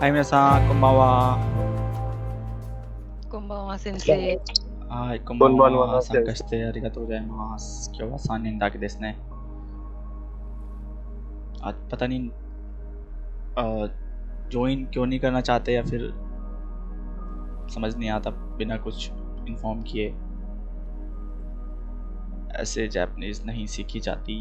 はい、皆さん、こんばんは。こんばんは先生。はい、こんばんこんばんはは。参先生。加してありがとうございます。今日は3人だけですね。आज पता नहीं ज्वाइन क्यों नहीं करना चाहते या फिर समझ नहीं आता बिना कुछ इन्फॉर्म किए। ऐसे जापानीज नहीं सीखी जाती।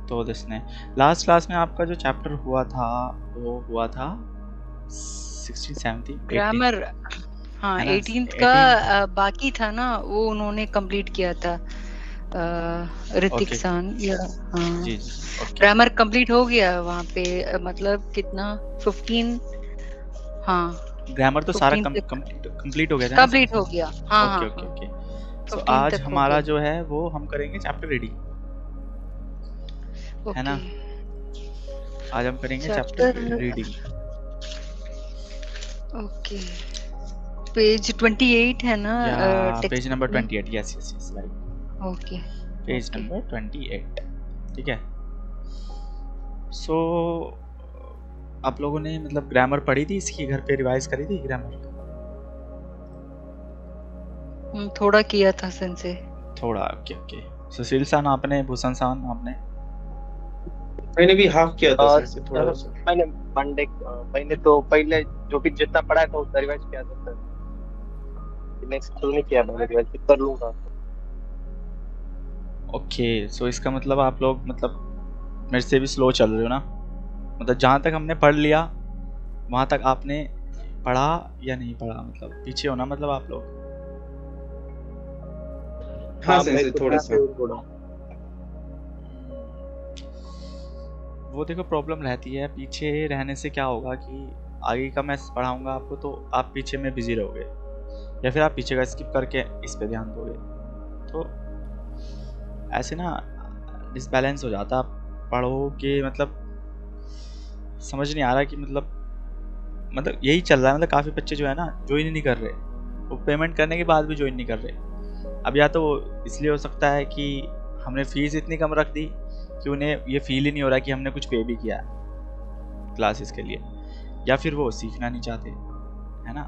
तो इसने लास्ट क्लास में आपका जो चैप्टर हुआ था वो हुआ था 16, 17, 18 ग्रामर हाँ है ना? 18th का बाकी था ना, वो उन्होंने कंप्लीट किया था ऋतिक ओके सान या हाँ जी जी जी ओके ग्रामर कंप्लीट हो गया वहाँ पे मतलब कितना 15 हाँ ग्रामर तो सारा 15 तक कंप्लीट हो गया था ना कंप्लीट हो गया। हाँ ओके हाँ ओके हाँ ओके सो 15 आज तक हो हमारा गया। जो है वो हम करेंगे चैप्टर रीडिंग है ना। ओके आज हम करेंगे chapter chapter reading. Okay page 28 है ना या पेज टेक्स्ट नंबर में। 28 yes yes yes right okay page okay number 28 ठीक है। सो आप लोगों ने मतलब ग्रामर पढ़ी थी इसकी घर पे रिवाइज करी थी ग्रामर थोड़ा किया था सेंसे थोड़ा ओके ओके सुशील सान आपने भूषण सान आपने मैंने भी हाफ किया था सर थोड़ा सा। मैंने मंडे मैंने तो पहले जो भी जितना पढ़ा था उसका रिवाइज किया था सर। नेक्स्ट तो नहीं किया, मैंने रिवाइज कर लूंगा। ओके सो इसका मतलब आप लोग मतलब मेरे से भी स्लो चल रहे हो ना। मतलब जहाँ तक हमने पढ़ लिया वहाँ तक आपने पढ़ा या नहीं पढ़ा मतलब पीछे हो ना मतलब आप लोग। हाँ सर थोड़ा सा। वो देखो प्रॉब्लम रहती है पीछे रहने से क्या होगा कि आगे का मैं पढ़ाऊंगा आपको तो आप पीछे में बिजी रहोगे या फिर आप पीछे का स्किप करके इस पे ध्यान दोगे तो ऐसे ना डिसबैलेंस हो जाता। आप पढ़ोगे मतलब समझ नहीं आ रहा कि मतलब यही चल रहा है। मतलब काफ़ी बच्चे जो है ना ज्वाइन नहीं कर रहे, वो पेमेंट करने के बाद भी ज्वाइन नहीं कर रहे। अब या तो इसलिए हो सकता है कि हमने फीस इतनी कम रख दी कि उन्हें ये फील ही नहीं हो रहा कि हमने कुछ पे भी किया है क्लासेस के लिए, या फिर वो सीखना नहीं चाहते है ना।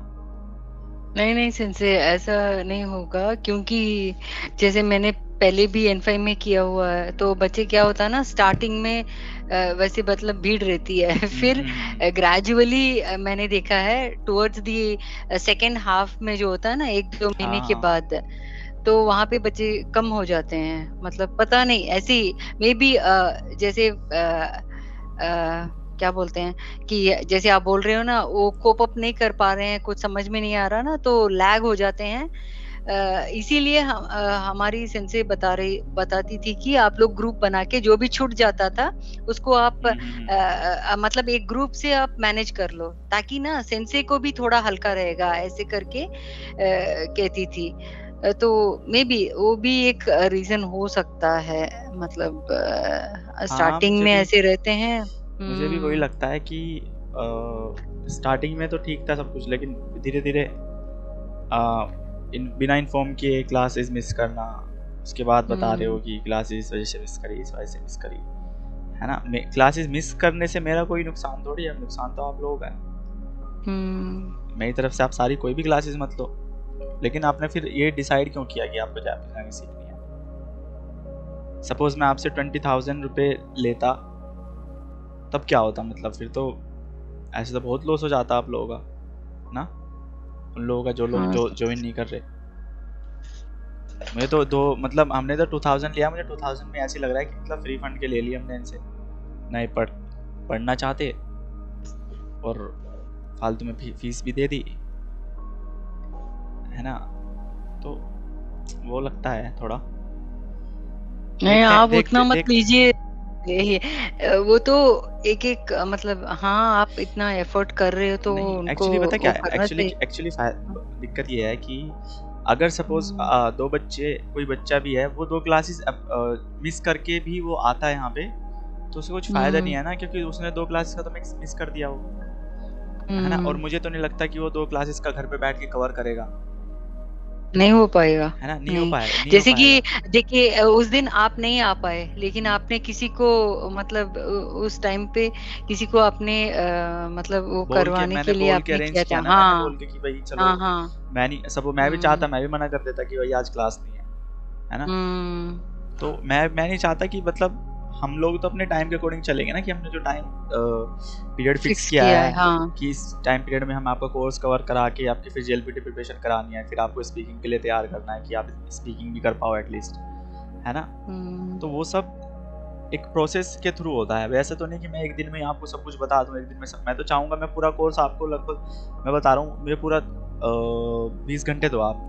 नहीं नहीं सेंसे ऐसा नहीं होगा, क्योंकि जैसे मैंने पहले भी N5 में किया हुआ है तो बच्चे क्या होता है ना स्टार्टिंग में वैसे मतलब भीड़ रहती है फिर ग्रेजुअली मैंने देखा है टुवर्ड्स दी सेकेंड हाफ में जो होता है ना 1-2 महीने के हाँ बाद तो वहां पे बच्चे कम हो जाते हैं। मतलब पता नहीं ऐसी मे बी जैसे क्या बोलते हैं कि जैसे आप बोल रहे हो ना वो कोप अप नहीं कर पा रहे हैं, कुछ समझ में नहीं आ रहा ना तो लैग हो जाते हैं। इसीलिए हमारी सेंसे बताती थी कि आप लोग ग्रुप बना के जो भी छूट जाता था उसको आप मतलब एक ग्रुप से आप मैनेज कर लो ताकि ना सेंसे को भी थोड़ा हल्का रहेगा, ऐसे करके कहती थी। तो मे बी वो भी एक रीजन हो सकता है। मतलब हाँ स्टार्टिंग में ऐसे रहते हैं। मुझे भी वही लगता है कि स्टार्टिंग में तो ठीक था सब कुछ, लेकिन धीरे धीरे बिना इन्फॉर्म किए क्लासेस मिस करना, उसके बाद बता रहे हो कि क्लासेस इस वजह से मिस करी, इस वजह से मिस करी है ना। क्लासेस मिस करने से मेरा कोई नुकसान थोड़ी है, नुकसान तो आप लोगों का है। मेरी तरफ से आप सारी कोई भी क्लासेस मत लो, लेकिन आपने फिर ये डिसाइड क्यों किया कि आपको जापानीज लैंग्वेज सीखनी है। सपोज मैं आपसे 20,000 रुपये लेता तब क्या होता, मतलब फिर तो ऐसे तो बहुत लॉस हो जाता आप लोगों का ना, उन लोगों का जो लोग जो ज्वाइन नहीं कर रहे। मुझे तो मतलब हमने तो 2000 लिया, मुझे 2000 में ऐसे लग रहा है कि मतलब फ्री फंड के ले लिए हमने इनसे, नहीं पढ़ना चाहते और फालतू में फीस भी दे दी है ना। तो वो लगता है थोड़ा। नहीं आप उतना मत लीजिए, वो तो एक मतलब हाँ आप इतना एफर्ट कर रहे हो तो उनको एक्चुअली पता क्या है, एक्चुअली दिक्कत ये है कि अगर सपोज दो बच्चे, कोई बच्चा भी है वो 2 क्लासेस मिस करके भी वो आता है यहाँ पे तो उसको कुछ फायदा नहीं है ना, क्योंकि उसने 2 क्लासेस का तो मिस कर दिया वो है ना। और मुझे तो नहीं लगता कि वो 2 क्लासेस का घर पे बैठ के कवर करेगा नहीं हो पाएगा। है ना, नहीं हो नहीं, पाएगा, नहीं हो जैसे कि पाएगा। देखिए उस दिन आप नहीं आ पाए, लेकिन आपने किसी को मतलब उस टाइम पे किसी को आपने मतलब वो करवाने मैंने के लिए बोल के आपने अरेंज किया किया था। ना, मैंने हाँ, बोल के कि भाई चलो, हाँ, हाँ। मैं भी चाहता, हुँ, मैं भी मना कर देता कि भाई आज क्लास नहीं है ना। हुँ। तो मैं नहीं चाहता कि मतलब हम लोग तो अपने टाइम के अकॉर्डिंग चलेंगे ना, कि हमने जो टाइम पीरियड फिक्स फिक्स किया किया है है, हाँ। कि इस टाइम पीरियड में हम आपका कोर्स कवर करा के आपकी फिर जेएलपीटी प्रिपरेशन करानी है, फिर आपको स्पीकिंग के लिए तैयार करना है कि आप स्पीकिंग भी कर पाओ एटलीस्ट, है ना। हुँ। तो वो सब एक प्रोसेस के थ्रू होता है, वैसे तो नहीं कि मैं एक दिन में ही आपको सब कुछ बता दूं, एक दिन में सब। मैं तो चाहूँगा मैं पूरा कोर्स आपको लगभग, मैं बता रहा हूँ, मुझे पूरा 20 घंटे दो आप,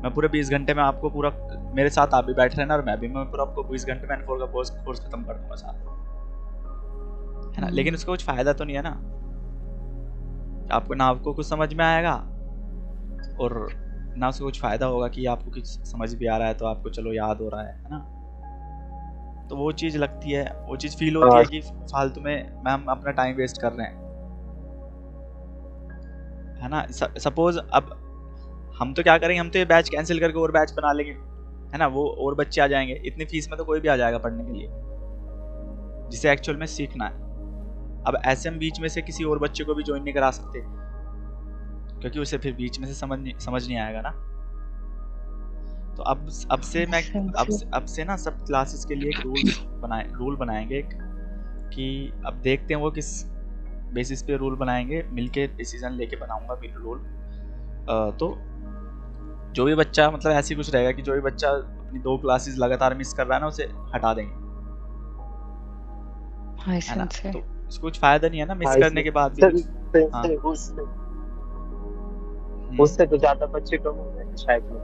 मैं पूरे 20 घंटे में आपको पूरा, मेरे साथ आप भी बैठ रहे ना और मैं पूरा आपको 20 घंटे में N4 का कोर्स खत्म कर दूंगा साथ, है ना। लेकिन उसका कुछ फायदा तो नहीं है ना, आपको ना आपको कुछ समझ में आएगा और ना उसका कुछ फायदा होगा कि आपको कुछ समझ भी आ रहा है तो आपको चलो याद हो रहा है ना। तो वो चीज़ लगती है, वो चीज़ फील होती है कि फालतू में हम अपना टाइम वेस्ट कर रहे हैं, है ना। सपोज अब हम तो क्या करेंगे, हम तो ये बैच कैंसिल करके और बैच बना लेंगे, है ना। वो और बच्चे आ जाएंगे, इतनी फीस में तो कोई भी आ जाएगा पढ़ने के लिए जिसे एक्चुअल में सीखना है। अब ऐसे हम बीच में से किसी और बच्चे को भी ज्वाइन नहीं करा सकते, क्योंकि उसे फिर बीच में से समझ नहीं आएगा ना। तो अब से ना सब क्लासेस के लिए एक रूल बनाएंगे एक, कि अब देखते हैं वो किस बेसिस पे रूल बनाएंगे, मिलके डिसीजन लेके बनाऊंगा फिर रूल। तो जो भी बच्चा मतलब ऐसी कुछ रहेगा कि जो भी बच्चा अपनी 2 क्लासेस लगातार मिस कर रहा है ना, उसे हटा देंगे, है ना। तो इसको कुछ फायदा नहीं है ना मिस करने के बाद भी कुछ। हाँ, उससे तो ज्यादा बच्चे कम हो जाएंगे शायद में।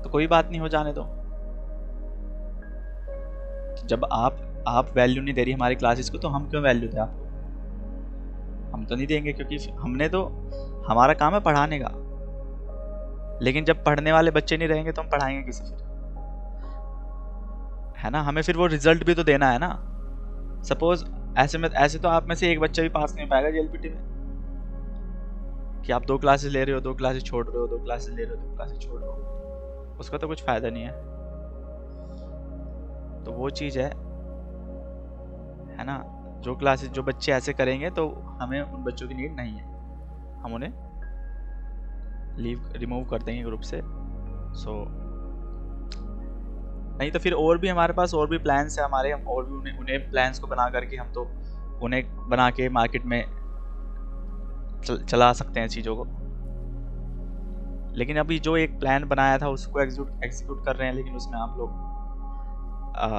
तो कोई बात नहीं, हो जाने दो। जब आप वैल्यू नहीं दे रही हमारी क्लासेस को, तो हम क्यों वैल्यू दें आपको? हम तो नहीं देंगे, क्योंकि हमने तो, हमारा काम है पढ़ाने का। लेकिन जब पढ़ने वाले बच्चे नहीं रहेंगे तो हम पढ़ाएंगे किसे फिर, है ना। हमें फिर वो रिजल्ट भी तो देना है ना। सपोज ऐसे तो आप में से एक बच्चा भी पास नहीं हो पाएगा जेएलपीटी में, कि आप 2 क्लासेस ले रहे हो, 2 क्लासेस छोड़ रहे हो, 2 क्लासेस ले रहे हो, 2 क्लासेस छोड़ रहे हो, उसका तो कुछ फायदा नहीं है। तो वो चीज़ है ना। जो बच्चे ऐसे करेंगे तो हमें उन बच्चों की नीड नहीं है, हम उन्हें रिमूव कर देंगे ग्रुप से। सो नहीं तो फिर और भी हमारे पास और भी प्लान्स है हमारे, हम और भी उन्हें प्लान्स को बना करके हम तो उन्हें बना के मार्केट में चला सकते हैं चीज़ों को। लेकिन अभी जो एक प्लान बनाया था उसको एग्जीक्यूट कर रहे हैं, लेकिन उसमें आप लोग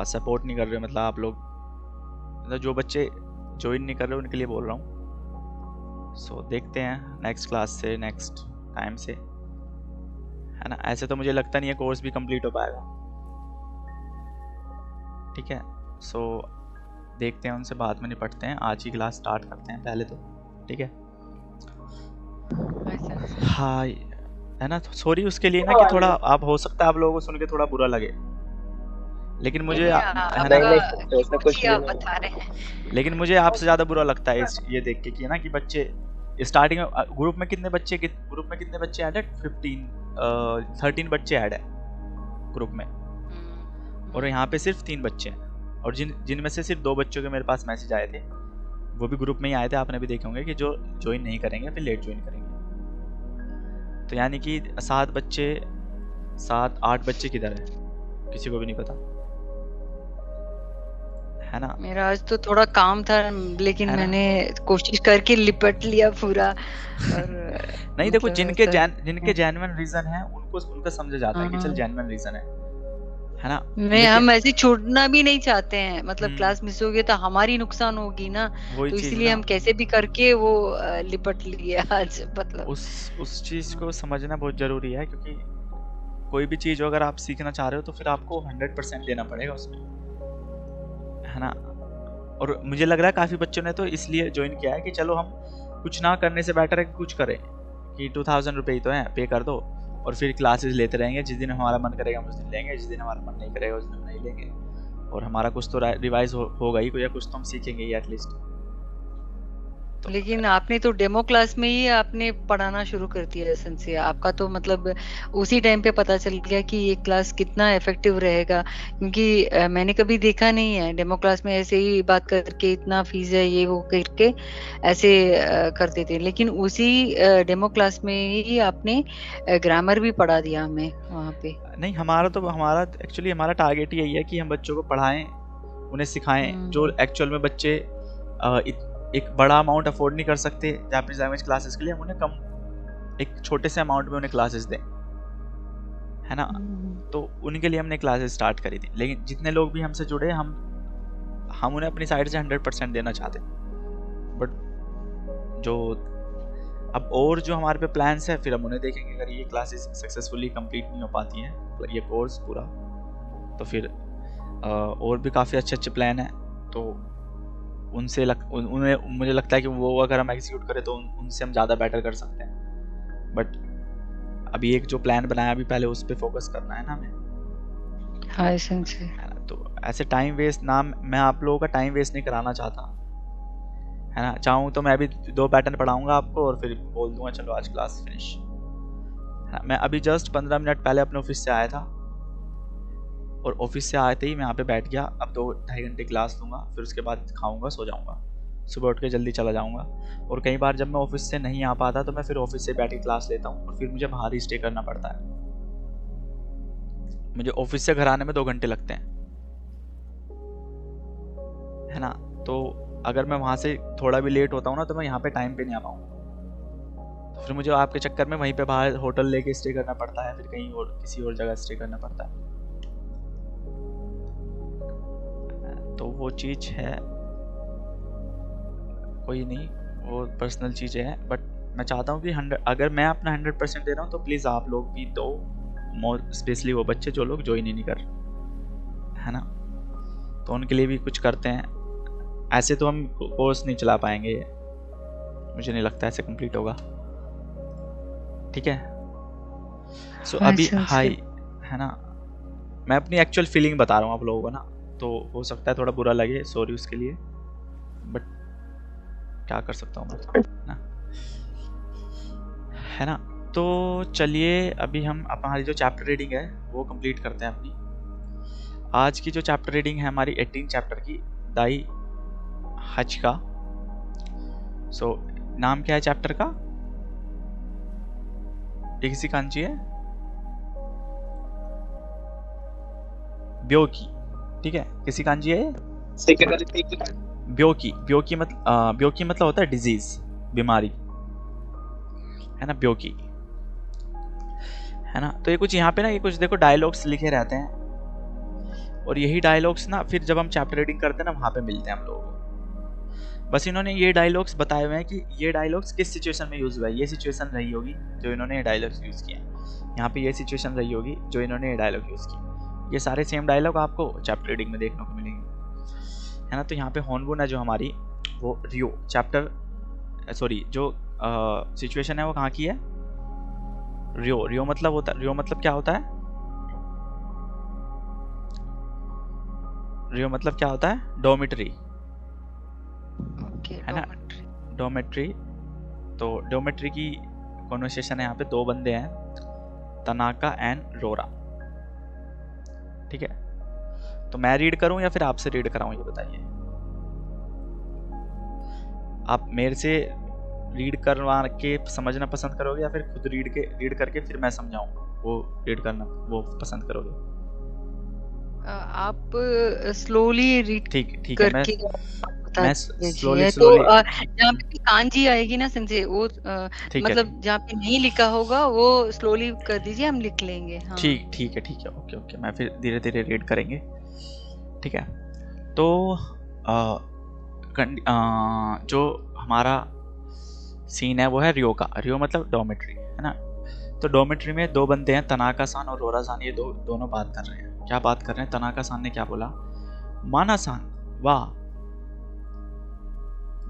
सपोर्ट नहीं कर रहे हो। मतलब आप लोग, मतलब जो बच्चे ज्वाइन नहीं कर रहे उनके लिए बोल रहा हूँ। सो देखते हैं नेक्स्ट क्लास से, नेक्स्ट टाइम से, है ना। ऐसे तो मुझे लगता नहीं है कोर्स भी कंप्लीट हो पाएगा, ठीक है। सो देखते हैं, उनसे बाद में निपटते हैं, आज की क्लास स्टार्ट करते हैं पहले तो, ठीक है। हाँ, है ना। सॉरी उसके लिए ना कि थोड़ा आप, हो सकता है आप लोगों को सुन के थोड़ा बुरा लगे, लेकिन मुझे है ना, ऐसा कुछ आप नहीं बता रहे हैं। लेकिन मुझे आपसे ज़्यादा बुरा लगता है ये देख के कि ना, कि बच्चे स्टार्टिंग में ग्रुप में कितने बच्चे ऐड है? 13 बच्चे ऐड है ग्रुप में, और यहाँ पे सिर्फ 3 बच्चे हैं, और जिनमें से सिर्फ 2 बच्चों के मेरे पास मैसेज आए थे, वो भी ग्रुप में ही आए थे, आपने भी देखे होंगे, कि जो ज्वाइन नहीं करेंगे फिर लेट ज्वाइन करेंगे। तो यानी कि 7-8 बच्चे किधर है किसी को भी नहीं पता, है ना। मेरा आज तो थोड़ा काम था, लेकिन मैंने कोशिश करके लिपट लिया पूरा। और नहीं देखो, जिनके जेन्युइन रीजन है उनको उनका समझ जाता है कि चल जेन्युइन रीजन है ना। हम ऐसे छोड़ना भी नहीं चाहते हैं, मतलब क्लास मिस हो गई तो हमारी नुकसान होगी ना, तो इसलिए हम कैसे भी करके वो लिपट लिए आज। मतलब उस चीज को समझना बहुत जरूरी है, क्योंकि कोई भी चीज अगर आप सीखना चाह रहे हो तो फिर आपको 100% देना पड़ेगा उसमें, है ना। और मुझे लग रहा है काफी बच्चों ने तो इसलिए ज्वाइन किया है कि चलो हम कुछ ना करने से बेटर है कि कुछ करें, कि 2000 रुपये ही तो है, पे कर दो और फिर क्लासेस लेते रहेंगे, जिस दिन हमारा मन करेगा हम उस दिन लेंगे, जिस दिन हमारा मन नहीं करेगा उस दिन नहीं लेंगे, और हमारा कुछ तो रिवाइज होगा ही, या कुछ तो हम सीखेंगे ही एटलीस्ट, तो लेकिन आपने तो डेमो क्लास में ही आपने पढ़ाना शुरू कर दिया सेंसे। आपका तो मतलब उसी टाइम पे पता चल गया कि ये क्लास कितना इफेक्टिव रहेगा, क्योंकि मैंने कभी देखा नहीं है डेमो क्लास में ऐसे ही बात करके इतना फीस है ये वो करके ऐसे करते थे। लेकिन उसी डेमो क्लास में ही आपने ग्रामर भी पढ़ा दिया हमें वहाँ पे। नहीं, हमारा एक्चुअली हमारा टारगेट यही है कि हम बच्चों को पढ़ाएं, उन्हें सिखाएं जो एक्चुअल में बच्चे एक बड़ा अमाउंट अफोर्ड नहीं कर सकते जापानीज लैंग्वेज क्लासेस के लिए। हम उन्हें कम एक छोटे से अमाउंट में उन्हें क्लासेस दें, है ना। तो उनके लिए हमने क्लासेस स्टार्ट करी थी। लेकिन जितने लोग भी हमसे जुड़े, हम उन्हें अपनी साइड से 100% देना चाहते, बट जो अब और जो हमारे पे प्लान्स है फिर हम उन्हें देखेंगे। अगर ये क्लासेस सक्सेसफुली कंप्लीट नहीं हो पाती हैं, ये कोर्स पूरा, तो फिर और भी काफ़ी अच्छे प्लान हैं। तो उन्हें मुझे लगता है कि वो अगर हम एग्जीक्यूट करें तो उनसे हम ज़्यादा बेटर कर सकते हैं। बट अभी एक जो प्लान बनाया, अभी पहले उस पर फोकस करना है ना हमें। हाँ सेंसे। तो ऐसे टाइम वेस्ट ना, मैं आप लोगों का टाइम वेस्ट नहीं कराना चाहता, है ना। चाहूँ तो मैं अभी 2 पैटर्न पढ़ाऊंगा आपको और फिर बोल दूंगा चलो आज क्लास फिनिश। मैं अभी जस्ट 15 मिनट पहले अपने ऑफिस से आया था, और ऑफिस से आते ही मैं यहाँ पे बैठ गया। अब 2-2.5 घंटे क्लास लूँगा, फिर उसके बाद खाऊंगा, सो जाऊँगा, सुबह उठ के जल्दी चला जाऊँगा। और कई बार जब मैं ऑफिस से नहीं आ पाता तो मैं फिर ऑफिस से बैठ के क्लास लेता हूँ, और फिर मुझे बाहर ही स्टे करना पड़ता है। मुझे ऑफिस से घर आने में 2 घंटे लगते हैं, है ना। तो अगर मैं वहाँ से थोड़ा भी लेट होता हूँ ना, तो मैं यहाँ पे टाइम पे नहीं आ पाऊँगा। तो फिर मुझे आपके चक्कर में वहीं पे बाहर होटल लेके स्टे करना पड़ता है, फिर कहीं और किसी और जगह स्टे करना पड़ता है। तो वो चीज़ है, कोई नहीं, वो पर्सनल चीज़ें हैं। बट मैं चाहता हूँ कि अगर मैं अपना 100% दे रहा हूँ तो प्लीज़ आप लोग भी दो, मोर स्पेशली वो बच्चे जो लोग ज्वाइन ही नहीं कर, है ना। तो उनके लिए भी कुछ करते हैं। ऐसे तो हम कोर्स नहीं चला पाएंगे, मुझे नहीं लगता ऐसे कंप्लीट होगा, ठीक है। सो अभी हाई, है ना, मैं अपनी एक्चुअल फीलिंग बता रहा हूँ आप लोगों को ना, तो हो सकता है थोड़ा बुरा लगे, सॉरी उसके लिए, बट क्या कर सकता हूँ मैं ना, है ना। तो चलिए अभी हम हमारी जो चैप्टर रीडिंग है वो कंप्लीट करते हैं अपनी। आज की जो चैप्टर रीडिंग है हमारी 18 चैप्टर की, दाई हज का। सो नाम क्या है चैप्टर का, ये किसी कांची है, ब्योकी, ठीक है, किसी कांजी है ब्योकी। ब्योकी मतलब होता है डिजीज, बीमारी, है ना, ब्योकी, है ना। तो ये कुछ यहाँ पे ना, ये कुछ देखो डायलॉग्स लिखे रहते हैं, और यही डायलॉग्स ना फिर जब हम चैप्टर रीडिंग करते हैं ना वहाँ पे मिलते हैं हम लोगों को। बस इन्होंने ये डायलॉग्स बताए हुए हैं कि ये डायलॉग्स किस सिचुएशन में यूज हुआ है। ये सिचुएशन रही होगी जो इन्होंने ये डायलॉग्स यूज किए, यहाँ पे ये सिचुएशन रही होगी जो इन्होंने ये डायलॉग यूज किए। ये सारे सेम डायलॉग आपको चैप्टर रीडिंग में देखने को मिलेंगे, है ना। तो यहाँ पे होनबुन है जो हमारी, वो रियो जो सिचुएशन है वो कहाँ की है, रियो मतलब क्या होता है, रियो मतलब क्या होता है, डोमिटरी, है ना, डोमेट्री। तो डोमेट्री की कॉन्वर्सेशन है यहाँ पे, 2 बंदे हैं, तनाका एंड रोरा, ठीक है। तो मैं रीड करूं या फिर आपसे रीड कराऊं, ये बताइए। आप मेरे से रीड करवा के समझना पसंद करोगे या फिर खुद रीड करके फिर मैं समझाऊं, वो रीड करना वो पसंद करोगे? आप स्लोली रीड ठीक है, मैं स्लोली तो जहाँ पे कांजी आएगी ना सेंसे, वो मतलब जहाँ पे नहीं लिखा होगा वो स्लोली कर दीजिए, हम लिख लेंगे। हाँ। ठीक है, ओके, मैं फिर धीरे धीरे रीड करेंगे, ठीक है। तो जो हमारा सीन है वो है रियो का। रियो मतलब डॉर्मेट्री, है ना। तो डॉर्मेट्री में 2 बंदे हैं, तनाका सान और रोरा सान, ये दोनों बात कर रहे हैं। क्या बात कर रहे हैं? तनाका सान ने क्या बोला, माना सान वाह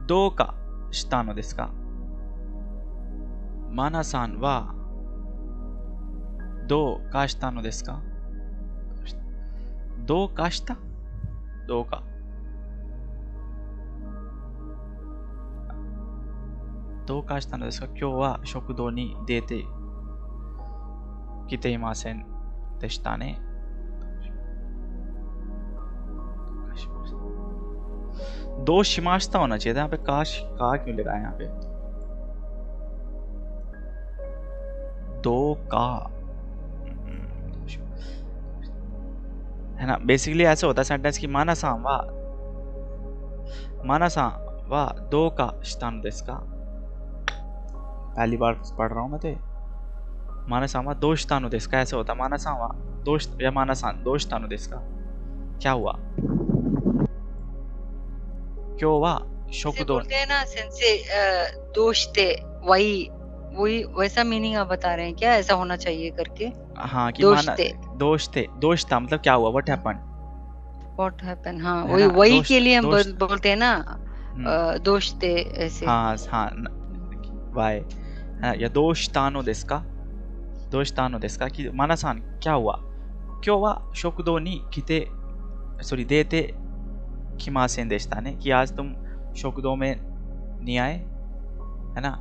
2 का शितानो देsu का, माना सान वाह 2 का शितानो देsu का, 2 का शिता, 2 का दो का स्थान इसका क्यों हुआ शोकुदो नी देते किते मासेन देशताने दो शिमाश्ता होना चाहिए था यहाँ पे का क्यों लगा है यहाँ पे दो का है ना बेसिकली ऐसे होता है सेंटेंस की माना सा वा दो का स्थान देश का पहली बार पढ़ रहा हूँ मैं तो माना सा वा दो स्थान देश का ऐसे होता माना सा वा दो या माना सा दो स्थान देश का क्या हुआ क्यों हुआ शोकुदो बोलते हैं ना सेंसे दोष थे वही वैसा मीनिंग आप बता रहे हैं क्या ऐसा होना चाहिए करके हाँ कि माना दोष था मतलब क्या हुआ व्हाट हैपेंड हाँ वही के लिए हम बोलते हैं ना दोष थे ऐसे हाँ वाई या दोषतानो देस्का कि मानासान क्या हुआ क्यों हुआ शोकुदो नी किते सॉरी देते किमासेन देशताने कि आज तुम शोकुदो में नहीं आए है ना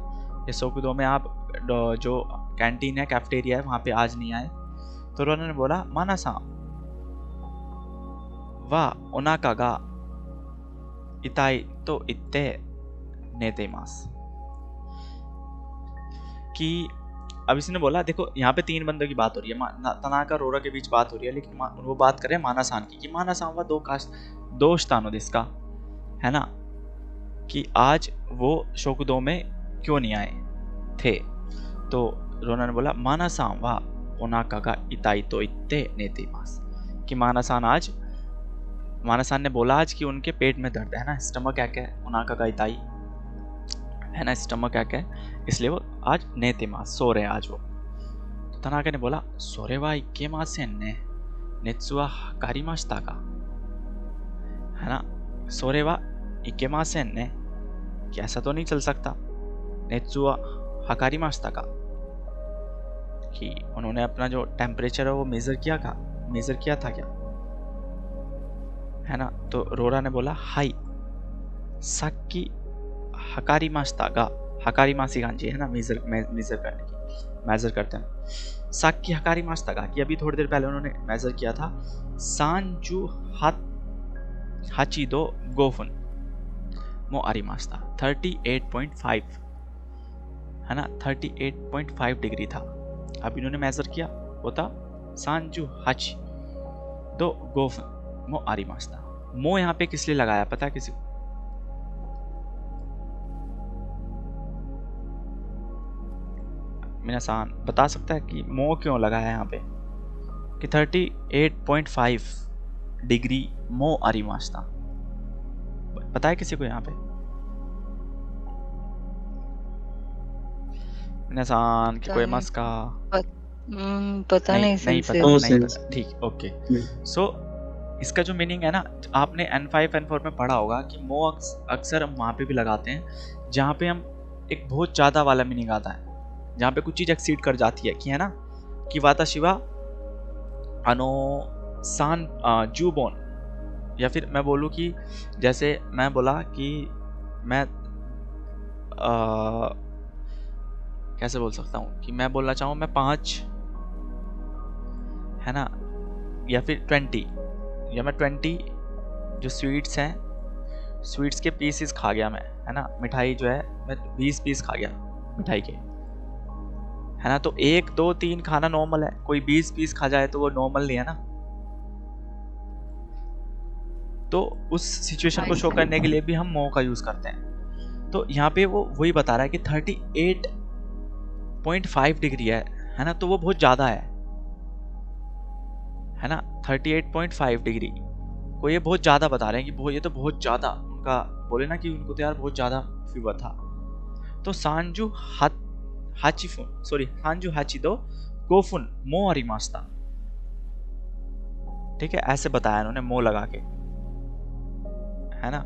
या शोकुदो में आप जो कैंटीन है कैफेटेरिया है वहां पे आज नहीं आए तो रोना ने बोला मानासान वा ओनाका गा इताई तो इत्ते नेतेमास कि अब इसने बोला देखो यहाँ पे तीन बंदों की बात हो रही है तनाका रोरा के बीच बात हो रही है लेकिन वो बात कर रहे हैं मानासान की कि मानासान वा दो स्थानों जिसका है ना कि आज वो शोकुदो में क्यों नहीं आए थे तो रोना ने बोला मानासान वा ओनाका गा इताई तो इत्ते नेतेमास कि मानासान ने बोला आज कि उनके पेट में दर्द है ना स्टमक क्या क्या है ओनाका गा इताई है ना स्टमक क्या क्या है इसलिए वो आज नेतेमास सो रहे हैं आज वो तो तनाका ने बोला सोरेवा इकेमासेन ने नेत्सुआ हकारिमाशिता का है ना सोरेवा इकेमासेन ने कि ऐसा तो नहीं चल सकता नेत्सुआ हकारिमाशिता का कि उन्होंने अपना जो टेम्परेचर है वो मेजर किया था क्या है ना तो रोरा ने बोला हाई साक्की हकारिमाशिता गा हकारिमासी गांजी है ना मेजर करते हैं साक्की हकारिमाशिता गा कि अभी थोड़ी देर पहले उन्होंने मेजर किया था सांजू हाची दो गोफुन मो आरिमाशिता 38.5 है ना 38.5 डिग्री था अब इन्होंने मेजर किया होता सांजू हाची दो गोफुन मो आरिमाशिता मो यहाँ पे किस लिए लगाया पता है किसी को मिनासान बता सकता है कि मो क्यों लगाया यहाँ पे कि 38.5 डिग्री मो आरिमाशिता पता है किसी को यहाँ पे मिनासान कि कोई मस्का पता नहीं पता ठीक ओके सो इसका जो मीनिंग है ना आपने N5 N4 में पढ़ा होगा कि मो अक्सर हम वहाँ पे भी लगाते हैं जहाँ पे हम एक बहुत ज़्यादा वाला मीनिंग आता है जहाँ पे कुछ चीज़ एक्सीड कर जाती है कि है ना कि वाता शिवा अनो सान जूबोन या फिर मैं बोलूँ कि जैसे मैं बोला कि मैं कैसे बोल सकता हूँ कि मैं बोलना चाहूँ मैं 5 है ना या फिर 20 या मैं 20 जो स्वीट्स हैं स्वीट्स के पीसेस खा गया मैं है ना मिठाई जो है मैं 20 पीस खा गया मिठाई के है ना तो 1 2 3 खाना नॉर्मल है कोई 20 पीस खा जाए तो वो नॉर्मल नहीं है ना तो उस सिचुएशन को शो करने के लिए भी हम मो का यूज करते हैं तो यहाँ पे वो वही बता रहा है कि 38.5 डिग्री है ना तो वो बहुत ज्यादा है ना 38.5 डिग्री को ये बहुत ज्यादा बता रहे हैं कि ये तो बहुत ज्यादा उनका बोले ना कि उनको तो यार बहुत ज्यादा फीवर था तो सांजू हांजू हाची दो गोफुन मो आरिमाशिता ठीक है ऐसे बताया उन्होंने मो लगा के है ना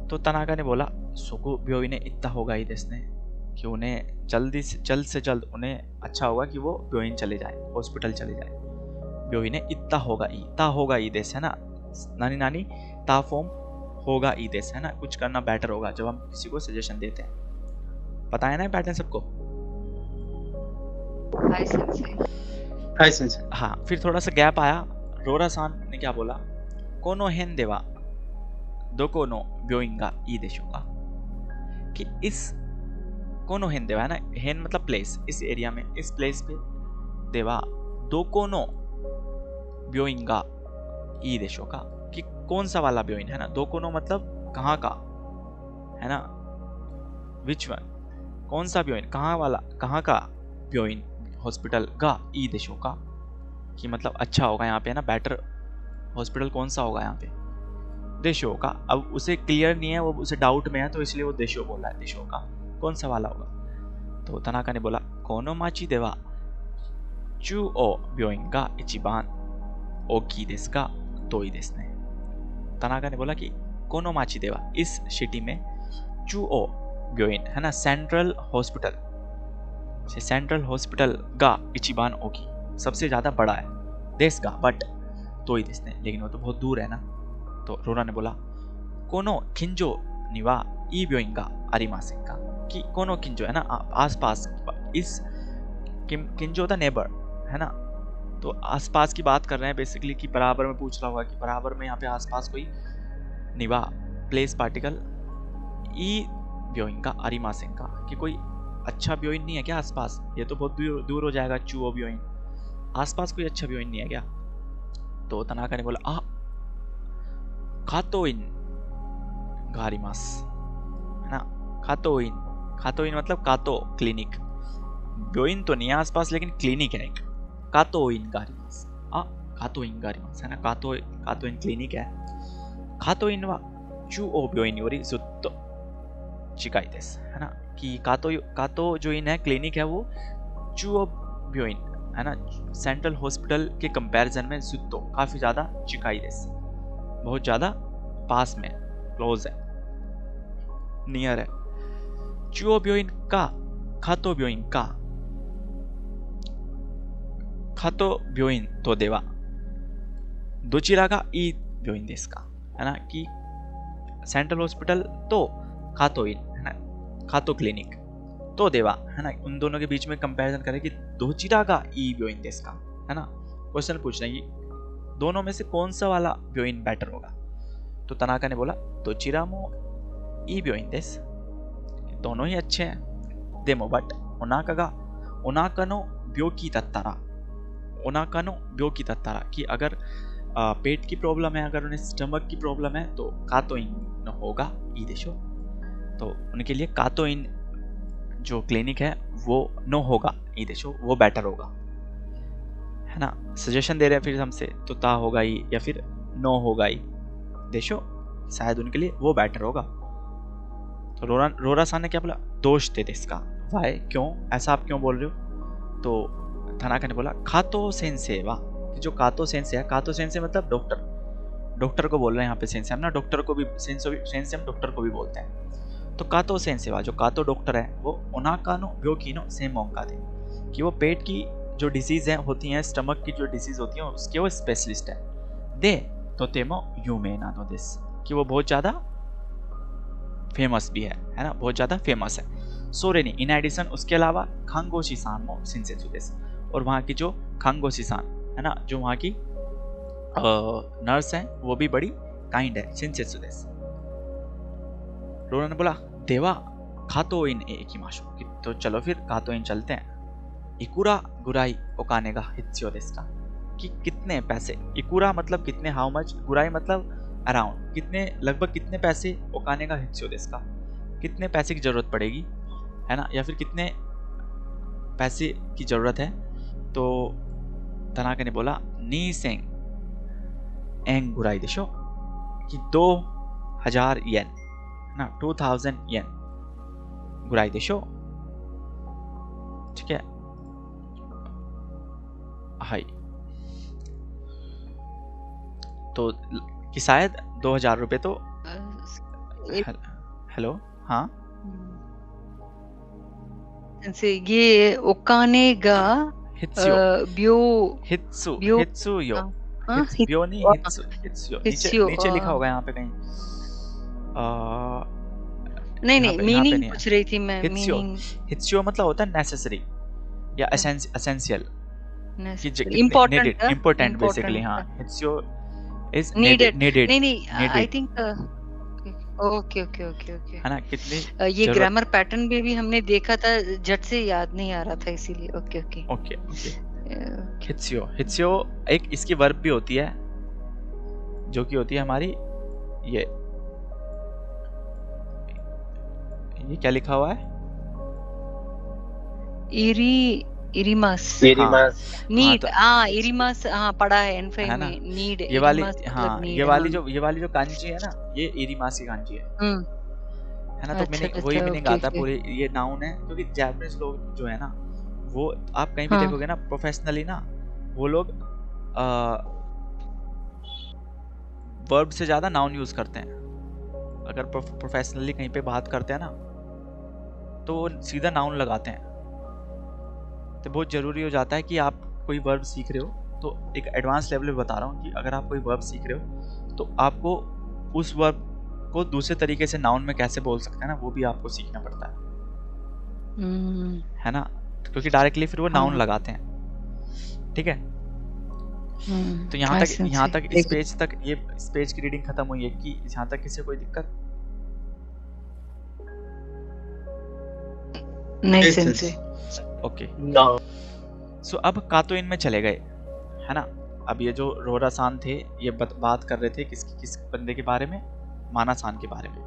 तो तनाका ने बोला सोको ब्योई ने इतना होगा ही देशने कि उन्हें जल्द से जल्द उन्हें अच्छा होगा कि वो ब्योइन चले जाए हॉस्पिटल चले जाए ब्योई ने इतना होगा ई देश है ना नानी ता फॉर्म होगा ई देश है ना कुछ करना बेटर होगा जब हम किसी को सजेशन देते हैं पता है ना पैटर्न सबको? हाय सेंसे। हाय सेंसे। हाँ, फिर थोड़ा सा गैप आया। रोरा सान ने क्या बोला? कोनो हेन देवा दोको नो ब्योइंगा ई देशोगा, कि इस कोनो हेन देवा है ना, हेन मतलब प्लेस, इस एरिया में, इस प्लेस पे देवा दोको नो ब्योइंगा ई देशोगा, कि कौन सा वाला ब्योइन है ना, दोको नो मतलब कहाँ का है ना, विच वन, कौन सा ब्योइन, कहाँ वाला, कहाँ का ब्योइन हॉस्पिटल गा ई देशोगा, कि मतलब अच्छा होगा यहाँ पे है ना, बेटर हॉस्पिटल कौन सा होगा यहाँ पे, देशो का। अब उसे क्लियर नहीं है, वो उसे डाउट में है, तो इसलिए वो देशो बोल रहा है, देशो का कौन सा वाला होगा। तो तनाका ने बोला कोनो माची देवा चू ओ ब्योइन गा इचिबान ओकी देस का तोई देस ने। तनाका ने बोला कि कोनो माची देवा, इस सिटी में चू ओ ब्योइन है ना, सेंट्रल हॉस्पिटल, सेंट्रल हॉस्पिटल गा इचिबान ओकी, सबसे ज्यादा बड़ा है, देश का, बट तोई देस ने, लेकिन वो तो बहुत दूर है ना। तो रोरा ने बोला कोनो किंजो निवा ई ब्योइंगा आरिमासेंगा, कि कोनो किंजो है ना, आसपास, इस किंजो द नेबर है ना, तो आसपास की बात कर रहे हैं बेसिकली, कि बराबर में पूछ रहा होगा कि बराबर में यहाँ पे आसपास कोई निवा प्लेस पार्टिकल ई ब्योइंगा आरिमासेंगा, कि कोई अच्छा ब्योइन नहीं है क्या आसपास, ये तो बहुत दूर हो जाएगा, चूओ ब्योइन, आसपास कोई अच्छा ब्योइन नहीं है क्या। तो तनाका ने बोला आ खातोइन गारिमास है ना, खातोइन, खातोइन मतलब कातो क्लिनिक, ब्योइन तो नहीं है आसपास लेकिन क्लिनिक है एक, कातोइन गारिमास, खातोइन गारिमास है ना, कातोइन क्लिनिक है, खातोइन वा चू ओ ब्योइन योरी जुत्तो चिकाई देस है ना, कि कातो जो इन है क्लिनिक है वो चू ओ ब्योइन है ना, सेंट्रल हॉस्पिटल के कंपैरिजन में जुत्तो काफी ज्यादा चिकाई देस, बहुत ज्यादा पास में, क्लोज है, नियर है। चुओ ब्योइन का खातो ब्योइन का, खातो ब्योइन तो देवा दोचिरा का ई ब्योइन देस का है ना, कि सेंट्रल हॉस्पिटल तो खातो इन है ना, खातो क्लिनिक तो देवा है ना, उन दोनों के बीच में कंपैरिजन करें कि दोचिरा का ई ब्योइन देस का है ना, क्वेश्चन पूछ रहे हैं कि दोनों में से कौन सा वाला ब्योइन बेटर होगा। तो तनाका ने बोला दोचिरामो ई ब्योइन देस, दोनों ही अच्छे हैं, देमो बट ओनाकानो ब्योकी तत्तारा, ओनाकानो ब्योकी तत्तारा, कि अगर पेट की प्रॉब्लम है, अगर उन्हें स्टमक की प्रॉब्लम है तो कातोइन होगा ई देशो, तो उनके लिए कातोइन जो क्लिनिक है वो नो होगा ई देशो, वो बेटर होगा है ना। सजेशन दे रहे हैं फिर हमसे, तो ता होगा ही या फिर नो होगा ही देशो, शायद उनके लिए वो बेटर होगा। तो रोरा सान ने क्या बोला, दोष दे इसका, वाई, क्यों ऐसा आप क्यों बोल रहे हो। तो थानाका ने बोला खातो सेंसे वा, जो कातो सेंसे है, कातो सेंसे मतलब डॉक्टर, डॉक्टर को बोल रहे हैं यहाँ पे सेंसे, हम ना डॉक्टर को भी सेंसे हम डॉक्टर को भी बोलते हैं। तो कातो सेंसे वा, जो कातो डॉक्टर है वो ओनाकानो ब्योकीनो सेमोंका दे, कि वो पेट की जो डिसीज है होती हैं, स्टमक की जो डिसीज होती है उसके वो स्पेशलिस्ट है। दे तो तेमो यूमे ना दो दिस, कि वो बहुत ज़्यादा फेमस भी है ना, बहुत ज़्यादा फेमस है। सोरेनी इन एडिशन, उसके अलावा खांगोशी सान मो सिंसेत्सु देस, और वहाँ की जो खांगोशी सान है ना, जो वहाँ की नर्स है वो भी बड़ी काइंड है, सिंसेत्सु देस। रोना ने बोला देवा खातो इन एकिमाशो, तो चलो फिर खातो इन चलते हैं। इकुरा गुराई ओकाने का हित्स्यो देस का, कि कितने पैसे, इकुरा मतलब कितने, हाउ मच, गुराई मतलब अराउंड, कितने, लगभग कितने पैसे, ओकाने का हित्स्यो देस का, कितने पैसे की जरूरत पड़ेगी है ना, या फिर कितने पैसे की जरूरत है। तो तनाका ने बोला नी सेंग एंग गुराई देशो, कि 2000 येन है ना, 2000 येन गुराई देशो, ठीक है। हाई तो कि शायद 2000 रुपए तो, हेलो हाँ से ये ओकाने गा हित्स्यो, ब्यो हित्सु, ब्यो हित्सुयो, ब्यो नहीं, हित्सु, हित्सुयो, नीचे हित्स्यो, नीचे लिखा होगा यहाँ पे कहीं, नहीं यहाँ नहीं, पे मीनिंग नहीं है। पूछ रही थी मैं, हित्स्यो, मीनिंग हित्स्यो मतलब होता है नेसेसरी या एसेंशियल, कि कितने इम्पोर्टेंट नीडेड, इम्पोर्टेंट बेसिकली। हाँ, इम्पोर्टेंट हित्स्यो इज नीडेड। नीडेड, नहीं नहीं, I needed, think okay okay okay okay. है ना, कितनी ये जरूरत। ग्रामर पैटर्न भी हमने देखा था, झट से याद नहीं आ रहा था इसीलिए। Okay okay okay okay. Okay. हित्स्यो, हित्स्यो एक इसकी वर्ब भी होती है, जो कि होती है हमारी ये क्या लिखा हुआ है? इरिमास इरिमास। नीड। तो हाँ इरिमास, हाँ पढ़ा है N5 है ना, में। नीड, ये वाली, इरिमास मतलब हाँ नीड। हाँ ये वाली जो कांजी है ना, ये इरिमास की कांजी है ना। तो अच्छा मीनिंग वही अच्छा, मीनिंग ओके आता है ओके। पूरे, ये नाउन है, क्योंकि जापानीज लोग जो है ना, वो आप कहीं भी हाँ देखोगे ना प्रोफेशनली ना, वो लोग वर्ब से ज्यादा नाउन यूज करते हैं। अगर प्रोफेशनली कहीं पे बात करते हैं ना, तो वो सीधा नाउन लगाते हैं। तो बहुत ज़रूरी हो जाता है कि आप कोई वर्ब सीख रहे हो, तो एक एडवांस लेवल पे बता रहा हूँ कि अगर आप कोई वर्ब सीख रहे हो, तो आपको उस वर्ब को दूसरे तरीके से नाउन में कैसे बोल सकते हैं ना, वो भी आपको सीखना पड़ता है ना, क्योंकि डायरेक्टली फिर वो नाउन हाँ लगाते हैं। ठीक है, तो यहाँ तक इस पेज तक, ये इस पेज की रीडिंग खत्म हुई है कि यहाँ तक किसी को कोई दिक्कत? नहीं सेंसे। ओके। नो। सो अब कातोइन में चले गए, है ना। अब ये जो रोरा सान थे, ये बात कर रहे थे किस बंदे के बारे में? माना सान के बारे में।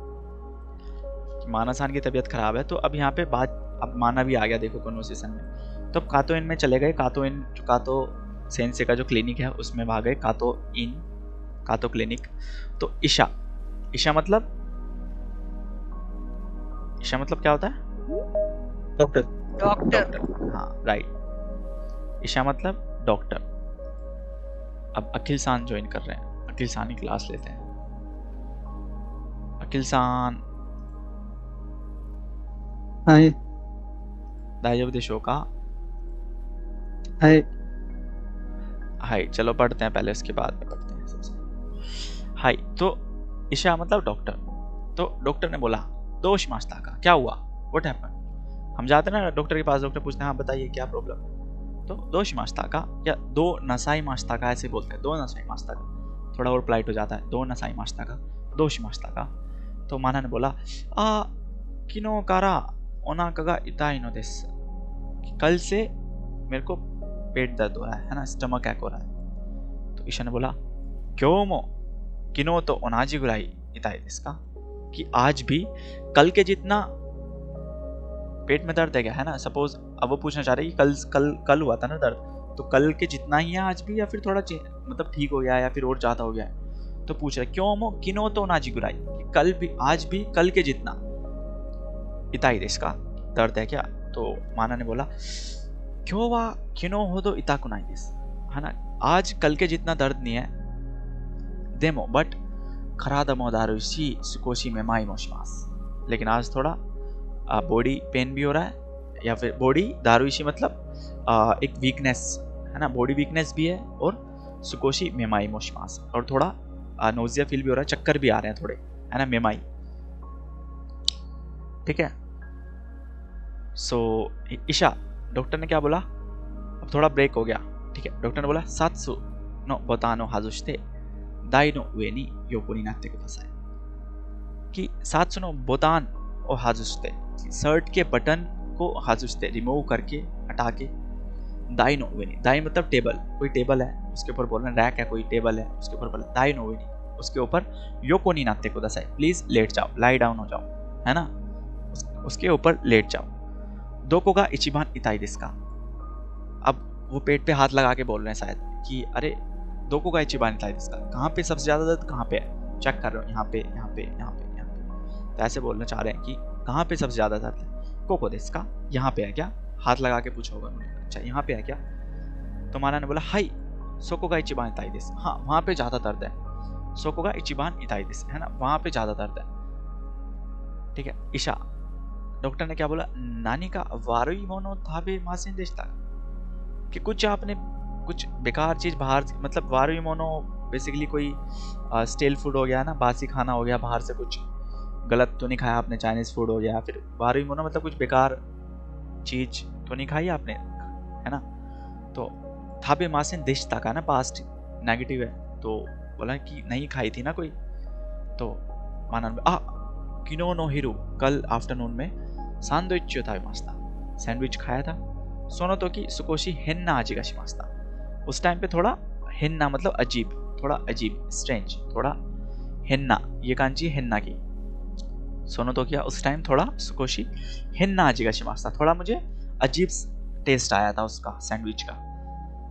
माना सान की तबीयत खराब है, तो अब यहाँ पे बात, अब माना भी आ गया देखो कन्वर्सेशन में। तो अब कातोइन में चले गए। कातोइन, जो कातो सेंसे का जो क्लिनिक है उसमें भाग गए। कातो क्लिनिक। तो ईशा मतलब क्या होता है? डॉक्टर। हाँ राइट, ईशा मतलब डॉक्टर। अब अखिल सान ज्वाइन कर रहे हैं, अखिल सान की क्लास लेते हैं। अखिल सान, हाय दाइजोबु देशो का? हाय हाय, चलो पढ़ते हैं पहले, उसके बाद में पढ़ते हैं सबसे। हाय, तो ईशा मतलब डॉक्टर। तो डॉक्टर ने बोला, दोष मास्ता का क्या हुआ? What happened? हम जाते हैं ना डॉक्टर के पास, डॉक्टर पूछते हैं हाँ बताइए क्या प्रॉब्लम। तो दोष मास्ता का या दो नसाई मास्ता का ऐसे बोलते हैं, दो नसाई मास्ता का, थोड़ा और पोलाइट हो जाता है, दो नसाई मास्ता का, दोष मास्ता का। तो माना ने बोला, किनो कारा ओनाका गा इताई नो देस, कल से मेरे को पेट दर्द हो रहा है ना, स्टमक ऐक हो रहा है। तो ईशा ने बोला, क्यों मो किनो तो ओनाजी गुराई इताई देस का, कि आज भी कल के जितना पेट में दर्द है क्या, है ना। सपोज अब वो पूछना चाह रहे हैं कि कल हुआ था ना दर्द, तो कल के जितना ही है आज भी, या फिर थोड़ा मतलब ठीक हो गया है, या फिर और ज्यादा हो गया है। तो पूछ रहे क्यों मो किनो तो नाजी गुराई, कि कल भी, आज भी कल के जितना इताई देश का दर्द है क्या। तो माना ने बोला, क्यों वा किनो हो दो इता कुनाई देश, है ना, आज कल के जितना दर्द नहीं है, देमो बट खरादा मोदारुशी सुकोशी में माई मोशमास, लेकिन आज थोड़ा बॉडी पेन भी हो रहा है, या फिर बॉडी दारुइशी मतलब एक वीकनेस, है ना, बॉडी वीकनेस भी है, और सुकोशी मेमाई मोशमास, और थोड़ा नोजिया फील भी हो रहा है, चक्कर भी आ रहे हैं थोड़े, है ना, मेमाई। ठीक है। सो ईशा, डॉक्टर ने क्या बोला, अब थोड़ा ब्रेक हो गया। ठीक है, डॉक्टर ने बोला, सात्सु नो बोतानो हाजुश्ते दाई नो उए नि योको नि नात्ते कुदासाई, कि सात्सु नो बोतान और हाजुश्ते, शर्ट के बटन को हाजुश्ते रिमूव करके, हटा के, दाई नो उए नि, दाई मतलब टेबल, कोई टेबल है उसके ऊपर बोल रहे हैं, रैक है कोई, टेबल है उसके ऊपर बोल रहे हैं, दाई नो उए नि, उसके ऊपर योको नि नात्ते कुदासाई, प्लीज लेट जाओ, लाई डाउन हो जाओ, है ना, उसके ऊपर लेट जाओ। दोको का इचिबान इताई देस का, अब वो पेट पे हाथ लगा के बोल रहे हैं शायद कि अरे दोको का इचिबान इताई देस का, कहाँ पे सबसे ज्यादा दर्द कहाँ पे है, चेक कर रहे हो, यहाँ पे यहाँ पे यहाँ पे यहाँ पे, तो ऐसे बोलना चाह रहे हैं कि कहाँ पे सबसे ज्यादा दर्द है। कोको देस का, यहाँ पे है क्या, हाथ लगा के पूछा होगा उन्होंने, अच्छा यहाँ पे है क्या। तो माना ने बोला, हाई सोको का इचिबान इताई देस, हाँ वहाँ पे ज्यादा दर्द है, सोको का इचिबान इताई देस, है ना, वहाँ पे ज्यादा दर्द है। ठीक है। ईशा, डॉक्टर ने क्या बोला, नानी का वारुई मोनो थाबे मासिन देशता, कि कुछ आपने कुछ बेकार चीज बाहर, मतलब वारुई मोनो बेसिकली कोई स्टेल फूड हो गया ना, बासी खाना हो गया बाहर से कुछ, गलत तो नहीं खाया आपने, चाइनीज फूड हो गया, फिर वारुई मोनो मतलब कुछ बेकार चीज तो नहीं खाई आपने, है ना। तो थाबे मासेन देशता का ना पास्ट नेगेटिव है, तो बोला कि नहीं खाई थी ना कोई। तो मानन किनो नो हिरू, कल आफ्टरनून में सैंडविच था मास्ता, सैंडविच खाया था। सोनो तो कि सुकोशी हेन्ना आजी का शिमास्ता, उस टाइम पे थोड़ा हेन्ना मतलब अजीब, थोड़ा अजीब स्ट्रेंज, थोड़ा हेन्ना, ये कांची हेन्ना की। सोनो तो किया उस टाइम थोड़ा सुकोशी हेन्ना आजी का शिमास्ता, थोड़ा मुझे अजीब टेस्ट आया था उसका सैंडविच का।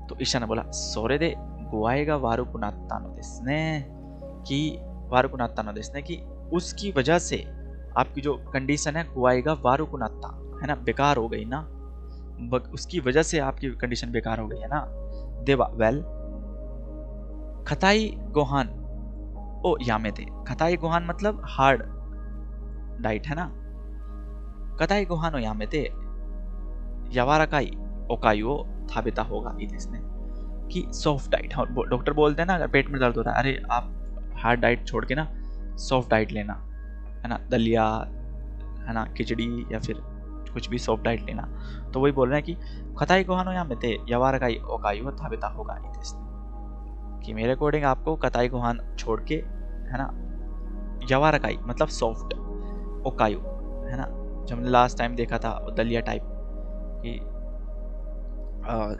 तो ईशा ने बोला सोरे दे गुआएगा वारू कुनात्ता नो देसने, कि वारू कुनात्ता नो देसने, कि उसकी वजह से आपकी जो कंडीशन है गुआएगा वारू कुनात्ता, है ना, बेकार हो गई ना, उसकी वजह से आपकी कंडीशन बेकार हो गई है ना। देवा वेल खताई गोहान ओ यामेते, खताई गोहान मतलब हार्ड डाइट है ना, कताई गोहान ओ यामेते यावाराकाई ओकायु थाबेता होगा इसने, कि सॉफ्ट डाइट। डॉक्टर बोलते हैं ना अगर पेट में दर्द होता है, अरे आप हार्ड डाइट छोड़ के ना सॉफ्ट डाइट लेना, है ना, दलिया, है ना, खिचड़ी या फिर कुछ भी सॉफ्ट डाइट लेना। तो वही बोल रहे हैं कि खताई गोहानो यामेते यावाराकाई ओकायु थाबेता होगा इसने, कि मेरे अकॉर्डिंग आपको कताई गोहान छोड़ के, है ना, यावाराकाई मतलब सॉफ्ट, ओकायु, है ना, जो हमने लास्ट टाइम देखा था दलिया टाइप कि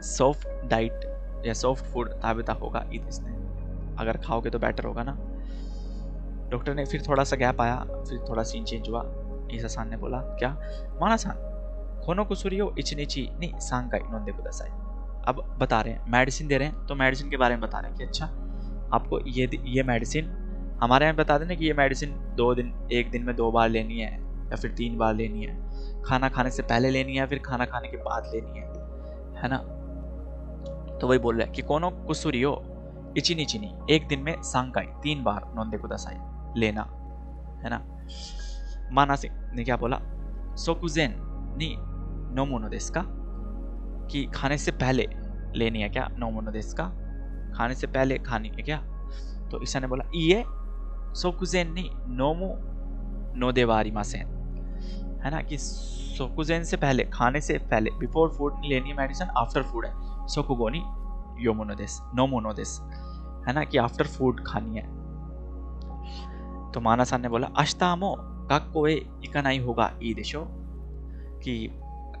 सॉफ्ट डाइट या सॉफ्ट फूड ताबेता होगा इसने, अगर खाओगे तो बेटर होगा ना। डॉक्टर ने फिर थोड़ा सा गैप आया, फिर थोड़ा सीन चेंज हुआ। ईसा सान ने बोला क्या, माना सान कोनो कुसुरियो इचनिची नी सांगाई नोंदे कुदासाई। अब बता रहे हैं, मेडिसिन दे रहे हैं, तो मेडिसिन के बारे में बता रहे हैं कि अच्छा आपको ये मेडिसिन, हमारे यहाँ बता देना कि ये मेडिसिन 2 दिन, 1 दिन में 2 बार लेनी है या फिर 3 बार लेनी है, खाना खाने से पहले लेनी है, फिर खाना खाने के बाद लेनी है ना। तो वही बोल रहे हैं कि कोनो कुसुरियो इचिनी चिनी, 1 दिन में सांगाई 3 बार नोंदे कुदासाई लेना, है ना। मानासी ने क्या बोला, सोकुजेन नी नोमोनो देस का, कि खाने से पहले लेनी है क्या, नोमोनो देस का, खाने से पहले खानी है क्या। तो ईसा ने बोला ये सोकुजेन नी नोमो नोदेवारी मासेन, है ना, कि सोकुजेन से पहले, खाने से पहले, बिफोर फूड नहीं लेनी मेडिसिन, आफ्टर फूड है सोकुगोनी योमोनोदेस नोमोनोदेस, है ना, कि आफ्टर फूड खानी है। तो माना-सान ने बोला अश्तामो काक्कोए इकानाई होगा ई देशो, कि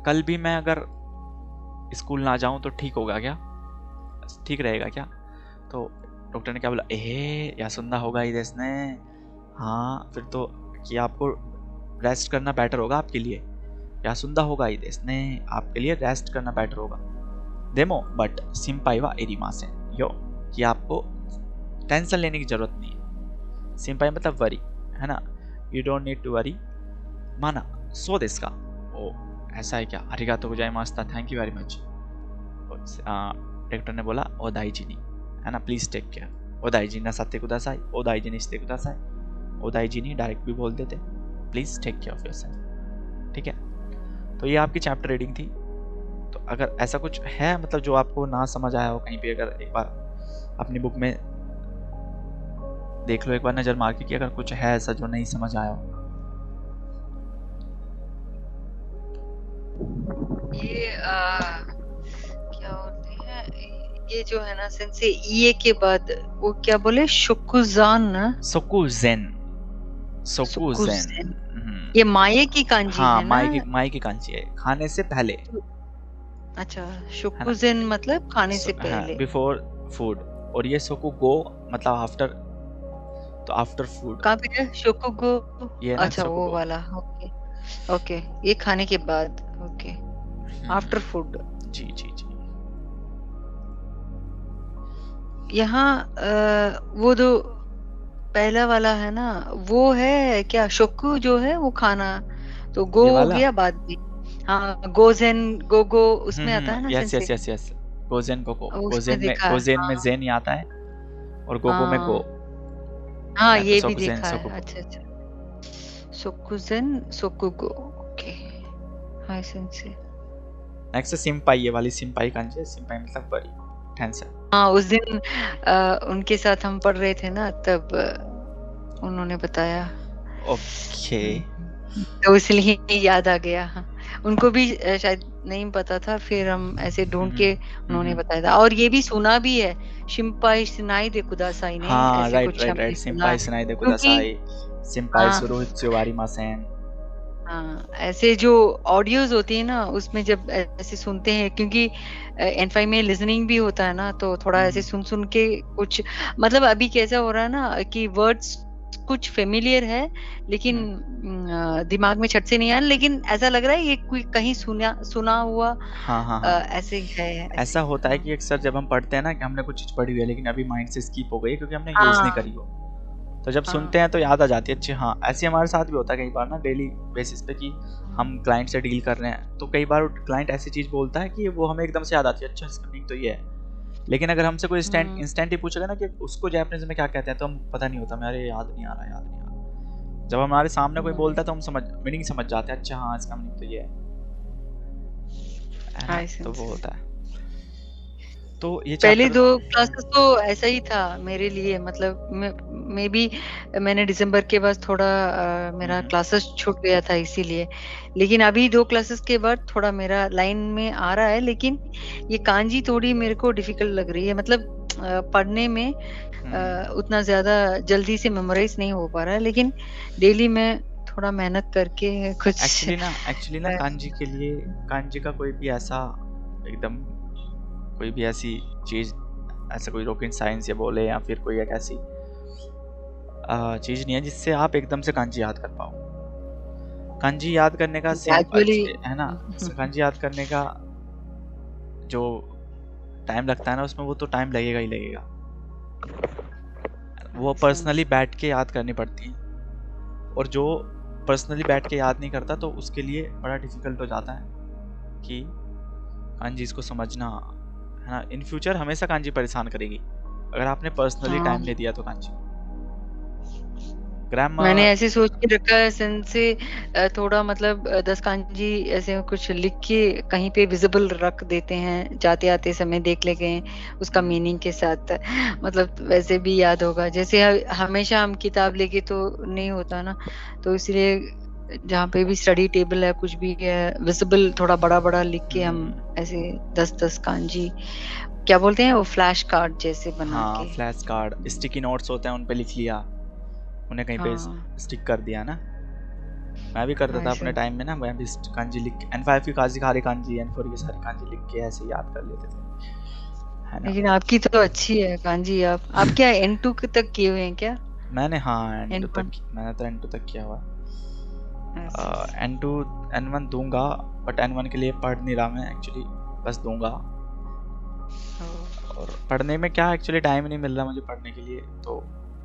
कल भी मैं अगर स्कूल ना जाऊं तो ठीक होगा क्या, ठीक रहेगा क्या। तो डॉक्टर ने क्या बोला, या सुंदा होगा ई देश ने, हाँ फिर तो कि आपको रेस्ट करना बेटर होगा आपके लिए, या सुंदा होगा ई देश ने, आपके लिए रेस्ट करना बेटर होगा। देमो बट सिंपाई वा एरिमासेन यो, कि आपको टेंशन लेने की जरूरत नहीं है। सिंपाई मतलब वरी, है ना, you don't need to worry. माना सो देस का, ओ ऐसा है क्या, अरिगातो गोजाइमास्ता, thank you very much. Doctor ने बोला ओ दाइजी नी, है ना, प्लीज टेक केयर, ओ दाइजी ना साथे कुदासाई, ओ दाइजी नी स्ते कुदासाई, ओ दाइजी नी डायरेक्ट भी बोल देते, please take care of yourself, ठीक है। तो ये आपकी चैप्टर रीडिंग थी। तो अगर ऐसा कुछ है मतलब जो आपको ना समझ आया हो कहीं पे, अगर एक बार अपनी बुक में देख लो, एक बार नजर मार के कि अगर कुछ है ऐसा जो नहीं समझ आया हो। ये क्या होते हैं, ये जो है ना सेंसे ये के बाद वो क्या बोले, शोकुजान ना, सोकुजेन, शोकुजेन, ये माये की कांजी हाँ, है ना, माई की कांची है, खाने से पहले। अच्छा, शोकुजेन मतलब खाने से पहले, बिफोर फूड। और ये सोकुगो मतलब आफ्टर, तो आफ्टर फूड। कहाँ पे है शोकुगो, ये ना अच्छा वो सोकुगो। वाला, ओके ओके, ये खाने के बाद, ओके, आफ्टर फूड। जी जी जी। यहाँ वो जो पहला वाला है ना, वो है क्या, शोकु जो है वो खाना, तो गो ये हो वाला गया बाद में, हाँ गोजेन गोगो उसमें आता है ना यस सेंसे, यस यस यस, गोजेन गोगो, उसमें देखा, गोजेन में हाँ जेन ही आता है और गोगो में गो, हाँ है ना, तो ये भी सोकुजेन देखा है, सोकुगो। अच्छा अच्छा, शोकुजेन शोकुगो, ओके, हाय सेंसे। नेक्स्ट सिंपाई, ये वाली सिंपाई कांची है, सिंपाई मतलब बड़ी टेंशन। हाँ उस दिन उनके साथ हम पढ़ रहे थे ना, तब उन्होंने बताया ओके। तो इसलिए याद आ गया। हाँ, उनको भी शायद नहीं पता था, फिर हम ऐसे ढूँढ के उन्होंने बताया था। और ये भी सुना भी है, शिंपाई शिनाई दे कुदासाई ने, हाँ, ऐसे राइट कुछ राइट हमने राइट। सुना सिंपाई है। सुनाई दे क्योंकि कुदासाई, सिंपाई हाँ, सुरुहित्सु वारिमासेन। हाँ, ऐसे जो ऑडियोज़ होती है ना, उसमें जब ऐसे सुनते हैं, क्योंकि N5 में लिसनिंग भी होता है ना, तो थोड़ा ऐसे सुन-सुन के कुछ, मतलब अभी कैसा हो रहा है ना कि वर्ड्स कुछ फ़ेमिलियर है, लेकिन दिमाग में झट से नहीं आ रहा, लेकिन ऐसा लग रहा है ये कोई कहीं सुना हुआ हाँ हाँ हाँ। ऐसे है, ऐसा ऐसे। होता है हाँ। कि अक्सर जब हम पढ़ते हैं ना कि हमने कुछ चीज़ पढ़ी हुई है लेकिन अभी माइंड से स्किप हो गई है क्योंकि हमने यूज़ नहीं हाँ, करी हो, तो जब हाँ। सुनते हैं तो याद आ जाती है। अच्छी, हाँ, ऐसे हमारे साथ भी होता है कई बार ना डेली बेसिस पे कि हम क्लाइंट से डील कर रहे हैं, तो कई बार क्लाइंट ऐसी चीज़ बोलता है कि वो हमें एकदम से याद आती है, अच्छा इसका मीनिंग तो ये है। लेकिन अगर हमसे कोई हुँ, इंस्टेंट ही पूछेगा ना कि उसको जापानीज में क्या कहते हैं, तो हम पता नहीं होता, मेरे याद नहीं आ रहा, याद नहीं आ रहा। जब हमारे सामने कोई बोलता है तो हम मीनिंग समझ जाते हैं, अच्छा हाँ इसका मीनिंग तो ये है ना। आई तो सेंस। वो होता है। तो ये पहले चैप्टर 2 क्लासेस तो ऐसा ही था मेरे लिए, मतलब मे बी मैंने दिसंबर के बाद थोड़ा मेरा क्लासेस छूट गया था इसीलिए। लेकिन अभी 2 क्लासेस के बाद थोड़ा मेरा लाइन में आ रहा है, लेकिन ये कांजी थोड़ी मेरे को डिफिकल्ट लग रही है, मतलब पढ़ने में उतना ज़्यादा जल्दी से मेमोराइज़ नहीं हो पा रहा है, लेकिन डेली मैं थोड़ा मेहनत करके कुछ एक्चुअली ना कांजी के लिए, कांजी का कोई भी ऐसा एकदम, कोई भी ऐसी चीज़, ऐसा कोई रॉकेट साइंस या बोले या फिर कोई एक ऐसी चीज़ नहीं है जिससे आप एकदम से कांजी याद कर पाओ। कांजी याद करने का ग्रेजुअली। है ना, कांजी याद करने का जो टाइम लगता है ना उसमें, वो तो टाइम लगेगा ही लगेगा। वो पर्सनली बैठ के याद करनी पड़ती है, और जो पर्सनली बैठ के याद नहीं करता तो उसके लिए बड़ा डिफिकल्ट हो जाता है कि कांजी इसको समझना, है ना। इन फ्यूचर हमेशा कांजी परेशान करेगी अगर आपने पर्सनली हाँ, टाइम नहीं दिया तो। कांजी मैंने ग्रामर, ऐसे सोच के रखा है से थोड़ा, मतलब 10 कांजी ऐसे कुछ लिख के कहीं पे विजिबल रख देते हैं, जाते-आते समय देख लेंगे उसका मीनिंग के साथ, मतलब वैसे भी याद होगा। जैसे हमेशा हम किताब लेके तो नहीं होता ना, तो इसलिए जहाँ पे भी स्टडी टेबल है, कुछ भी है, विजिबल थोड़ा बड़ा-बड़ा लिख के हम ऐसे 10-10 कांजी, क्या बोलते हैं वो, फ्लैश कार्ड जैसे बना हाँ, के। फ्लैश कार्ड, स्टिकी नोट्स होते हैं उन पे लिख लिया, उन्हें कहीं पे हाँ, स्टिक कर दिया ना। मैं भी करता था ऐसे। अपने टाइम में ना, मैं भी कांजी लिख N5 की काजी खारी कांजी, N4 की सारी कांजी लिख के ऐसे याद कर लेते थे, है ना। लेकिन आपकी तो अच्छी है कांजी। आप क्या N2 तक किए हुए हैं क्या? मैंने, हाँ, N1? मैंने तो N2 तक किया हुआ। ऐसे। N2 N1 दूंगा, बट N1 के लिए पढ़ नहीं रहा मैं एक्चुअली, बस दूंगा। ओह! और पढ़ने में क्या, एक्चुअली टाइम नहीं मिल रहा मुझे पढ़ने के लिए, तो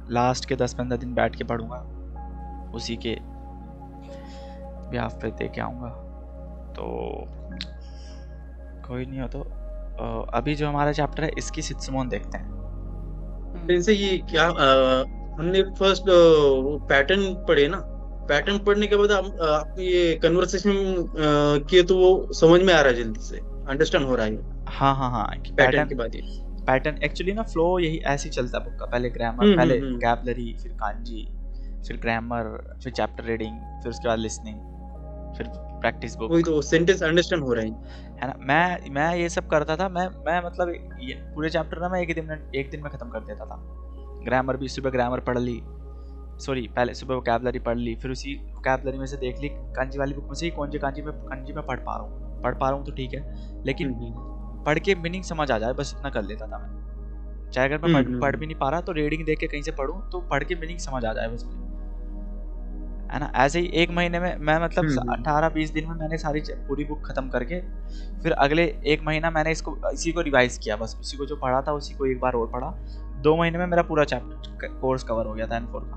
लास्ट के 10-15 दिन बैठ के पढ़ूंगा, उसी के ब्याह पे दे के आऊँगा। तो कोई नहीं हो तो अभी जो हमारा चैप्टर है इसकी शित्सुमोन देखते हैं। जैसे ये क्या हमने फर्स्ट वो पैटर्न पढ़े ना, पैटर्न पढ़ने के बाद आप ये कन्वर्सेशन किए तो वो समझ में आ रहा है, जल्दी से अंडरस्टैंड हो रहा है हाँ हाँ हाँ, पैटर्न के बाद ये। पैटर्न एक्चुअली ना फ्लो यही ऐसे ही चलता है बुक का। पहले ग्रामर, पहले हम्म। कैबलरी, फिर कांजी, फिर ग्रामर, फिर चैप्टर रीडिंग, फिर उसके बाद लिसनिंग, फिर प्रैक्टिस बुक, वही तो सेंटेंस अंडरस्टैंड हो रहा है। है ना। मैं ये सब करता था। मैं मतलब ये पूरे चैप्टर ना मैं एक दिन में खत्म कर देता था। ग्रामर भी, सुबह ग्रामर पढ़ ली, सॉरी पहले सुबह वोकैबुलरी पढ़ ली, फिर उसी वोकैबुलरी में से देख ली कांजी वाली बुक में से कौन सी कांजी में पढ़ पा रहा हूँ तो ठीक है, लेकिन पढ़ के मीनिंग समझ आ जाए बस इतना कर लेता था मैं। चाहे अगर मैं पढ़ भी नहीं पा रहा तो रीडिंग देख के कहीं से पढ़ूँ तो पढ़ के मीनिंग समझ आ जाए बस मुझे, है ना। ऐसे ही एक महीने में मैं मतलब 18-20 दिन में मैंने सारी पूरी बुक खत्म करके फिर अगले एक महीना मैंने इसी को रिवाइज किया, बस उसी को जो पढ़ा था उसी को एक बार और पढ़ा। 2 महीने में मेरा पूरा चैप्टर कोर्स कवर हो गया था N4 का,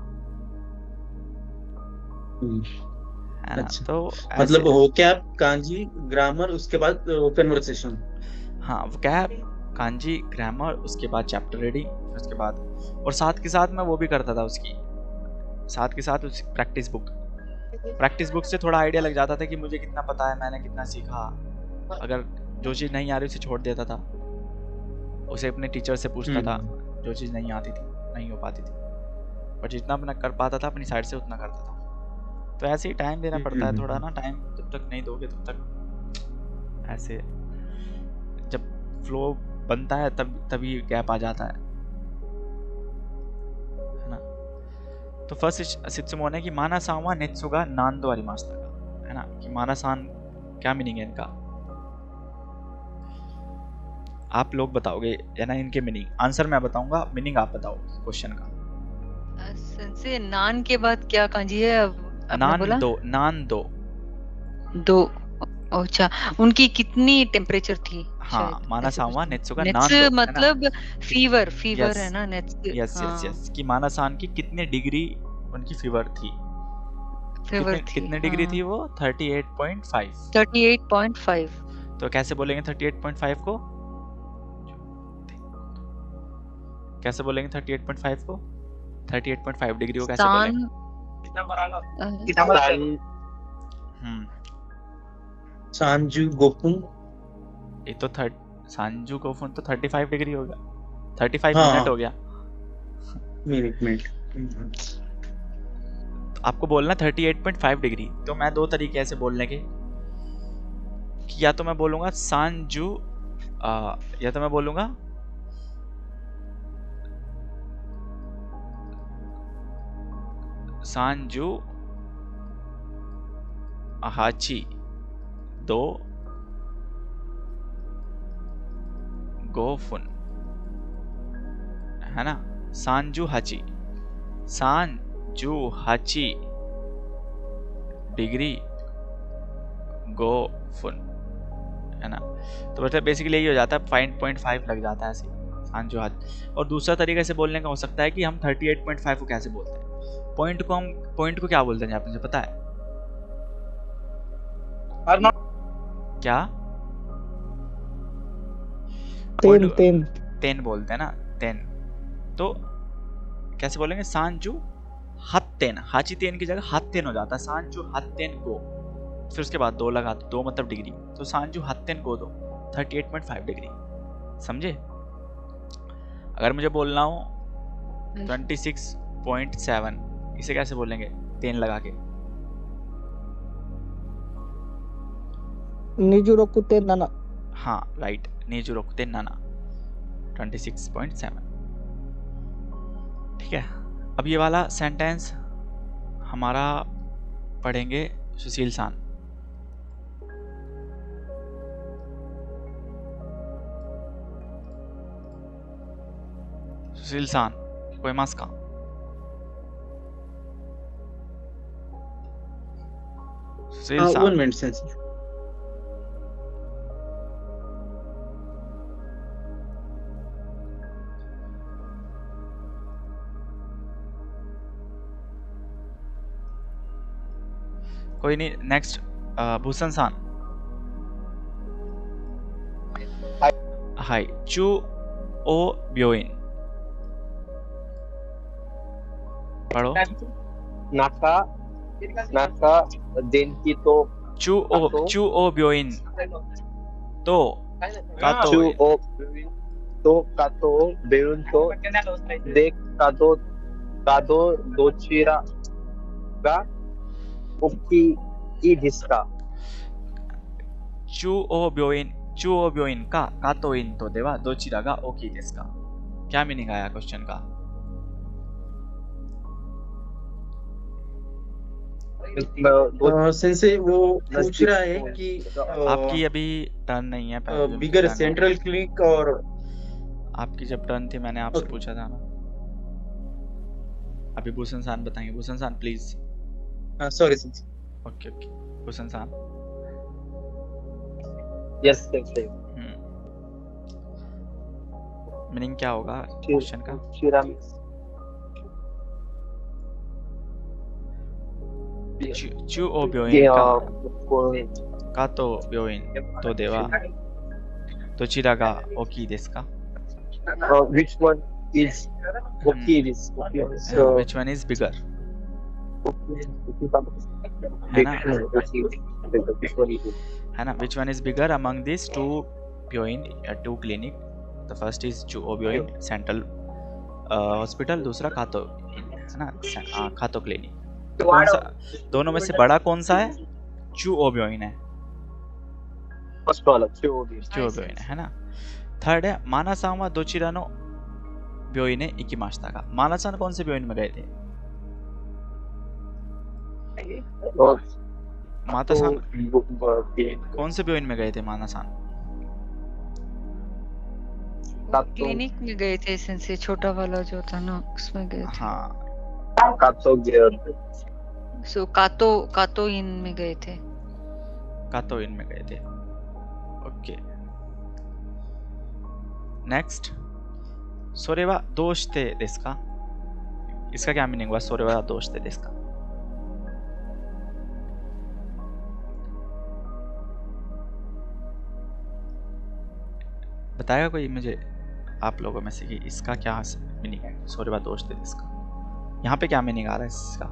है ना। अच्छा, तो मतलब वोकैब, कांजी, ग्रामर, उसके बाद कन्वर्सेशन। हाँ, वोकैब, कांजी, ग्रामर, उसके बाद चैप्टर रीडिंग, उसके बाद, और साथ के साथ मैं वो भी करता था उसकी, साथ के साथ उसकी प्रैक्टिस बुक से थोड़ा आइडिया लग जाता था कि मुझे कितना पता है, मैंने कितना सीखा। अगर जो चीज़ नहीं आ रही उसे छोड़ देता था, उसे अपने टीचर से पूछता था, जो चीज़ नहीं आती थी, नहीं हो पाती थी, पर जितना अपना कर पाता था अपनी साइड से उतना करता था। तो ऐसे ही टाइम देना पड़ता है थोड़ा ना, टाइम जब तक नहीं दोगे तब तक ऐसे, जब फ्लो बनता है तभी गैप आ जाता है ना। तो फर्स्ट शित्सुमोन है कि माना सांवा नेत्सुगा नांदो आरिमास्ता का, है ना, कि माना सान क्या मीनिंग है इनका, आप लोग बताओगे या ना इनके मीनिंग, आंसर मैं बताऊंगा, मीनिंग आप बताओ क्वेश्चन का। सेंसे नान के बाद क्या कांजी है आपने बोला? नान दो। अच्छा, उनकी कितनी टेम्परेचर थी? हाँ, माना सांवा नेत्सुगा नान नेट्स दो, है ना? मतलब फीवर यस है ना नेट्स। यस कि माना सान की कितने डिग्री उनकी फीवर थी, कितने डिग्री थी वो? 38.5। 38.5। तो कैसे बोलेंगे 38.5 को? कैसे बोलेंगे 38.5 को? 38.5 डिग्री को कैसे बोलेंगे? सांजू गोफुन, ये तो सांजू गोफुन तो 35 डिग्री हो गया, 35 हाँ, मिनट हो गया। मिनट तो आपको बोलना 38.5 डिग्री, तो मैं दो तरीके ऐसे बोलने के, कि या तो मैं बोलूंगा सांजू, या तो मैं बोलूंगा सांजू हाची दो गोफुन, है ना, सांजू हाची डिग्री गोफुन, है ना। तो मतलब बेसिकली यही हो जाता है, 5.5 लग जाता है ऐसे सांजू हाची। और दूसरा तरीका से बोलने का हो सकता है कि हम 38.5 को कैसे बोलते हैं, पॉइंट को क्या बोलते हैं, आपको पता है क्या? तेन बोलते हैं ना, तेन। तो कैसे बोलेंगे? सांजू हत्तेन, हाची तेन की जगह हत्तेन हो जाता है, सांजू हत्तेन गो, फिर उसके बाद दो लगा दो, मतलब डिग्री, तो सांजू हत्तेन गो दो 38.5 डिग्री, समझे? अगर मुझे बोलना हो 26.7, इसे कैसे बोलेंगे तेन लगा के? निजुरोकुते नाना। हाँ राइट, निजुरोकुते नाना 26.7। ठीक है, अब ये वाला सेंटेंस हमारा पढ़ेंगे सुशील सान। सुशील सान कोई मास्का? सुशील सान 1 मिनट सेंस। कोई नहीं, नेक्स्ट भूषण सान। हाय चू ओ ब्योइन पढ़ो। नाका देनकी तो चू ओ ब्योइन तो कातो कातो बेरुन तो देख कादो दोचिरा गा ओकी ई डिस्का। चू ओ ब्योइन का कातो इन तो देवा दोचिरा गा ओकी डिस्का। क्या मीनिंग आया क्वेश्चन का? सेंसे वो पूछ रहा है कि आपकी अभी टर्न नहीं है, बिगर सेंट्रल क्लिनिक, और आपकी जब टर्न थी मैंने आपसे पूछा था ना। अभी भूषण सान बताएंगे। भूषण सान प्लीज। सॉरी सेंसे। ओके भूषण सान। Yes sense. मीनिंग क्या होगा क्वेश्चन का? चू ओ ब्योइन का तो ब्योइन तो देवा तो चिरागा ओकी देsu का? Which one is okay? Which one is bigger? है ना? Which one is bigger among these two Byoin two clinic? The first is Chuo Byoin Central Hospital, दूसरा कातो है ना, कातो क्लिनिक। तो कौन सा दोनों में से बड़ा कौन सा है? चू ओ ब्योइन है, फर्स्ट वाला क्यों भी चू ओ ब्योइन है ना। थर्ड है मानासान वा दोचिरा नो ब्योइन ने इकिमाशिता का। मानासान कौन से ब्योइन में गए थे? और मातासान तो कौन से ब्योइन में गए थे मानासान? वो क्लिनिक में गए थे सेंसे, छोटा वाला जो था ना उसमें गए थे। हाँ, कातो गियर सो कातो इन में गए थे। कातो इन में गए थे। ओके, नेक्स्ट, सोरेवा दोस्ते देsu का। इसका क्या मीनिंग हुआ? सोरेवा दोस्ते देsu का। बताएगा कोई मुझे आप लोगों में से कि इसका क्या मीनिंग है? सोरेवा दोस्ते देsu का, यहाँ पे क्या मीनिंग आ रहा है इसका?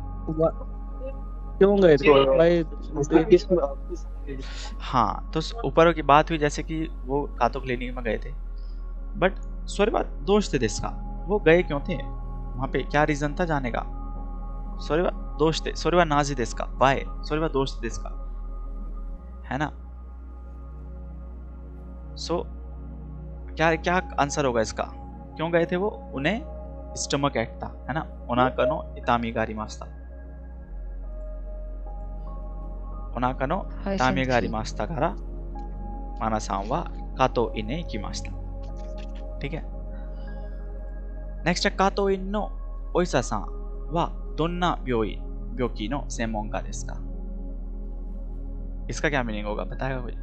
क्यों गए थे भाई? हाँ, तो ऊपर की बात हुई जैसे कि वो कातो क्लिनिक में गए थे, बट सोरेवा दोस्ते देsu का, वो गए क्यों थे वहाँ पे? क्या रीजन था जाने का? सोरेवा दोस्ते, सोरेवा नाजी देsu का, वाई सोरेवा दोस्ते देsu का, है ना। सो क्या क्या आंसर होगा इसका? क्यों गए थे वो? उन्हें स्टमक एक्ट था, है ना। ओनाका नो इतामी गा आरिमासिता, ओनाका नो इतामी गा आरिमासिता कारा मानासान वा कातो इन ने इकिमाशिता। ठीक है, नेक्स्ट है कातो इन नो ओइसा-सान वा दोन्ना ब्योकी नो सेन्मोनका देsu का। इसका क्या मीनिंग होगा? बताएगा कोई?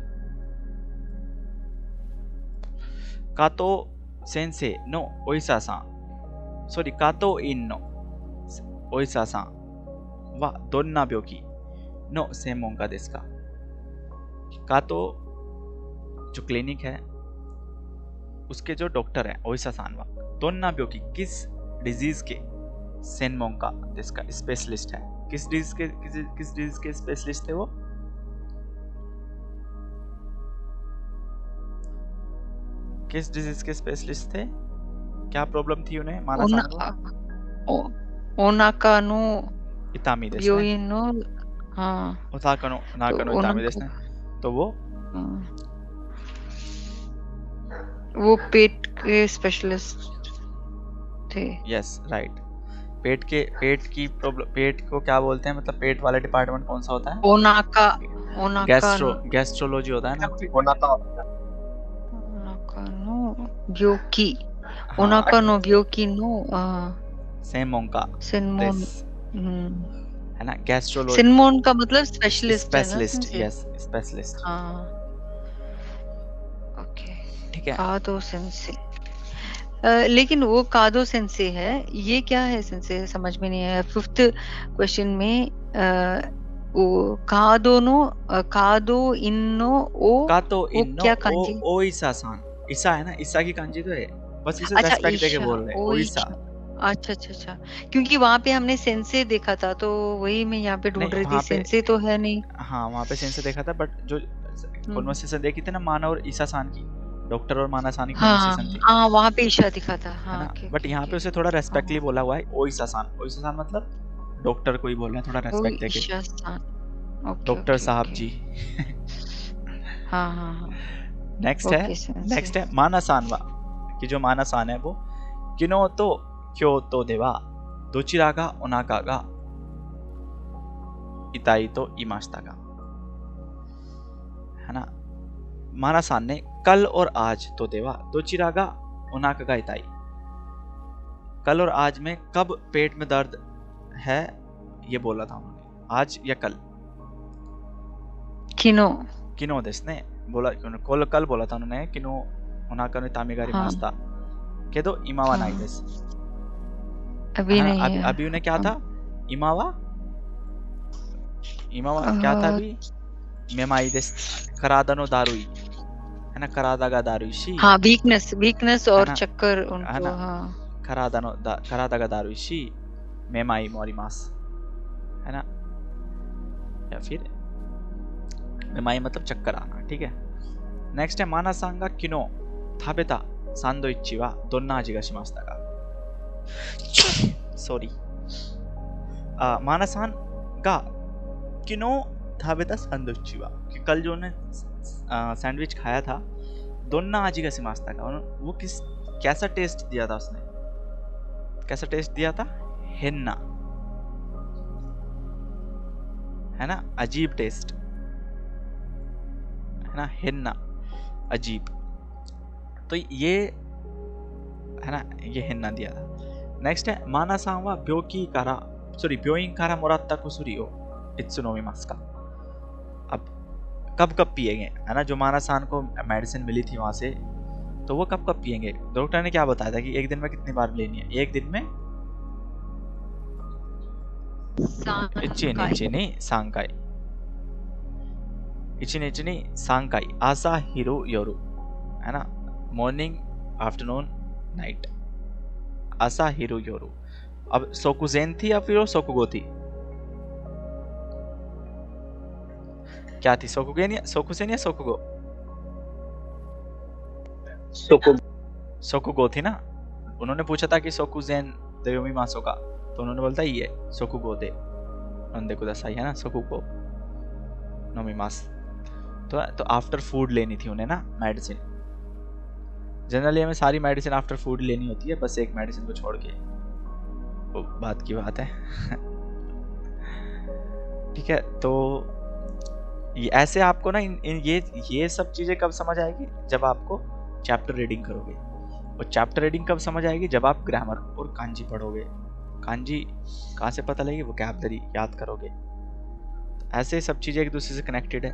कातो सेंसे नो ओइसा-सान, सॉरी कातो इन नो ओइसा-सान वा दोन्ना ब्योकी नो सेन्मोनका देsu का। कातो जो क्लिनिक है उसके जो डॉक्टर हैं ओइसा-सान वा दोन्ना ब्योकी, किस डिजीज के सेन्मोनका देsu का, स्पेशलिस्ट है। किस डिजीज के स्पेशलिस्ट थे वो? किस डिजीज के स्पेशलिस्ट थे? क्या प्रॉब्लम थी उन्हें? मानासान को ओनाका नो इतामी देsu ने, ब्योइन नो, हाँ ओताका नो नाका नो इतामी देsu ने, तो वो पेट के स्पेशलिस्ट थे। Yes right. पेट की प्रॉब्लम, पेट को क्या बोलते हैं? मतलब पेट वाला डिपार्टमेंट कौन सा होता है? ओनाका गैस्ट्रोलॉजी होता है ना। ओनाका नो ब्योकी, ओनाका नो ब्योकी नो सेन्मोनका सेन्मोन, है ना। गैस्ट्रोलॉजी, सेन्मोन का मतलब स्पेशलिस्ट है ना। Specialist, yes specialist. हाँ, ओके, ठीक है। कादो सेंसे, लेकिन वो कादो सेंसे है, ये क्या है सेंसे? समझ में नहीं आया। 5th क्वेश्चन में वो कादो इन्नो ओ, कातो इन्नो क्या कांजी? ओइसा-सान, ईसा है ना, ईसा की कांजी तो है, बस इसे अच्छा, रेस्पेक्ट देके ईशा, बोल रहे हैं ओइसा। अच्छा, क्योंकि वहां पे हमने सेंसे देखा था, तो वही मैं यहाँ पे ढूंढ नहीं, रही थी। वहाँ पे सेंसे तो है नहीं। हाँ, वहाँ पे सेंसे देखा था, बट जो कन्वर्सेशन देखी थी ना माना और ईसा-सान की, डॉक्टर और माना-सान की कन्वर्सेशन थी, हाँ, वहाँ पे ईशा दिखा था। हाँ, है ना। ओके, बट यहाँ पे उसे थोड़ा रेस्पेक्टली बोला हुआ है ओइसा-सान। ओइसा-सान मतलब डॉक्टर को ही बोल रहे हैं, थोड़ा रेस्पेक्ट देके, ओके, डॉक्टर साहब जी। हाँ। नेक्स्ट है माना-सान वा, कि जो माना-सान है वो किनो तो क्यो तो देवा दोचिरा गा ओनाका गा इताई तो इमाशिता का, है ना। माना-सान ने कल और आज तो देवा दोचिरा गा ओनाका गा इताई, कल और आज में कब पेट में दर्द है ये बोला था उन्होंने, आज या कल। किनो देsu ने बोला, कल बोला था उन्होंने किनो ओनाका नो इतामी गा आरिमासिता केदो इमा वा नाई देsu। अभी नहीं है। अभी उन्हें क्या था? इमावा क्या था अभी? मेमाई देsu करादा नो दारुई, है ना, करादा गा दारुई शी। हाँ, वीकनेस और चक्कर उनको, हाँ, करादा गा दारुई शी मेमाई मोरिमास, है ना, या फिर मेमाई मतलब चक्कर आना। ठीक है, नेक्स्ट है माना-सान गा किनो थाबेता सैंडविच वा दोन्ना आजी गा शिमासिता का। सॉरी, माना-सान が昨日食べたサンドイッチは कि कल जो ने सैंडविच खाया था दोन्ना आजी का सिमास्ता का वो किस कैसा टेस्ट दिया था उसने कैसा टेस्ट दिया था हेन्ना है ना अजीब टेस्ट है ना हेन्ना अजीब तो ये है ना ये हेन्ना दिया था नेक्स्ट है माना सांवा ब्योकी कारा सॉरी ब्योइंग कारा मोरात्ता कुसुरी हो इत्सुनोमी मास्का अब कब पिएंगे है ना जो माना सान को मेडिसिन मिली थी वहां से तो वो कब पिएंगे डॉक्टर ने क्या बताया था कि एक दिन में कितनी बार लेनी है एक दिन में इचिनी सांकाई इचिनी सांकाई आसा हिरो योरु है ना मॉर्निंग आफ्टरनून नाइट आसा हिरो योरु अब सोकुजेन थी या फिर वो सोकुगो थी क्या थी सोकुगेन या सोकुसेन या सोकुगो सोकुगो थी ना उन्होंने पूछा था कि सोकुजेन देयोमी मासो का तो उन्होंने बोलता ये सोकुगो दे नंदे कुदासाई है ना सोकुगो नोमी मास तो आफ्टर फूड लेनी थी उन्हें ना मेडिसिन जनरली हमें सारी मेडिसिन आफ्टर फूड लेनी होती है बस एक मेडिसिन को छोड़ के वो बात की बात है ठीक है तो ये ऐसे आपको ना ये सब चीजें कब समझ आएगी जब आपको चैप्टर रीडिंग करोगे और चैप्टर रीडिंग कब समझ आएगी जब आप ग्रामर और कांजी पढ़ोगे कांजी कहाँ से पता लगेगी वोकैबुलरी याद करोगे ऐसे सब चीजें एक दूसरे से कनेक्टेड है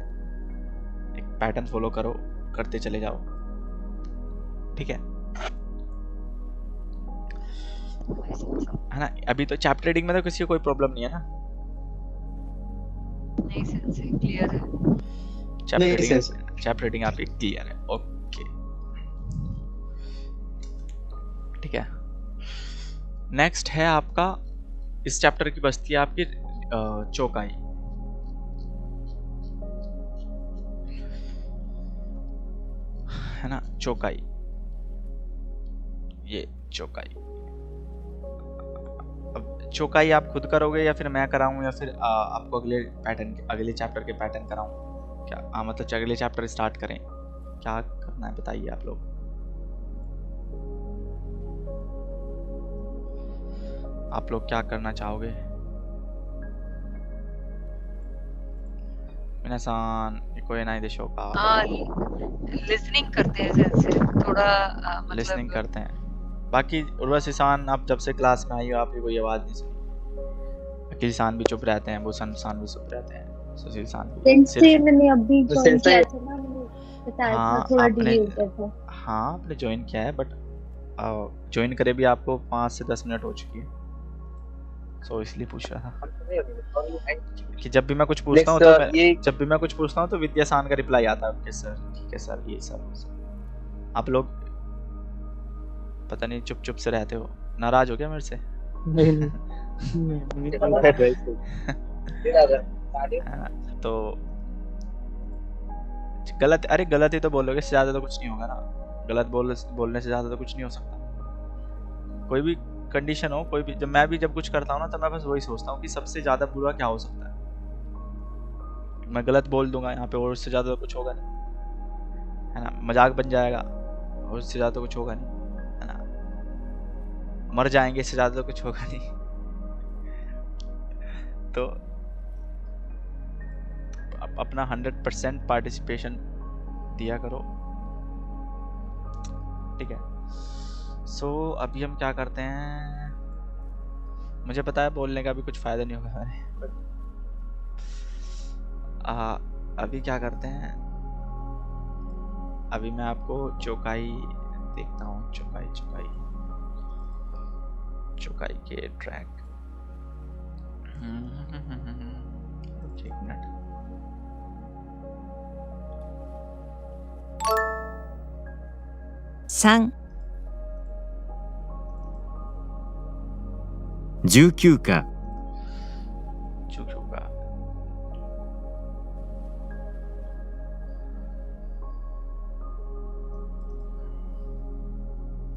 एक पैटर्न फॉलो करो करते चले जाओ ठीक है ना अभी तो चैप्टर रीडिंग में तो किसी को कोई प्रॉब्लम नहीं है ना नहीं सेंस क्लियर है चैप्टर रीडिंग आपकी क्लियर है ओके ठीक है नेक्स्ट है आपका इस चैप्टर की बस्ती है आपकी चौकाई है ना चौकाई ये चौकाई अब चौकाई आप खुद करोगे या फिर मैं कराऊं या फिर आपको अगले चैप्टर के पैटर्न कराऊं क्या मतलब अगले चैप्टर स्टार्ट करें क्या करना है बताइए आप लोग क्या करना चाहोगे मिनासान कोई नहीं देशो का लिसनिंग करते हैं जैसे थोड़ा मतलब लिसनिंग करते हैं बाकी उर्वशी सान आप जब से क्लास में आई हो आपकी कोई आवाज नहीं सुनी अखिल सान भी चुप रहते हैं भूषण सान भी चुप रहते हैं सुशील सान भी मैंने अभी ज्वाइन किया था ना मैंने बताया था थोड़ा डिले हो गया था हाँ आपने ज्वाइन किया है बट ज्वाइन करे भी आपको 5 से 10 मिनट हो चुकी है सो इसलिए पूछ रहा था कि जब भी मैं कुछ पूछता हूँ तो विद्यासान का रिप्लाई आता है ओके सर ठीक है सर ये सब आप लोग पता नहीं चुप से रहते हो नाराज हो गया मेरे से तो गलत ही तो बोलोगे से ज्यादा तो कुछ नहीं होगा ना गलत बोलने से ज्यादा तो कुछ नहीं हो सकता कोई भी कंडीशन हो कोई भी जब कुछ करता हूँ ना तो मैं बस वही सोचता हूँ कि सबसे ज्यादा बुरा क्या हो सकता है मैं गलत बोल दूंगा यहाँ पे और उससे ज्यादा तो कुछ होगा नहीं है ना मजाक बन जाएगा और उससे ज्यादा तो कुछ होगा नहीं है ना मर जाएंगे इससे ज्यादा तो कुछ होगा नहीं तो अपना 100% पार्टिसिपेशन दिया करो ठीक है सो अभी हम क्या करते हैं मुझे पता है बोलने का भी कुछ फायदा नहीं होगा हमें अभी क्या करते हैं अभी मैं आपको चौकाई देखता हूँ चौकाई के ट्रैक एक मिनट सांग 19課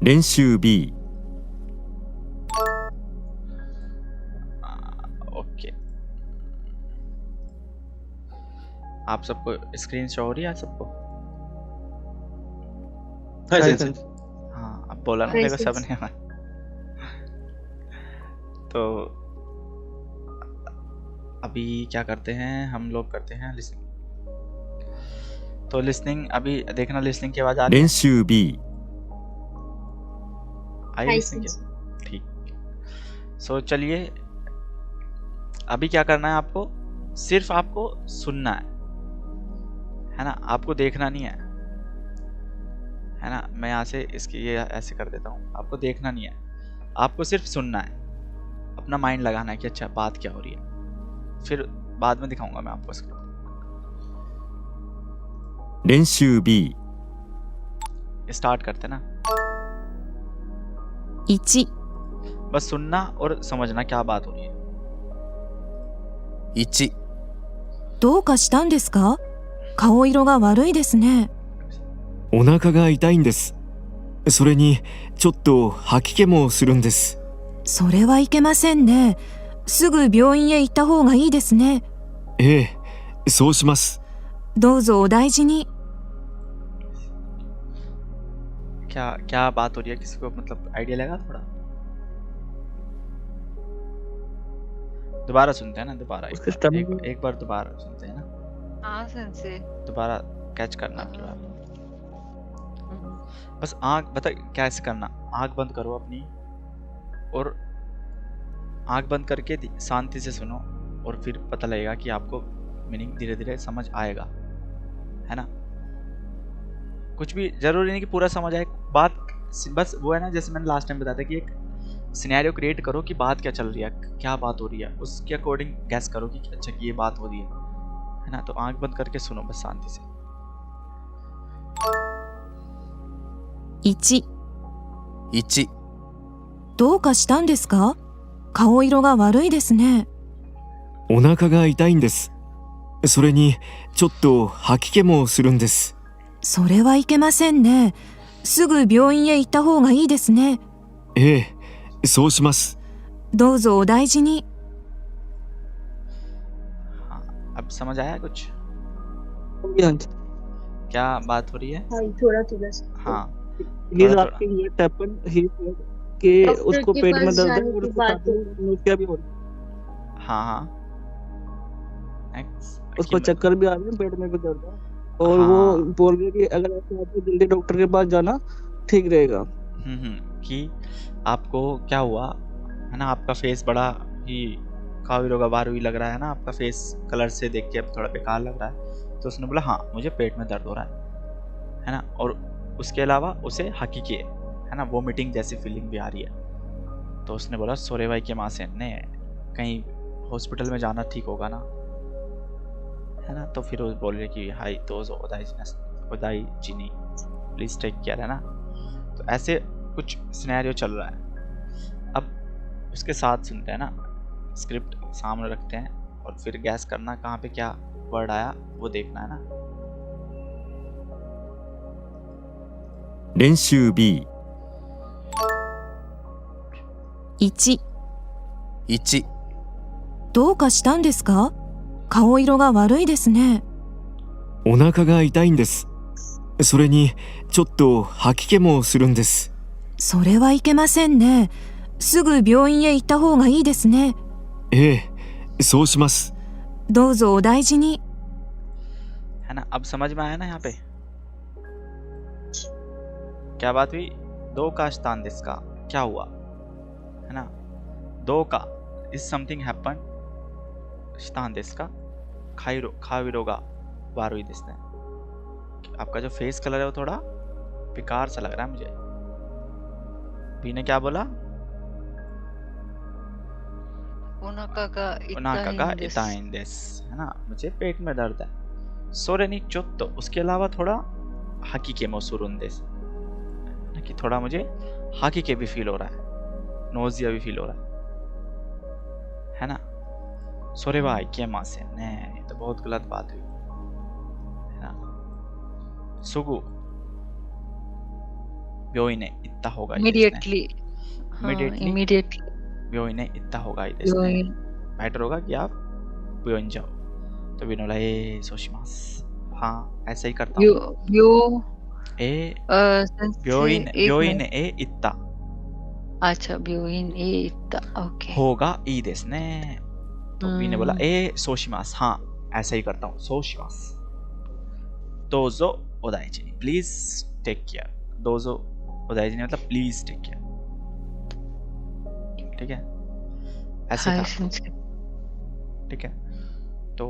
練習 B ओके आप सबको स्क्रीन शो हो रही है आप सबको? हाँ हाय सेंसे। सेंसे। हाँ अब बोला ना हाय देखो सेंसे। सबने। तो अभी क्या करते हैं हम लोग, करते हैं लिसनिंग। तो लिसनिंग अभी देखना, लिसनिंग की आवाज आ रही है? 練習 B आई हाय लिसनिंग सेंसे। की? ठीक। सो चलिए अभी क्या करना है आपको, सिर्फ आपको सुनना है ना, आपको देखना नहीं है ना। मैं यहाँ से इसकी ये ऐसे कर देता हूँ, आपको देखना नहीं है, आपको सिर्फ सुनना है, अपना माइंड लगाना है कि अच्छा बात क्या हो रही है, फिर बाद में दिखाऊंगा मैं आपको स्क्रिप्ट। 練習 B स्टार्ट करते ना, 1、 बस सुनना और समझना क्या बात हो रही है। 1、どうかしたんですか？顔色が悪いですね。お腹が痛いんです。それにちょっと吐き気もするんです。それはいけませんね。すぐ病院へ行った方がいいですね。ええ、そうします。どうぞお大事に。 क्या क्या बात हो रही है, किसी को मतलब आइडिया लगा थोड़ा? दोबारा सुनते हैं ना, दोबारा उसके stomach में- एक बार दोबारा सुनते हैं ना, हाँ सेंसे। दोबारा कैच करना आपकी बात। बस आंख बता कैसे करना, आंख बंद करो अपनी और आंख बंद करके शांति से सुनो, और फिर पता लगेगा कि आपको मीनिंग धीरे धीरे समझ आएगा, है ना। कुछ भी जरूरी नहीं कि पूरा समझ आए बात, बस वो है ना, जैसे मैंने लास्ट टाइम बताया था कि एक सिनेरियो क्रिएट करो कि बात क्या चल रही है, क्या बात हो रही है, उसके अकॉर्डिंग गैस करो कि अच्छा कि ये बात हो रही है ना। तो आंख बंद करके सुनो बस शांति से। 1、 1、どうかしたんですか？顔色が悪いですね。お腹が痛いんです。それにちょっと吐き気もするんです。それはいけませんね。すぐ病院へ行った方がいいですね。ええ、そうします。どうぞお大事に。 हाँ अब समझ आया कुछ, हाँ क्या बात हो रही है? हाँ थोड़ा थोड़ा सा। हाँ ही इज थोड़ा- आस्किंग व्हाट हैपेंड, ही कि डॉक्टर उसको के पेट में पास दर्द है जाने और की उसके बात साथ में नोटिया भी हो रही है, हाँ हाँ उसको कि- चक्कर भी आ रहे हैं, पेट में भी दर्द है, और हाँ। वो बोल रही है कि अगर ऐसा है तो जल्दी डॉक्टर के पास जाना ठीक रहेगा। कि आपको क्या हुआ है ना, आपका फेस बड़ा ही काविरों का बार हुई लग रहा है ना, आपका फेस कलर से देख के अब थोड़ा बेकार लग रहा है। तो उसने बोला हाँ मुझे पेट में दर्द हो रहा है ना, और उसके अलावा उसे हकीकी है ना वोमिटिंग जैसी फीलिंग भी आ रही है। तो उसने बोला सोरे भाई के माँ से ने कहीं हॉस्पिटल में जाना ठीक होगा ना, है ना। तो फिर वो बोल रहे कि हाई दोज ओदाई चीनी प्लीज टेक केयर, है ना। तो ऐसे कुछ सिनेरियो चल रहा है। अब उसके साथ सुनते हैं ना, स्क्रिप्ट सामने रखते हैं और फिर गैस करना कहाँ पे क्या वर्ड आया वो देखना है ना। 練習 B 1、 1、どうかしたんですか？顔色が悪いですね。お腹が痛いんです。それにちょっと吐き気もするんです。それはいけませんね。すぐ病院へ行った方がいいですね。ええ、そうします。どうぞお大事に。 है ना। अब समझ में आया ना यहाँ पे क्या बात हुई। दो का स्थान दिस का क्या हुआ है ना, दो का इज समथिंग हैपन, स्थान दिस का खाविरोगा बार हुई दिस ने। आपका जो फेस कलर है वो थोड़ा बेकार सा लग रहा है मुझे। बी ने क्या बोला, उनका का इता इन दिस है ना, मुझे पेट में दर्द है। सोरेनी चोत्तो उसके अलावा थोड़ा हाकी के मोसुरुन दिस कि थोड़ा मुझे हाकी के भी फील हो रहा है, नोजिया भी फील हो रहा है ना। सोरे भाई के माँ से ने, ये तो बहुत गलत बात हुई है ना। सुगु ब्योई ने इतना होगा इमीडिएटली ब्योई ने इतना होगा बेटर होगा कि आप ब्योइन जाओ। तो तो बीने बोला ए सोशिमास, हाँ ऐसा ही करता हूँ। ब्यो ब्यो ए सेंसे ब्योइन एक ब्योइन मिनट। ए इत्ता अच्छा ब्योइन ए इत्ता, ओके। होगा ई देस ने। तो बीने बोला ए सोशिमास, हाँ ऐसा ही करता हूँ सोशिमास। दोजो ओदाइजी, प्लीज टेक केयर। दोजो ओदाइजी मतलब प्लीज टेक केयर, ठीक है ऐसे हाय था। सेंसे। ठीक है, तो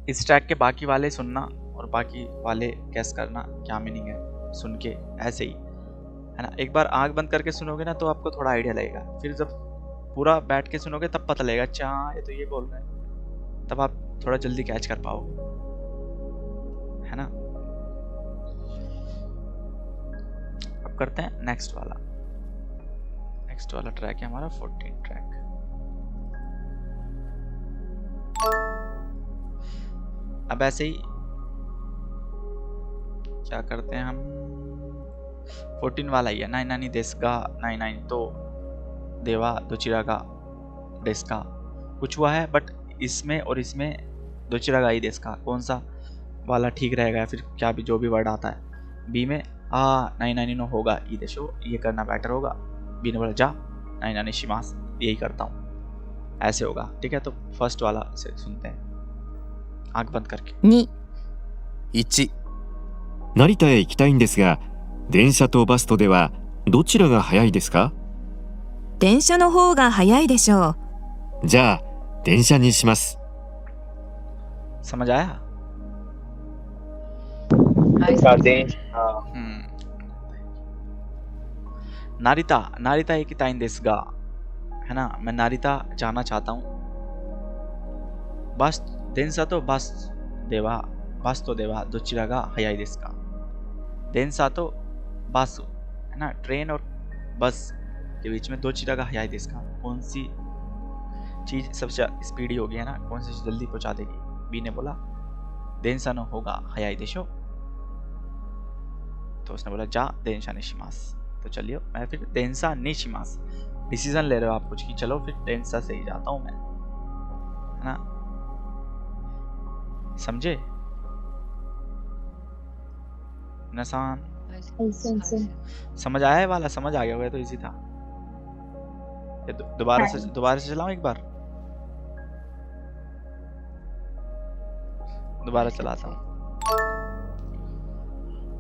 इस ट्रैक के बाकी वाले सुनना और बाकी वाले कैस करना क्या मीनिंग है सुन के, ऐसे ही है ना। एक बार आंख बंद करके सुनोगे ना तो आपको थोड़ा आइडिया लगेगा, फिर जब पूरा बैठ के सुनोगे तब पता लगेगा अच्छा ये तो ये बोल रहे हैं, तब आप थोड़ा जल्दी कैच कर पाओगे, है ना। अब करते हैं नेक्स्ट वाला। नेक्स्ट वाला ट्रैक है हमारा 14 ट्रैक। अब ऐसे ही क्या करते हैं हम, 14 वाला ही है। नाइन नानी देश का नाइन नाइन तो देवा दोचिरा का देश का कुछ हुआ है, बट इसमें और इसमें दोचिरा का ही देश का कौन सा वाला ठीक रहेगा, या फिर क्या भी जो भी वर्ड आता है। बी में नाइन नानी नो होगा ई देशो, ये करना बेटर होगा। बी ने बोला जा नाइन नानी शिमास, यही करता हूँ, ऐसे होगा। ठीक है, तो फर्स्ट वाला से सुनते हैं आंख बंद करके। 2、 1、成田へ行きたいんですが、電車とバスとではどちらが早いですか？電車の方が早いでしょう。じゃあ電車にします。 समझ आया? का देश, हाँ नारिता नारिता एक टाइम देश गा, है ना। मैं नारिता जाना चाहता हूँ। बस देनसा तो बस तो देवा दोचिरा गा हयाई देश का। देनसा तो बस है ना, ट्रेन और बस के बीच में दोचिरा का हयाई देश का, कौन सी चीज सबसे स्पीडी होगी, है ना, कौन सी जल्दी पहुंचा देगी। बी ने बोला देनसा नो होगा हयाई देशो, तो उसने बोला जा देनसा निशिमास। तो चलिए मैं फिर देनसा निशिमास, डिसीजन ले रहे हो आप कुछ कि चलो फिर देनसा से ही जाता हूं मैं, है ना। समझे नसान? समझ आया है वाला? समझ आ गया होगा तो इजी था। दोबारा से चलाऊं एक बार, दोबारा चलाता हूँ।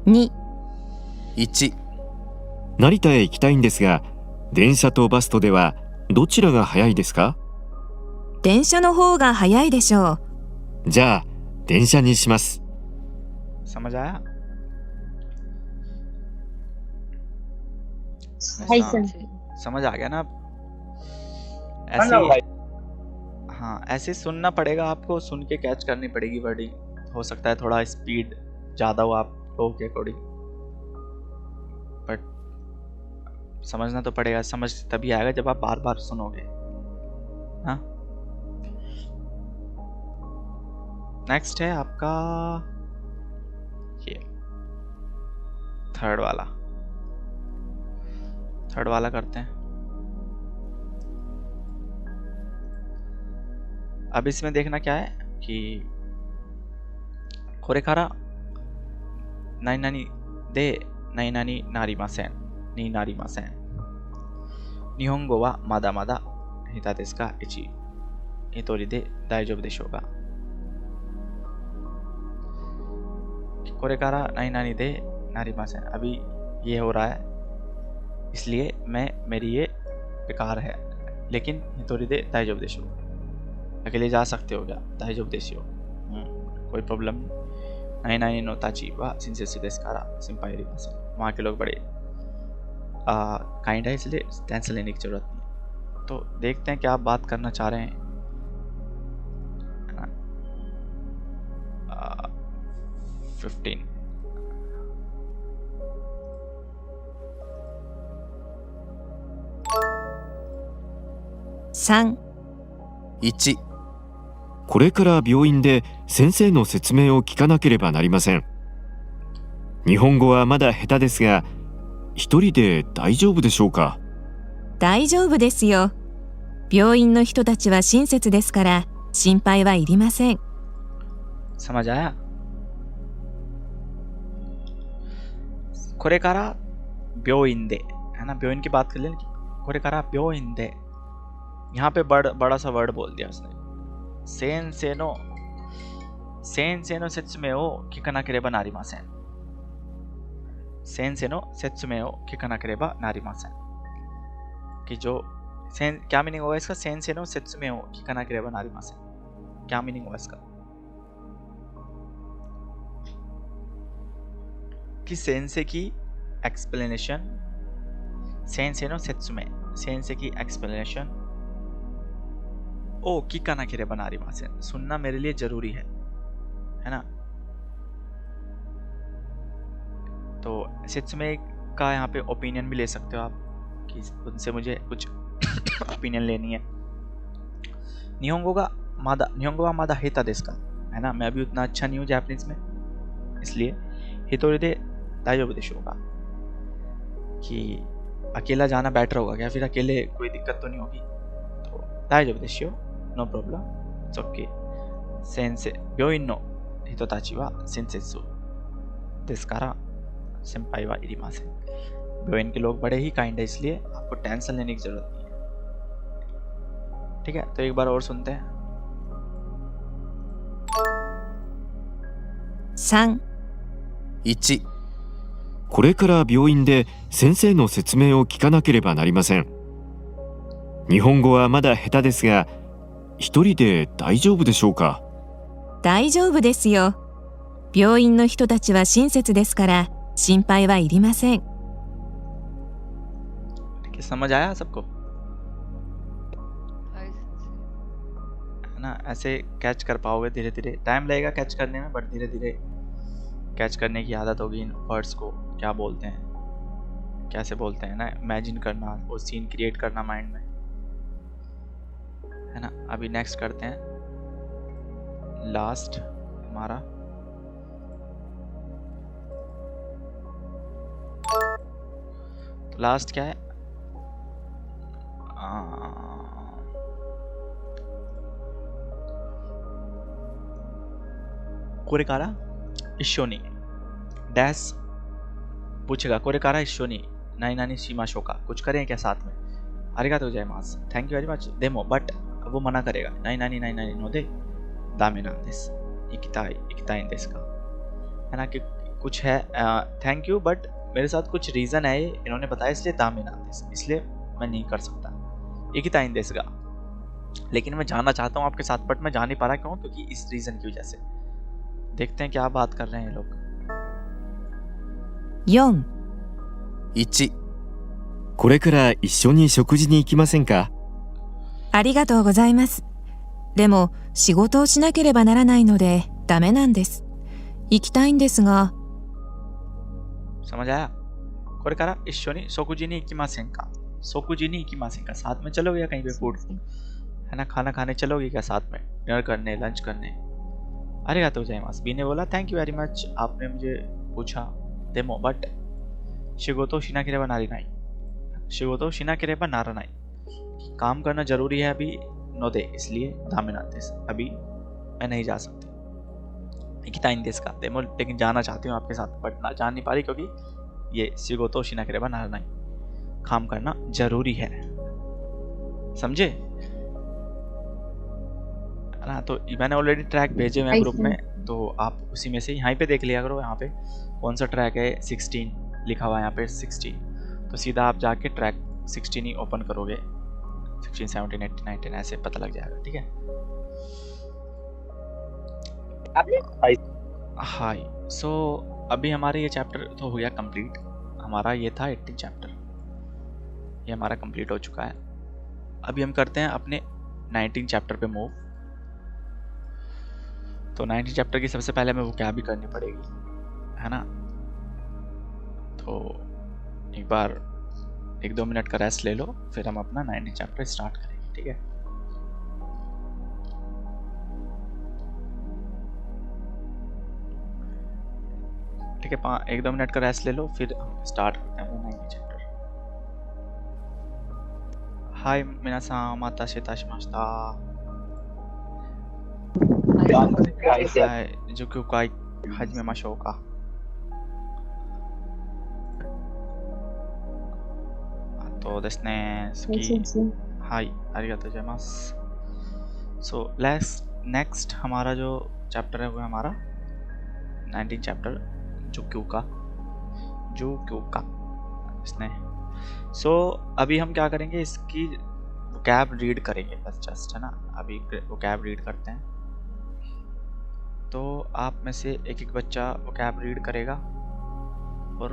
2、 1、成田へ行きたいんですが、電車とバスとではどちらが早いですか？電車の方が早いでしょう。じゃあ電車にします。 समझ आया? हाय नसान, सर। समझ आ गया ना? हाँ ना भाई। ऐसे हाँ ऐसे सुनना पड़ेगा आपको, सुन के कैच करनी पड़ेगी वर्डिंग। हो सकता है थोड़ा स्पीड ज़्यादा हो आप लोगों के अकॉर्डिंग, बट समझना तो पड़ेगा। समझ तभी आएगा जब आप बार बार सुनोगे। हाँ, नेक्स्ट है आपका ये थर्ड वाला करते हैं। अब इसमें देखना क्या है कि कोरेकारा नाइन नानी दे नाइन नानी नारिमासेन नी नारिमासेन निहोंगो वा मादा मादा हिता देसु का इची हितोरी दे दाइजोबु देशो का। कोरेकारा नाइन नानी दे नारिमासेन, अभी ये हो रहा है इसलिए मेरी ये बेकार है, लेकिन हितोरी दे दाइजोबु देशो, अकेले जा सकते हो क्या, दाइजोबु देशो, कोई प्रॉब्लम नहीं। नाइन नानी नो ताची वा सिंसेसु देसु कारा सिंपाई रिमासेन, वहाँ के लोग बड़े काइंड है, इसलिए टेंशन लेने की जरूरत नहीं। तो देखते हैं क्या आप बात करना चाह रहे हैं। 15 3、 1、これから病院で先生の説明を聞かなければなりません。日本語はまだ下手ですが、一人で大丈夫でしょうか？大丈夫ですよ。病院の人たちは親切ですから心配はいりません。 समझ आया? कोरेकारा ब्योइंदे है ना, ब्योइन की बात कर लें। कोरेकारा ब्योइंदे, यहाँ पे बड़ा सा वर्ड बोल दिया उसने। सेन सेनो सेत्सुमेओ किकानाकेरेबा नारिमासेन। सेन सेनो सेत्सुमेओ किकानाकेरेबा नारिमासेन कि जो सेन, क्या मीनिंग होगा इसका? सेन सेनो सेत्सुमेओ किकानाकेरेबा नारिमासेन, क्या मीनिंग होगा इसका? कि सेंसे की एक्सप्लेनेशन, सेंसे नो सेत्सुमे, सेंसे की एक्सप्लेनेशन ओ किकानाकेरेबा नारिमासेन, सुनना मेरे लिए जरूरी है ना। तो सेत्सुमे का यहाँ पे ओपिनियन भी ले सकते हो आप कि उनसे मुझे कुछ ओपिनियन लेनी है। निहोंगो वा मादा हेता देस का, है ना, मैं अभी उतना अच्छा नहीं हूँ जापानीज में, इसलिए हितोरिदे दाइजोबु देशो का, कि अकेला जाना बेटर होगा क्या, फिर अकेले कोई दिक्कत तो नहीं होगी? तो दाइजोबु देशो, नो प्रॉब्लम, इट्स ओके। सेंसे ब्योइन नो हितोताची वा सेंसेत्सु देस्कारा सेंपाई वा इरिमासेन। ब्योइन के लोग बड़े ही काइंड है, इसलिए आपको टेंशन लेने की जरूरत नहीं है। ठीक है, तो एक बार और सुनते हैं। 3、 1、これから病院で先生の説明を聞かなければなりません。日本語はまだ下手ですが、一人で大丈夫でしょうか？大丈夫ですよ。病院の人たちは親切ですから心配はいりません。 ठीक है, समझ आया सबको? है ना, ऐसे कैच कर पाओगे धीरे धीरे, टाइम लगेगा कैच करने में, बट धीरे धीरे कैच करने की आदत होगी इन वर्ड्स को, क्या बोलते हैं, कैसे बोलते हैं ना, इमेजिन करना, वो सीन क्रिएट करना माइंड में, है ना। अभी नेक्स्ट करते हैं लास्ट हमारा, तो लास्ट क्या है? कोरेकारा इशोनी डैश पूछेगा, कोरेकारा इशोनी नाई नानी सीमा शोका, कुछ करें क्या साथ में? आरिगातो गोजाइमासु, थैंक यू वेरी मच, देमो, बट वो मना करेगा। नाई नानी नो दे दामे नान देस, इकिताई देस का, है ना, कि कुछ है थैंक यू बट मेरे साथ कुछ रीज़न है, इन्होंने बताया इसलिए दामे नान देस, इसलिए मैं नहीं कर सकता। इकिताई देस का, लेकिन मैं जाना चाहता हूँ आपके साथ, बट मैं जा नहीं पा रहा, क्यों? क्योंकि इस रीज़न की वजह से। देखते हैं क्या बात कर रहे हैं ये लोग। 4、 1、これから一緒に食事に行きませんか？ありがとうございます。でも仕事をしなければならないのでダメなんです。行きたいんですが。 समझ आया? これから一緒に食事に行きませんか? 食事に行きませんか? साथ में चलोगे या कहीं पे फूड, है ना, खाना खाने चलोगे क्या साथ में, डिनर करने, लंच करने? आरिगातो गोजाइमासु, बी ने बोला थैंक यू वेरी मच, आपने मुझे पूछा, देमो बट शिगोतो शिनाकेरेबा नारिनाई, शिगोतो शिनाकेरेबा नारानाई, काम करना जरूरी है अभी, नो दे, इसलिए दामे नान देस, अभी मैं नहीं जा सकती। इकिताई देस का, देमो, लेकिन जाना चाहती हूँ आपके साथ, बट ना जा नहीं पा रही क्योंकि ये शिगोतो शिनाकेरेबा नारानाई, काम करना जरूरी है, समझे ना। तो मैंने ऑलरेडी ट्रैक भेजे हुए हैं ग्रुप में, तो आप उसी में से यहाँ पे देख लिया करो। यहाँ पे कौन सा ट्रैक है, 16 लिखा हुआ है यहाँ पे 16, तो सीधा आप जाके ट्रैक 16 ही ओपन करोगे, 16, 17, 18, 19 ऐसे पता लग जाएगा। ठीक है, हाय। सो अभी हमारे ये चैप्टर तो हो गया कंप्लीट, हमारा ये था 18 चैप्टर, ये हमारा कंप्लीट हो चुका है। अभी हम करते हैं अपने 19 चैप्टर पे मूव। तो 19 चैप्टर की सबसे पहले हमें वो क्या भी करनी पड़ेगी, है ना। तो एक बार 1-2 मिनट का रेस्ट ले लो, फिर हम अपना 19 चैप्टर स्टार्ट करेंगे। ठीक है, ठीक है, 1-2 मिनट का रेस्ट ले लो, फिर हम स्टार्ट करते हैं 19 चैप्टर। हाय मिनासान, माताशे ताशिमाशिता। はい状況会始めましょうか。あとですね、はい、ありがとうございます。So next हमारा जो चैप्टर है वो है हमारा 19 चैप्टर जो क्यों का इसने। So अभी हम क्या करेंगे, इसकी वोकैब रीड करेंगे बस, जस्ट है ना। अभी वोकैब रीड करते हैं, तो आप में से एक एक बच्चा वोकैब रीड करेगा। और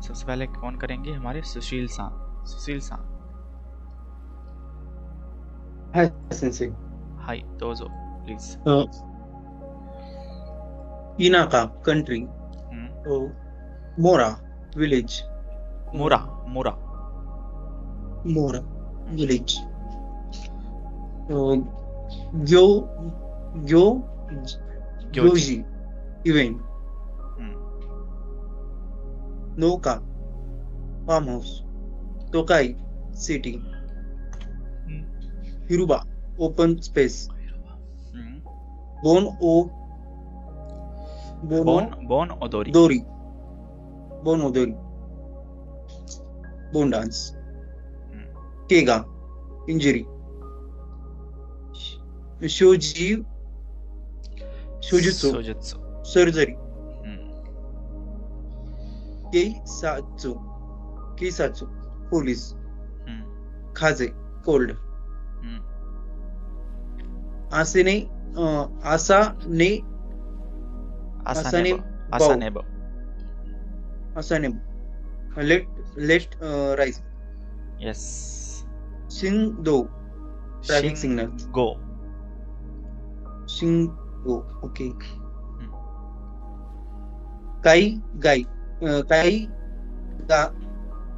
सबसे पहले कौन करेंगे, हमारे सुशील सान। हाय सेंसे। हाय दोजो प्लीज। इनाका कंट्री, मोरा विलेज, मोरा विलेज, ग्योजी इवेंट, नोका फार्म हाउस, तोकाई सिटी, हिरुबा ओपन स्पेस, बोन ओदोरी, बोन डांस, केगा इंजरी, शोजुत्सु सर्जरी, केइसात्सु पुलिस, खाजे कोल्ड, आसानेबो लेट राइस, यस, शिंदो ट्रैफिक सिग्नल, शिंगो ओके,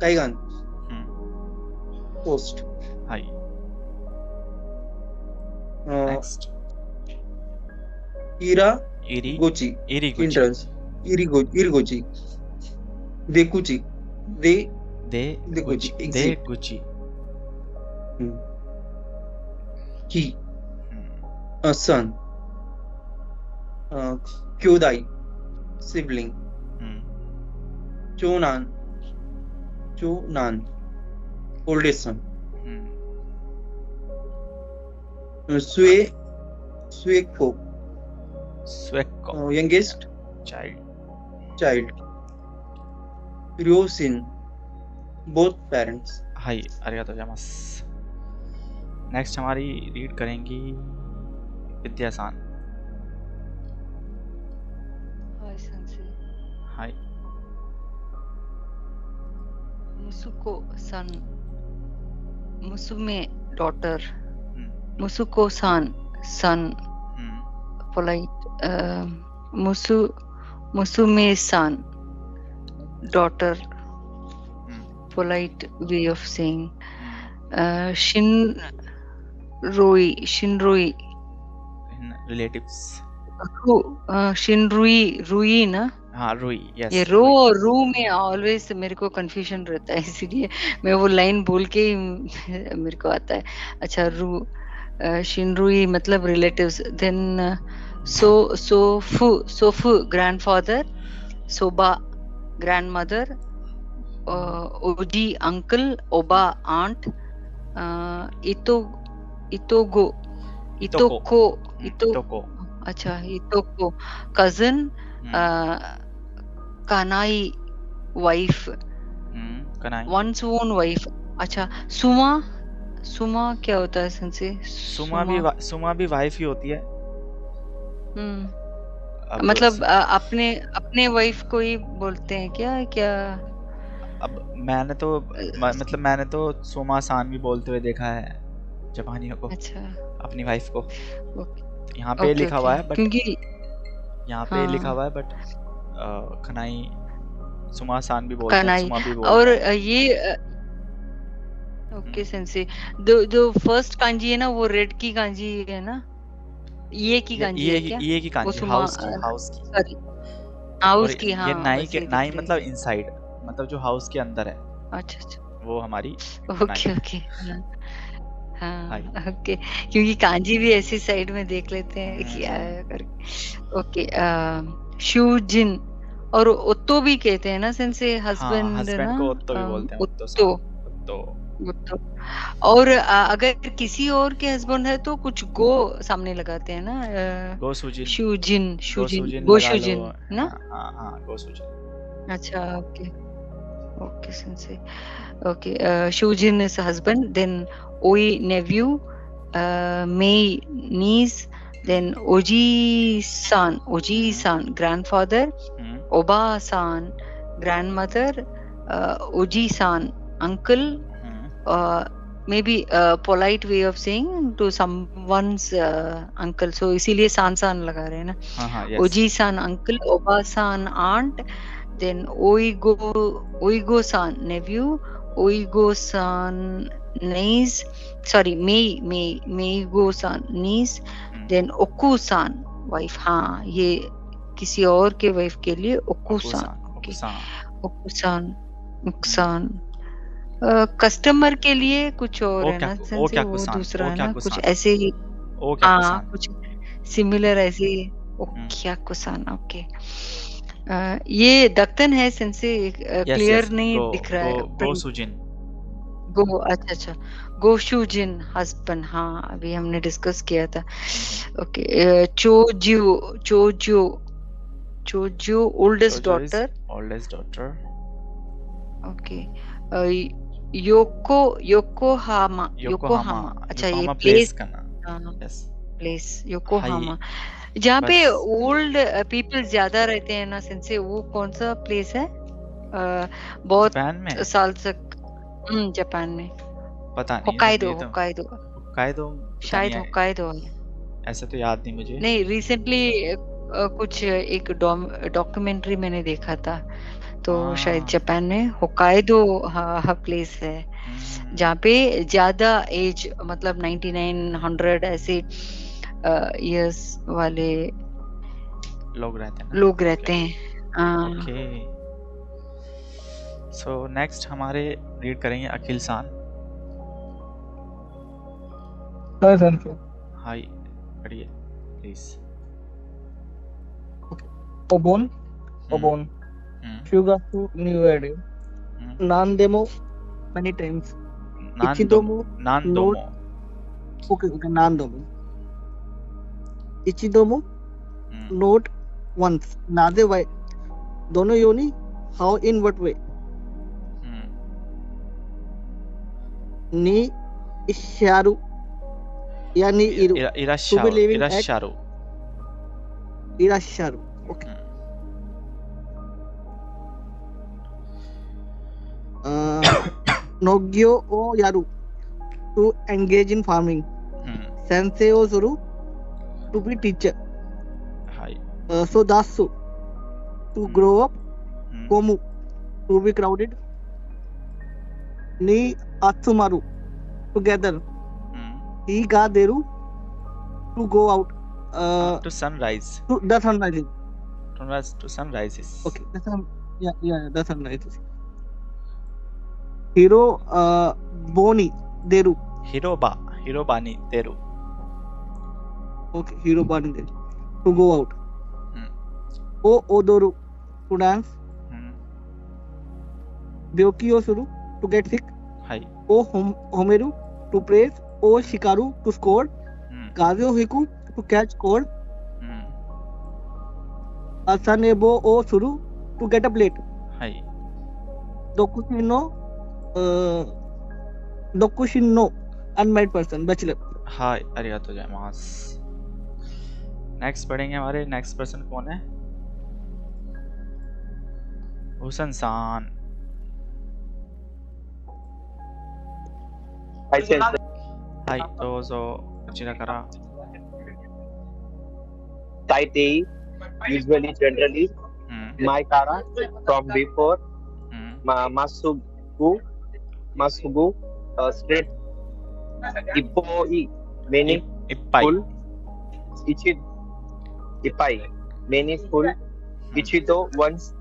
काईगान पोस्ट, हाय नेक्स्ट इरिगोची एंट्रेंस, इरिगोची देकुची देगुची की सन, क्योदाई सिबलिंग, चोनान ओल्डेस्ट सन, सुएको यंगेस्ट चाइल्ड, रियोसिन बोथ पेरेंट्स। हाय आरिगातो गोजाइमासु। नेक्स्ट हमारी रीड करेंगी विद्यासान। हाय सेंसे। हाय मुसुको सन, मुसुमे daughter, मुसुको sun polite, musume san daughter, polite way of saying. Shinroi relatives, Rui ना, हाँ रुई, यस। ये रो और रू में ऑलवेज मेरे को कंफ्यूजन रहता है, इसीलिए मैं वो लाइन बोल के ही मेरे को आता है। अच्छा, रू शिनरुई मतलब रिलेटिव्स। देन सोफू ग्रैंडफादर, सोबा ग्रैंडमदर, ओजी अंकल, ओबा आंट, इतोको, अच्छा इतोको कजिन, कानाई वाइफ, वंस ओन वाइफ। अच्छा, सुमा क्या होता है सेंसे? सुमा भी वाइफ ही होती है। मतलब अपने वाइफ को ही बोलते हैं क्या? अब मैंने तो सोमा सान भी बोलते हुए देखा है जापानियों को। अच्छा, अपनी वाइफ को। यहाँ पे लिखा हुआ है, बट क्योंकि यहाँ पे लिखा हुआ है, बट खनाई सुमा सान भी बोलते हैं, सुमा भी बोलते हैं। और ये ओके सेंसे, जो फर्स्ट कांजी है ना, वो रेड की कांजी है ना, ये की कांजी है क्या? ये की कांजी, हाउस की सॉरी, हाउस की। हाँ, ये नाई मतलब इनसाइड, मतलब जो हाउस के अंदर है। अच्छा, वो हमारी ओके। हाँ, हाय ओके, क्योंकि कांजी भी ऐसी साइड में देख लेते हैं क्या है करके। ओके, शूजिन और ओत्तो भी कहते हैं ना सेंसे, हाँ हस्बैंड हस्बैंड ना, को ओत्तो भी बोलते हैं ओत्तो ओत्तो, सान ओत्तो ओत्तो। और अगर किसी और के हस्बैंड है तो कुछ गो सामने लगाते हैं ना, गो सुजिन शूजिन, गो शूजिन, सुजिन गो लगा लो शूजिन ना। हाँ हाँ हाँ गो सुजिन अच्छा, ओके, ओके सेंसे, ओके, शूजिन is husband, then Oi nephew, Mei niece, then Oji-san grandfather, hmm Oba-san grandmother, Oji-san uncle, hmm maybe a polite way of saying to someone's uncle, so इसीलिए san लगा रहे हैं ना। हाँ हाँ yes Oji-san uncle, Oba-san aunt, then Oigo-san nephew, Oigo-san niece, sorry, Meigo-san niece, then Oku-san wife, हाँ ये किसी और के वाइफ के लिए Oku-san, okay, ओकुसान Oku-san, Oku-san, customer के लिए कुछ और ओ है क्या ना ओ सेंसे, क्या वो कुसान दूसरा ओ है क्या ना, कुछ कुसान ऐसे ही, ओ क्या हाँ कुसान कुछ सिमिलर ऐसे ही, हम्म ओक्याकुसान, ओके। ये दक्कन है सेंसे, यस क्लियर यस नहीं गो दिख रहा गो है गो प्रिंट। सुजिन गो, अच्छा अच्छा, गोशुजिन हस्बैंड, हाँ अभी हमने डिस्कस किया था। ओके, चोजो ओल्डेस्ट जोजो is daughter, oldest daughter okay, Yokohama, Yokohama अच्छा ये योकोहामा प्लेस, प्लेस का नाम यस प्लेस हाई योकोहामा, जहाँ पे बस ओल्ड पीपल ज्यादा रहते हैं ना सेंसे, वो कौन सा प्लेस है? बहुत जापान में साल तक, जापान में, पता नहीं है होकाइडो, मेरी तो होकाइडो, होक्काइदो पता नहीं शायद है होकाइडो है। ऐसे तो याद नहीं मुझे नहीं, रिसेंटली कुछ एक डॉक्यूमेंट्री मैंने देखा था, तो शायद हाँ जापान में होकाइडो हाँ प्लेस है, जहाँ पे ज्यादा एज मतलब 9900 ऐसे इयर्स वाले लोग रहते हैं ना लोग रहते हैं। ओके सो नेक्स्ट हमारे रीड करेंगे अखिल सान हाँ सेंसे। हाय पढ़िए please Obon Shugaku New Area. Nandemo many times. Ichidomo नानदोमो okay, Nandomo. Ichidomo note once. Nade why? Dono yoni how in what way? Ni isharu ya ni iru. To be living at irasharu. Okay. Nogyo o yaru to engage in farming. Sensei o suru to be teacher. So dasu to grow up. Komu to be crowded. Ni atsumaru together. Higa deru to go out. To sunrise. To the sunrise. To sunrises. Okay, the sun. Yeah, the sunrises. Hiro Boni Deru. Hirobani Deru. Okay, Hirobani Deru. To go out. O Odoru to dance. Byoki o Suru to get sick. O Homeru to praise. O Shikaru to score. Kaze o Hiku to catch cold. Asanebo o Suru to get up late. Dokushinno unmarried person, bachelor. Hi arigatou gozaimasu. Next पढ़ेंगे हमारे next person कौन है हुसन सान हाय दोजो कुचिरा करा Taitei usually generally Maikara from before Masugu straight Ippoi meaning full Ippai meaning full Ichido once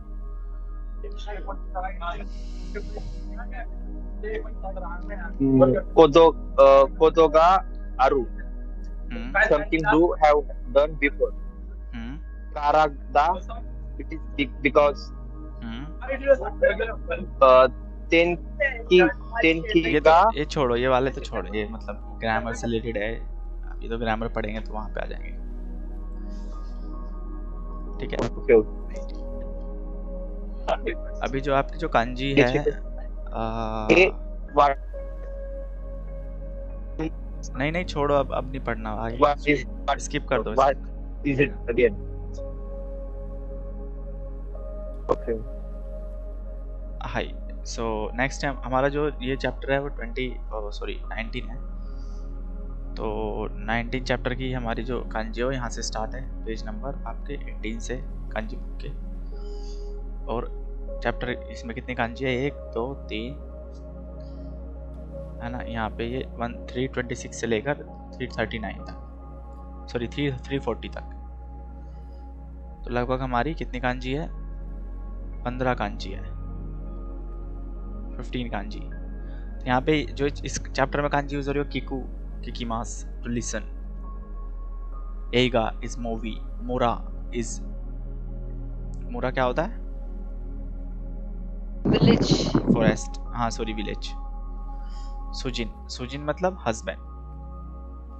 Kodoga Aru. Something you have done before. Karagda, it is because ये छोड़ो, ये वाले तो छोड़ो, ये मतलब ग्रामर से रिलेटेड है, ये तो ग्रामर पढ़ेंगे तो वहां पे आ जाएंगे, ठीक है। अभी जो आपकी जो कांजी है नहीं छोड़ो, अब नहीं पढ़ना, आगे स्किप कर दो। Is it again? Okay. High, so next time हमारा जो ये चैप्टर है वो 19 है, तो 19 चैप्टर की हमारी जो कांजी हो यहाँ से स्टार्ट है, पेज नंबर आपके 18 से कांजी बुक के। और चैप्टर इसमें कितनी कांजी है, 1 2 3 है ना, यहाँ पे ये 326 से लेकर 339 तक, सॉरी 340 तक, तो लगभग हमारी कितनी कांजी है, 15 कांजी है, 15 कांजी। तो यहाँ पे जो इस चैप्टर में कांजी यूज हो रही हो, किकू किकीमास टू लिसन, एगा इज मूवी, मुरा इज, मुरा क्या होता है, विलेज, फॉरेस्ट, हाँ सॉरी विलेज। सुजिन मतलब हस्बैंड,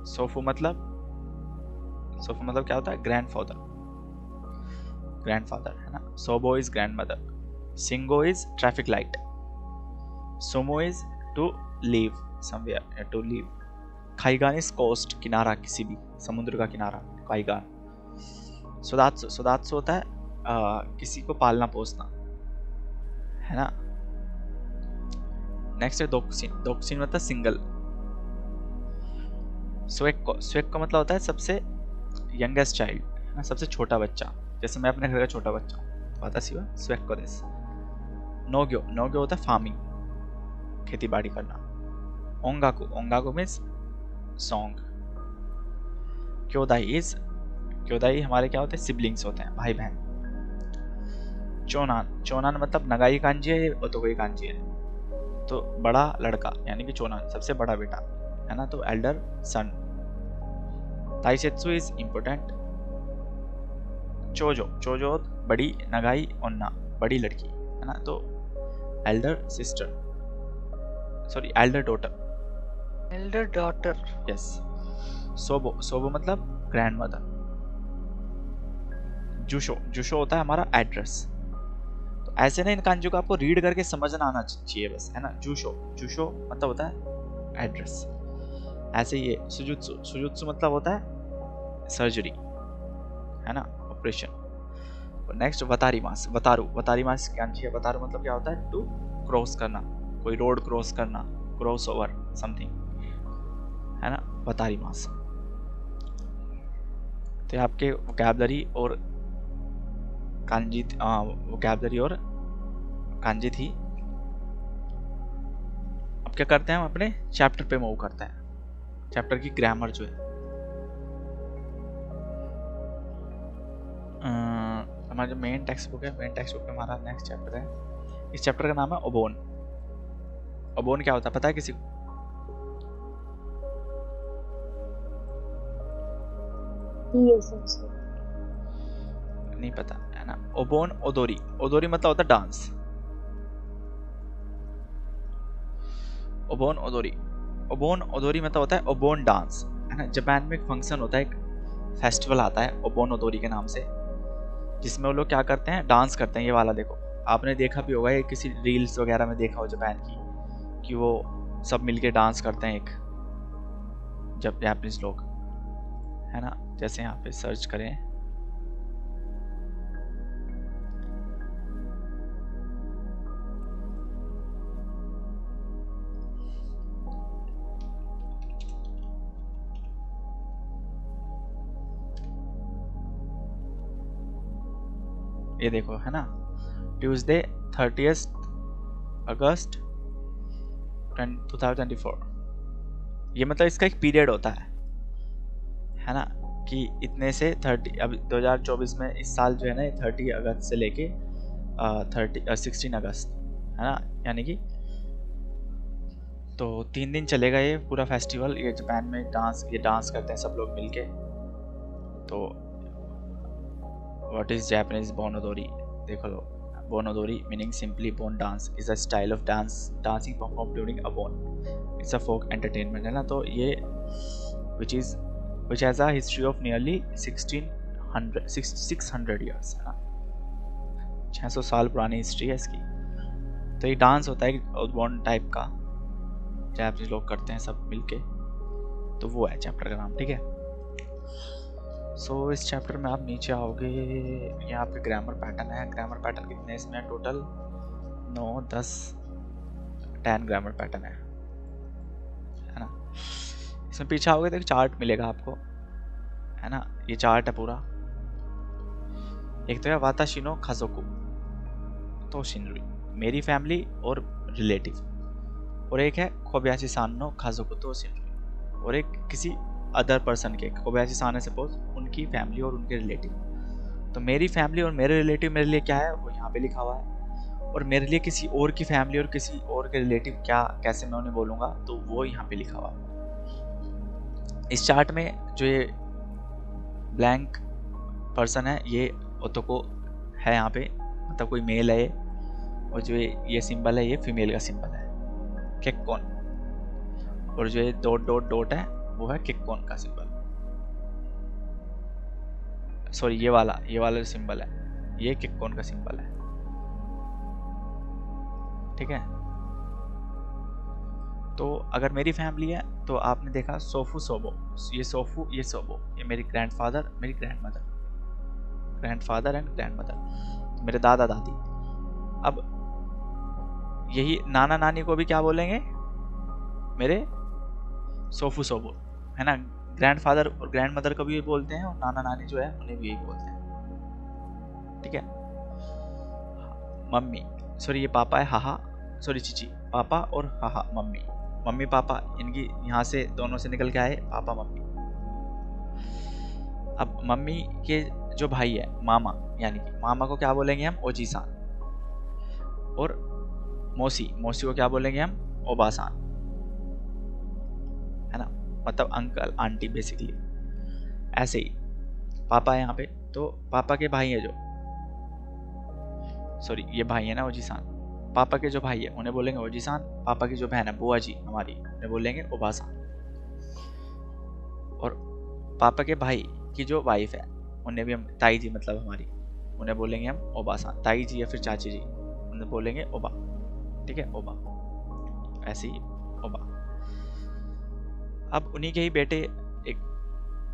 सोफू मतलब क्या होता है, ग्रैंडफादर है ना, सोबो इज ग्रैंडमदर, सिंगो इज ट्रैफिक लाइट, सोमो is to leave somewhere, to leave, खाईगान इज कोस्ट, किनारा, किसी भी समुद्र का किनारा, खाईगान। सोदात्सु होता है किसी को पालना पोसना, है ना। नेक्स्ट है दोक्सिन मतलब सिंगल। स्वेक्को मतलब होता है सबसे यंगेस्ट चाइल्ड, सबसे छोटा बच्चा, जैसे मैं अपने घर का छोटा बच्चा हूँ, वाताशी वा स्वेक्को देस। नोग्यो होता है फार्मिंग, खेती बाड़ी करना। ओंगाकू मीन्स सॉन्ग। क्योदाई हमारे क्या होते हैं, सिबलिंग्स होते हैं, भाई बहन। चोनान मतलब नगाई कांजी है, ओतोगई कांजी है, तो बड़ा लड़का यानी कि चोनान सबसे बड़ा बेटा है ना, तो एल्डर सन। ताइसेत्सु इज इम्पोर्टेंट। चोजो बड़ी, नगाई ओन्ना बड़ी लड़की है ना, तो elder sister, sorry elder daughter, yes. सोबो मतलब ग्रैंडमदर। जुशो होता है हमारा एड्रेस। तो ऐसे ना इन कांजों को आपको रीड करके समझना आना चाहिए बस, है ना। जुशो मतलब होता है एड्रेस। ऐसे ये सुजुत्सु मतलब होता है सर्जरी, है ना, ऑपरेशन। नेक्स्ट वतारी मास कांजी है। वतारू मतलब क्या होता है, टू क्रॉस करना, कोई रोड क्रॉस करना, क्रॉस ओवर समथिंग, है ना, वतारी मास। तो आपके वोकैबुलरी और कांजी थी। अब क्या करते हैं, हम अपने चैप्टर पे मूव करते हैं। चैप्टर की ग्रामर जो है, हमारा जो मेन टेक्स्ट बुक है, मेन टेक्स्ट बुक में हमारा नेक्स्ट चैप्टर है। इस चैप्टर का नाम है ओबोन। ओबोन क्या होता है पता है किसी को? नहीं पता है ना। ओबोन ओदोरी मतलब होता है डांस। ओबोन ओदोरी मतलब होता है ओबोन डांस, है ना। जापान में एक फंक्शन होता है, एक फेस्टिवल आता है ओबोन ओदोरी के नाम से, जिसमें वो लोग क्या करते हैं, डांस करते हैं। ये वाला देखो, आपने देखा भी होगा, ये किसी रील्स वगैरह में देखा हो जापान की, कि वो सब मिलके डांस करते हैं एक, जब जापानीज लोग, है ना। जैसे यहाँ पे सर्च करें, ये देखो, है ना, ट्यूसडे 30 अगस्त 2024। ये मतलब इसका एक पीरियड होता है ना, कि इतने से 30, अब 2024 में इस साल जो है ना, 30 अगस्त से लेके 16 अगस्त, है ना, यानी कि तो 3 दिन चलेगा ये पूरा फेस्टिवल। ये जापान में डांस करते हैं सब लोग मिलके। तो व्हाट इज जापानीज बोनोदोरी, देखो लो। बोनोदोरी मीनिंग सिंपली बोन dance is a style of dancing perform during a बोन। इट्स अ फोक एंटरटेनमेंट, है ना। तो ये which has a history of nearly 600 years, है ना। 600 साल पुरानी हिस्ट्री है इसकी। तो ये डांस होता है बोन टाइप का, जापानीज लोग करते हैं सब मिलके। तो वो है चैप्टर का नाम, ठीक है। सो इस चैप्टर में आप नीचे आओगे, यहाँ पे ग्रामर पैटर्न है। ग्रामर पैटर्न कितने इसमें टोटल 9 10 10 ग्रामर पैटर्न है ना। इसमें पीछे आओगे तो एक चार्ट मिलेगा आपको, है ना। ये चार्ट है पूरा। एक तो है वाताशी नो खाजोकु तो शिनरुई, मेरी फैमिली और रिलेटिव, और एक है कोबयाशी सान नो खाजोकु तो शिनरुई, और एक किसी अदर पर्सन के, कोबयाशी सान है सपोज, उनकी फैमिली और उनके रिलेटिव। तो मेरी फैमिली और मेरे रिलेटिव मेरे लिए क्या है वो यहाँ पे लिखा हुआ है, और मेरे लिए किसी और की फैमिली और किसी और के रिलेटिव क्या, कैसे मैं उन्हें बोलूँगा, तो वो यहाँ पे लिखा हुआ है। इस चार्ट में जो ये ब्लैंक पर्सन है ये ओतोको है यहाँ पे, मतलब कोई मेल है, और जो ये सिंबल है ये फीमेल का सिंबल है केक्कोन, और जो ये डॉट डॉट डॉट है वो है केक्कोन का सिंबल। सॉरी ये वाला जो सिंबल है ये केक्कोन का सिंबल है, ठीक है। तो अगर मेरी फैमिली है तो आपने देखा सोफू सोबो, ये सोफू ये सोबो, ये मेरी ग्रैंडफादर मेरी ग्रैंडमदर, ग्रैंडफादर एंड ग्रैंडमदर, मेरे दादा दादी। अब यही नाना नानी को भी क्या बोलेंगे, मेरे सोफू सोबो, है ना। ग्रैंडफादर और ग्रैंडमदर को भी बोलते हैं, और नाना नानी जो है उन्हें भी यही बोलते हैं, ठीक है। मम्मी, सॉरी ये पापा है, हाहा सॉरी चीची, पापा और हाहा मम्मी, मम्मी पापा इनकी यहाँ से दोनों से निकल के आए पापा मम्मी। अब मम्मी के जो भाई है मामा, यानी कि मामा को क्या बोलेंगे हम ओजी सान, और मौसी को क्या बोलेंगे हम ओबा सान, है ना, मतलब अंकल आंटी बेसिकली। ऐसे ही पापा है यहाँ पे, तो पापा के भाई है जो, सॉरी ये भाई है ना ओजी सान, पापा के जो भाई है उन्हें बोलेंगे ओजी सान, पापा की जो बहन है बुआ जी हमारी उन्हें बोलेंगे ओबा सान, और पापा के भाई की जो वाइफ है उन्हें भी हम ताई जी मतलब हमारी, उन्हें बोलेंगे हम ओबा सान, ताई जी या फिर चाची जी उन्हें बोलेंगे ओबा, ठीक है ओबा, ऐसे ही ओबा। अब उन्हीं के ही बेटे, एक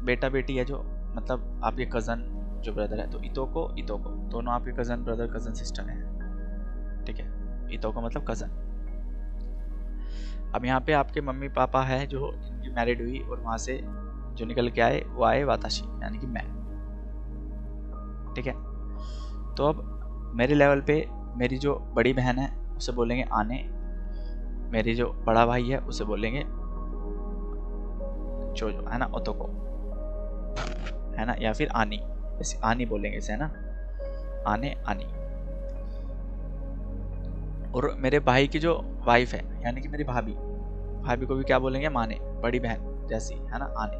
बेटा बेटी है जो मतलब आपके कज़न जो ब्रदर है, तो इतोको दोनों आपके कज़न ब्रदर कज़न सिस्टर हैं, ठीक है। इतोको मतलब कज़न। अब यहाँ पे आपके मम्मी पापा है जो इनकी मैरिड हुई, और वहाँ से जो निकल के आए वो आए वाताशी यानी कि मैं, ठीक है। तो अब मेरे लेवल पे मेरी जो बड़ी बहन है उसे बोलेंगे आने, मेरी जो बड़ा भाई है उसे बोलेंगे चोजो, है ना, ओतोको, है ना, या फिर आनी, जैसे आनी बोलेंगे इसे, है ना, आने आनी। और मेरे भाई की जो वाइफ है यानी कि मेरी भाभी को भी क्या बोलेंगे माने, बड़ी बहन जैसी, है ना, आने।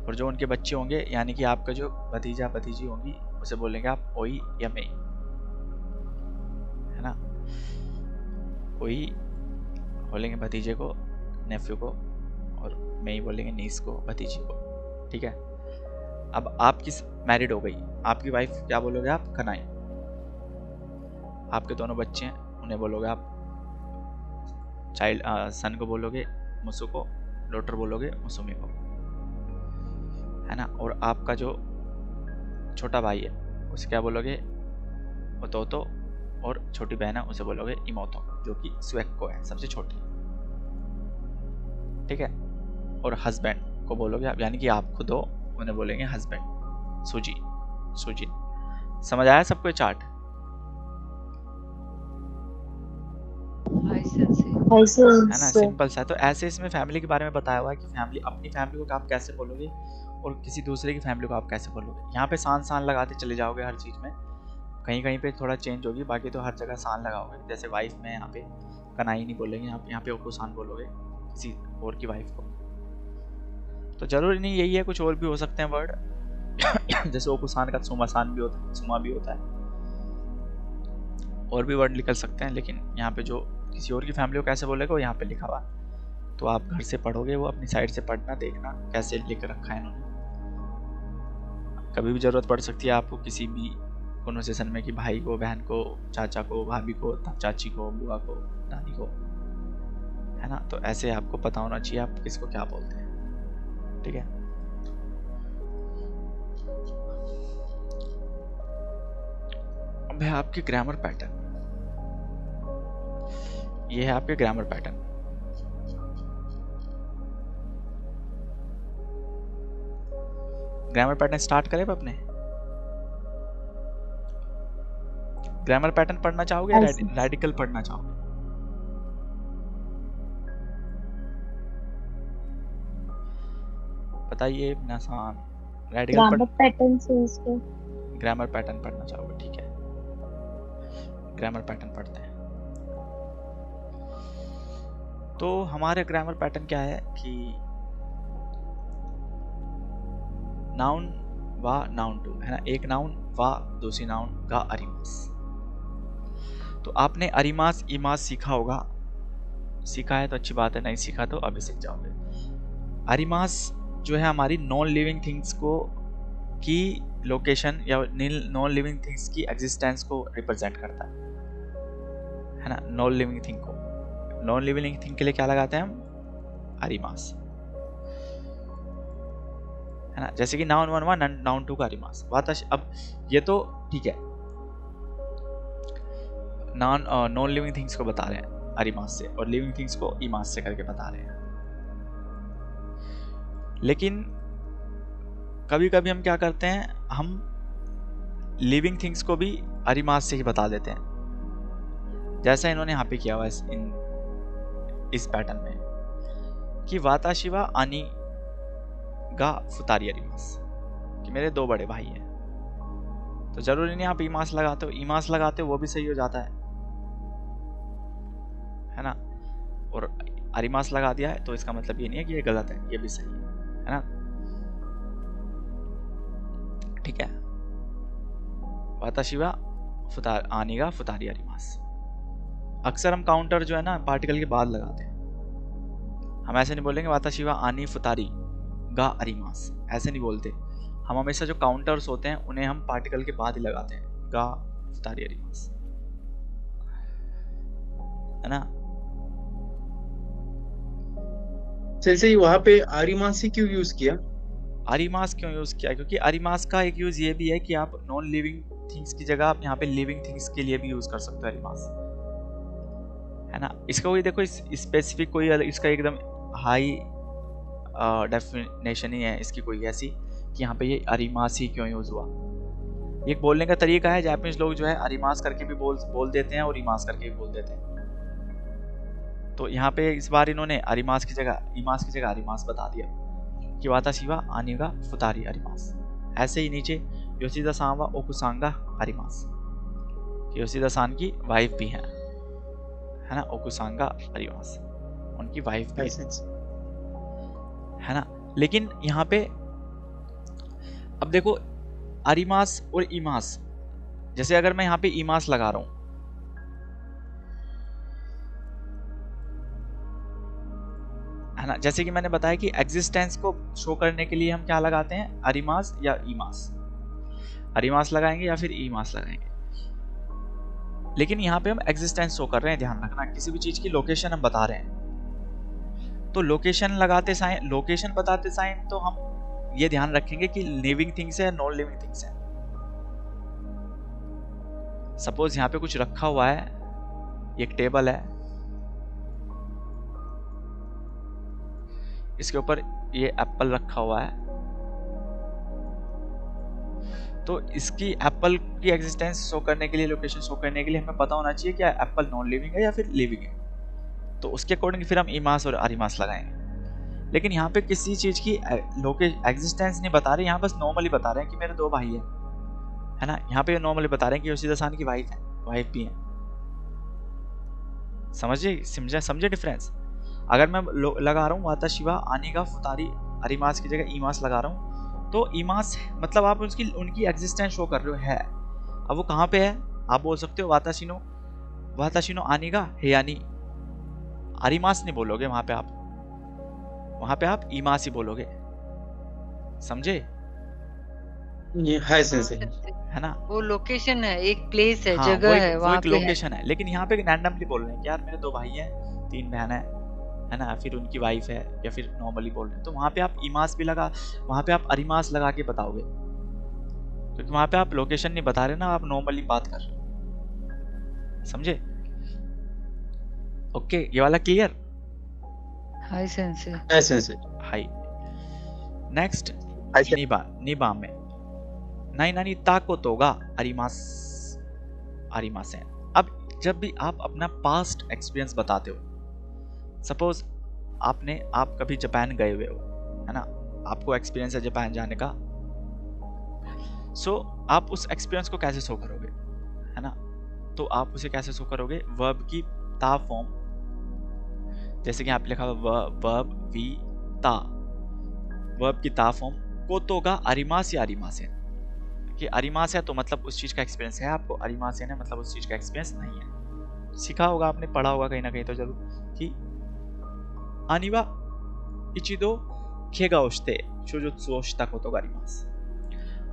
और जो उनके बच्चे होंगे यानी कि आपका जो भतीजा भतीजी होंगी उसे बोलेंगे आप ओई या मेई, है ना। ओई बोलेंगे भतीजे को, नेफ्यू को, और मेई बोलेंगे नीस को, भतीजी को, ठीक है। अब आपकी मैरिड हो गई, आपकी वाइफ क्या बोलोगे आप कनाई, आपके दोनों बच्चे हैं उन्हें बोलोगे आप चाइल्ड, सन को बोलोगे मुसु को, डॉटर बोलोगे मुसुमी को, है ना। और आपका जो छोटा भाई है उसे क्या बोलोगे ओतोतो, और छोटी बहन है उसे बोलोगे इमोतो, जो कि स्वेक्को है सबसे छोटी, ठीक है। और हस्बैंड को बोलोगे आप, यानी कि आप खुद हो, उन्हें बोलेंगे हस्बैंड, सुजी। समझ आया सबको चार्ट? है ना, सिंपल सा। तो ऐसे इसमें फैमिली के बारे में बताया हुआ है कि फैमिली, अपनी फैमिली को आप कैसे बोलोगे और किसी दूसरे की फैमिली को आप कैसे बोलोगे। यहाँ पे सान लगाते चले जाओगे हर चीज़ में, कहीं कहीं पे थोड़ा चेंज होगी, बाकी तो हर जगह सान लगाओगे। जैसे वाइफ में यहाँ पे कनाई नहीं बोलेंगे, आप यहाँ पे ओकुसान बोलोगे किसी और की वाइफ को। तो जरूरी नहीं यही है, कुछ और भी हो सकते हैं वर्ड जैसे ओकुसान का सुमासान भी होता है, सुमा भी होता है, और भी वर्ड निकल सकते हैं। लेकिन यहाँ पे जो किसी और की फैमिली को कैसे बोलेगा वो यहाँ पे लिखा हुआ, तो आप घर से पढ़ोगे, वो अपनी साइड से पढ़ना, देखना कैसे लिख रखा है इन्होंने। कभी भी जरूरत पड़ सकती है आपको किसी भी कन्वर्सेशन में कि भाई को, बहन को, चाचा को, भाभी को, चाची को, बुआ को, नानी को, है ना। तो ऐसे आपको पता होना चाहिए आप किसको क्या बोलते हैं, ठीक है। अब है आपके ग्रामर पैटर्न, ये है आपके grammar pattern. Grammar pattern start करें अपने। ग्रामर पैटर्न पढ़ना चाहोगे, रेडिकल पढ़ना चाहोगे? बताइए नासान। रेडिकल ग्रामर पैटर्न से इसको ग्रामर पैटर्न पढ़ना चाहोगे, ठीक है। ग्रामर पैटर्न पढ़ते हैं। तो हमारे ग्रामर पैटर्न क्या है कि नाउन वा नाउन टू, है ना। एक नाउन वा, दूसरी नाउन गा, अरिमास। तो आपने अरिमास इमास सीखा होगा, सीखा है तो अच्छी बात है, नहीं सीखा तो अभी सीख जाओगे। अरिमास जो है हमारी नॉन लिविंग थिंग्स को की लोकेशन या नॉन लिविंग थिंग्स की एग्जिस्टेंस को रिप्रेजेंट करता है ना। नॉन लिविंग थिंग को, नॉन लिविंग थिंग के लिए क्या लगाते हैं हम? अरिमास, है ना। जैसे कि नाउन वन वा, नाउन टू का अरिमास। अब ये तो ठीक है, नॉन लिविंग थिंग्स को बता रहे हैं अरिमास से, और लिविंग थिंग्स को इमास से करके बता रहे हैं। लेकिन कभी कभी हम क्या करते हैं, हम लिविंग थिंग्स को भी अरिमास से ही बता देते हैं, जैसा इन्होंने यहाँ पे किया हुआ इस पैटर्न में कि वाता शिवा आनी गा फुतारी अरिमास, कि मेरे दो बड़े भाई हैं। तो जरूरी नहीं आप इमास लगाते हो, इमास लगाते हो वो भी सही हो जाता है ना। और अरिमास लगा दिया है तो इसका मतलब ये नहीं है कि ये गलत है, ये भी सही है ना, ठीक है। वाताशिवा फुतार आनेगा फुतारी अरिमास। अक्सर हम काउंटर जो है ना पार्टिकल के बाद लगाते हैं, हम ऐसे नहीं बोलेंगे वाताशिवा आनी फुतारी गा अरिमास, ऐसे नहीं बोलते। हम हमेशा जो काउंटर्स होते हैं उन्हें हम पार्टिकल के बाद ही लगाते हैं, गा फुतारी अरिमास, है ना। सेंसेई वहां पे अरिमास ही क्यों यूज किया? अरिमास क्यों यूज किया? क्योंकि अरिमास का एक यूज ये भी है कि आप नॉन लिविंग थिंग्स की जगह आप यहाँ पे लिविंग थिंग्स के लिए भी यूज कर सकते हो अरिमास, है ना। इसका कोई देखो स्पेसिफिक कोई इसका एकदम हाई डेफिनेशन ही है इसकी कोई ऐसी कि यहाँ पे ये अरिमास ही क्यों यूज हुआ। ये बोलने का तरीका है, जापानीज लोग जो है अरिमास करके भी बोल देते हैं और इमास करके भी बोल देते हैं। तो यहाँ पे इस बार इन्होंने अरिमास की जगह इमास की जगह अरिमास बता दिया कि वाताशिवा आनेगा फुतारी अरिमास। ऐसे ही नीचे योशिदा सांवा ओकुसांगा अरिमास, योशिदा सान की वाइफ भी है ना, ओकुसांगा अरिमास, उनकी वाइफ भी है ना। लेकिन यहाँ पे अब देखो अरिमास और इमास, जैसे अगर मैं यहाँ पे इमास लगा रहा हूं, है ना, जैसे कि मैंने बताया कि एग्जिस्टेंस को शो करने के लिए हम क्या लगाते हैं, अरिमास या इमास, अरिमास लगाएंगे या फिर इमास लगाएंगे। लेकिन यहाँ पे हम एग्जिस्टेंस शो कर रहे हैं, ध्यान रखना, किसी भी चीज की लोकेशन हम बता रहे हैं। तो लोकेशन लगाते साइन, लोकेशन बताते साइन तो हम ये ध्यान रखेंगे कि लिविंग थिंग्स है नॉन लिविंग थिंग्स है। सपोज यहाँ पे कुछ रखा हुआ है, एक टेबल है, इसके ऊपर ये एप्पल रखा हुआ है, तो इसकी एप्पल की एग्जिस्टेंस शो करने के लिए, लोकेशन शो करने के लिए हमें पता होना चाहिए कि एप्पल नॉन लिविंग है या फिर लिविंग है। तो उसके अकॉर्डिंग फिर हम इमास और अरिमास लगाएंगे। लेकिन यहाँ पे किसी चीज की एग्जिस्टेंस नहीं बता रहे, यहाँ बस नॉर्मली बता रहे हैं कि मेरे दो भाई है ना। यहाँ पे नॉर्मली बता रहे हैं कि योशिदा सान की वाइफ है, वाइफ भी है समझे समझे डिफरेंस। अगर मैं लगा रहा हूँ वाताशी वा आनिगा फुतारी अरिमास की जगह ईमास लगा रहा हूँ, तो ईमास मतलब आप उनकी एग्जिस्टेंस शो कर रहे हो है। अब वो कहाँ पे है, आप बोल सकते हो वाताशिनो आनिगा है यानी अरिमास नहीं बोलोगे वहां पे आप ईमास ही बोलोगे, समझे? ये है सेंसे, है ना, वो लोकेशन है, एक प्लेस है, हाँ, जगह है, वो वहां एक पे लोकेशन है। लेकिन यहाँ पे रैंडमली बोल रहे हैं कि यार मेरे 2 भाई हैं 3 बहन है ना, फिर उनकी वाइफ है, या फिर नॉर्मली बोल रहे हैं, तो वहां पे आप ईमास भी वहां पे आप अरिमास लगा के बताओगे, क्योंकि वहां पे आप लोकेशन नहीं बता रहे ना, आप नॉर्मली बात कर रहे हो, समझे? ओके, ये वाला क्लियर? हाय सेंसे। है सेंसे। हाई। नेक्स्ट हाय सर। निबा में नाई नानी ताकोतो गा अरिमासें। अब जब भी आप अपना पास्ट एक्सपीरियंस बताते हो, सपोज आप कभी जापान गए हुए हो, है ना, आपको एक्सपीरियंस है जापान जाने का, सो आप उस एक्सपीरियंस को कैसे शो करोगे, है ना? तो आप उसे कैसे शो करोगे? वर्ब की ता फॉर्म, जैसे कि यहाँ पे लिखा हुआ वर्ब वी ता, वर्ब की ता फॉर्म कोतो गा अरिमास या अरिमासेन, कि अरिमास है तो मतलब उस चीज का एक्सपीरियंस है आपको, अरिमासेन है मतलब उस चीज का एक्सपीरियंस नहीं है। सीखा होगा आपने, पढ़ा होगा कहीं ना कहीं तो जरूर, कि आनिवा इचिदो खेगा ओश्ते शोजुत्सु ओशिता कोतो गा अरिमास।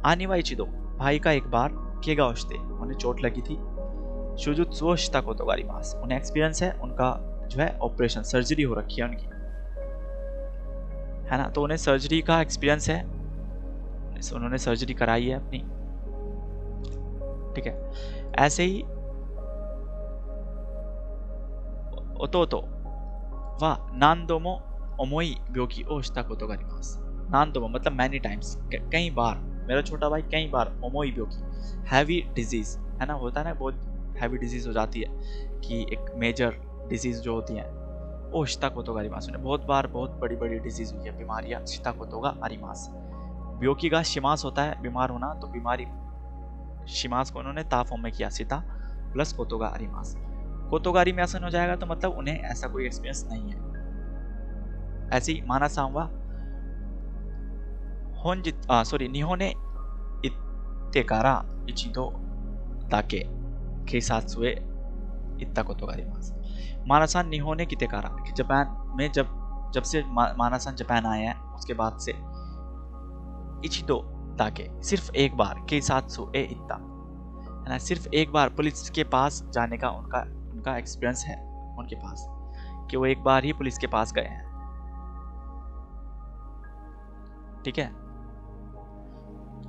आनिवा इचिदो, भाई का एक बार, खेगा ओश्ते, उन्हें चोट लगी थी, शोजुत्सु ओशिता कोतो गा अरिमास, उन्हें एक्सपीरियंस है, उनका जो है ऑपरेशन सर्जरी हो रखी है उनकी, है ना, तो उन्हें सर्जरी का एक्सपीरियंस है, उन्होंने सर्जरी कराई है अपनी, ठीक है। ऐसे ही ओतोतो वा नांदोमो ओमोई ब्योकी ओ शिता कोतो गा आरिमास। नांदोमो मतलब मैनी टाइम्स, कई बार, मेरा छोटा भाई कई बार, ओमोई ब्योकी हैवी डिजीज, है ना, होता है ना, बहुत हैवी डिजीज हो जाती है, कि एक मेजर डिजीज जो होती है, ओ शिता कोतो गा आरिमास, उन्हें बहुत बार बहुत बड़ी बड़ी डिजीज हुई है, बीमारियां, शिता कोतो गा आरिमास। ब्योकी का शिमास होता है बीमार होना, तो बीमारी, शिमास को उन्होंने ता फॉर्म में किया, सीता प्लस कोतो गा आरिमास। कोतो गा आरिमास हो जाएगा तो मतलब उन्हें ऐसा कोई एक्सपीरियंस नहीं है। ऐसे ही माना सांवा निहोने इत्तेकारा इचिदो ताके केसात्सुए इत्ता कोतो गा आरिमास। मानासान निहोने कितेकारा, कि जापान में जब से मानासान जापान आए हैं उसके बाद से, इचिदो ताके सिर्फ एक बार, केसात्सु ए इत्ता, है ना, सिर्फ एक बार पुलिस के पास जाने का उनका एक्सपीरियंस है उनके पास, कि वो एक बार ही पुलिस के पास गए हैं, ठीक है,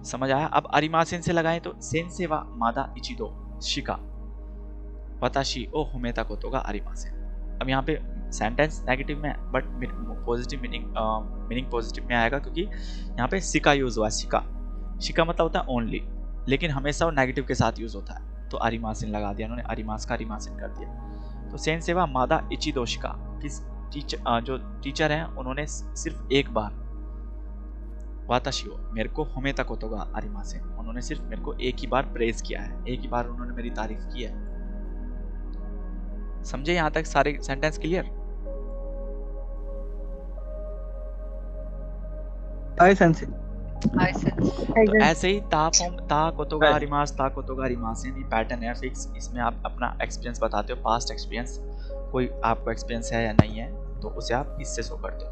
समझ आया? अब अरिमासेन से लगाएं तो सेंसे वा मादा इचिदो शिका वताशी ओ हुमेता कोतो गा अरिमासेन। अब यहाँ पे सेंटेंस नेगेटिव में है, बट पॉजिटिव मीनिंग पॉजिटिव में आएगा, क्योंकि यहाँ पे शिका यूज हुआ है। शिका मतलब होता है ओनली, लेकिन हमेशा वो नेगेटिव के साथ यूज होता है, तो अरिमासेन लगा दिया उन्होंने, अरिमास का अरिमासेन कर दिया। तो सेन सेवा मादा इचिदो शिका, जो टीचर हैं उन्होंने सिर्फ एक बार, वाताशिओ मेरे को होमेता कोतो गा अरिमासेन, उन्होंने सिर्फ मेरे को एक ही बार प्रेज किया है, एक ही बार उन्होंने मेरी तारीफ की है। समझे यहाँ तक सारे सेंटेंस क्लियर? हाय सेंसे। तो ऐसे ही ता कोतो गा अरिमास, ता कोतो गा अरिमासेन, ये पैटर्न है फिक्स, इसमें आप अपना एक्सपीरियंस बताते हो, पास्ट एक्सपीरियंस, कोई आपको एक्सपीरियंस है या नहीं है तो उसे आप इससे शो करते हो।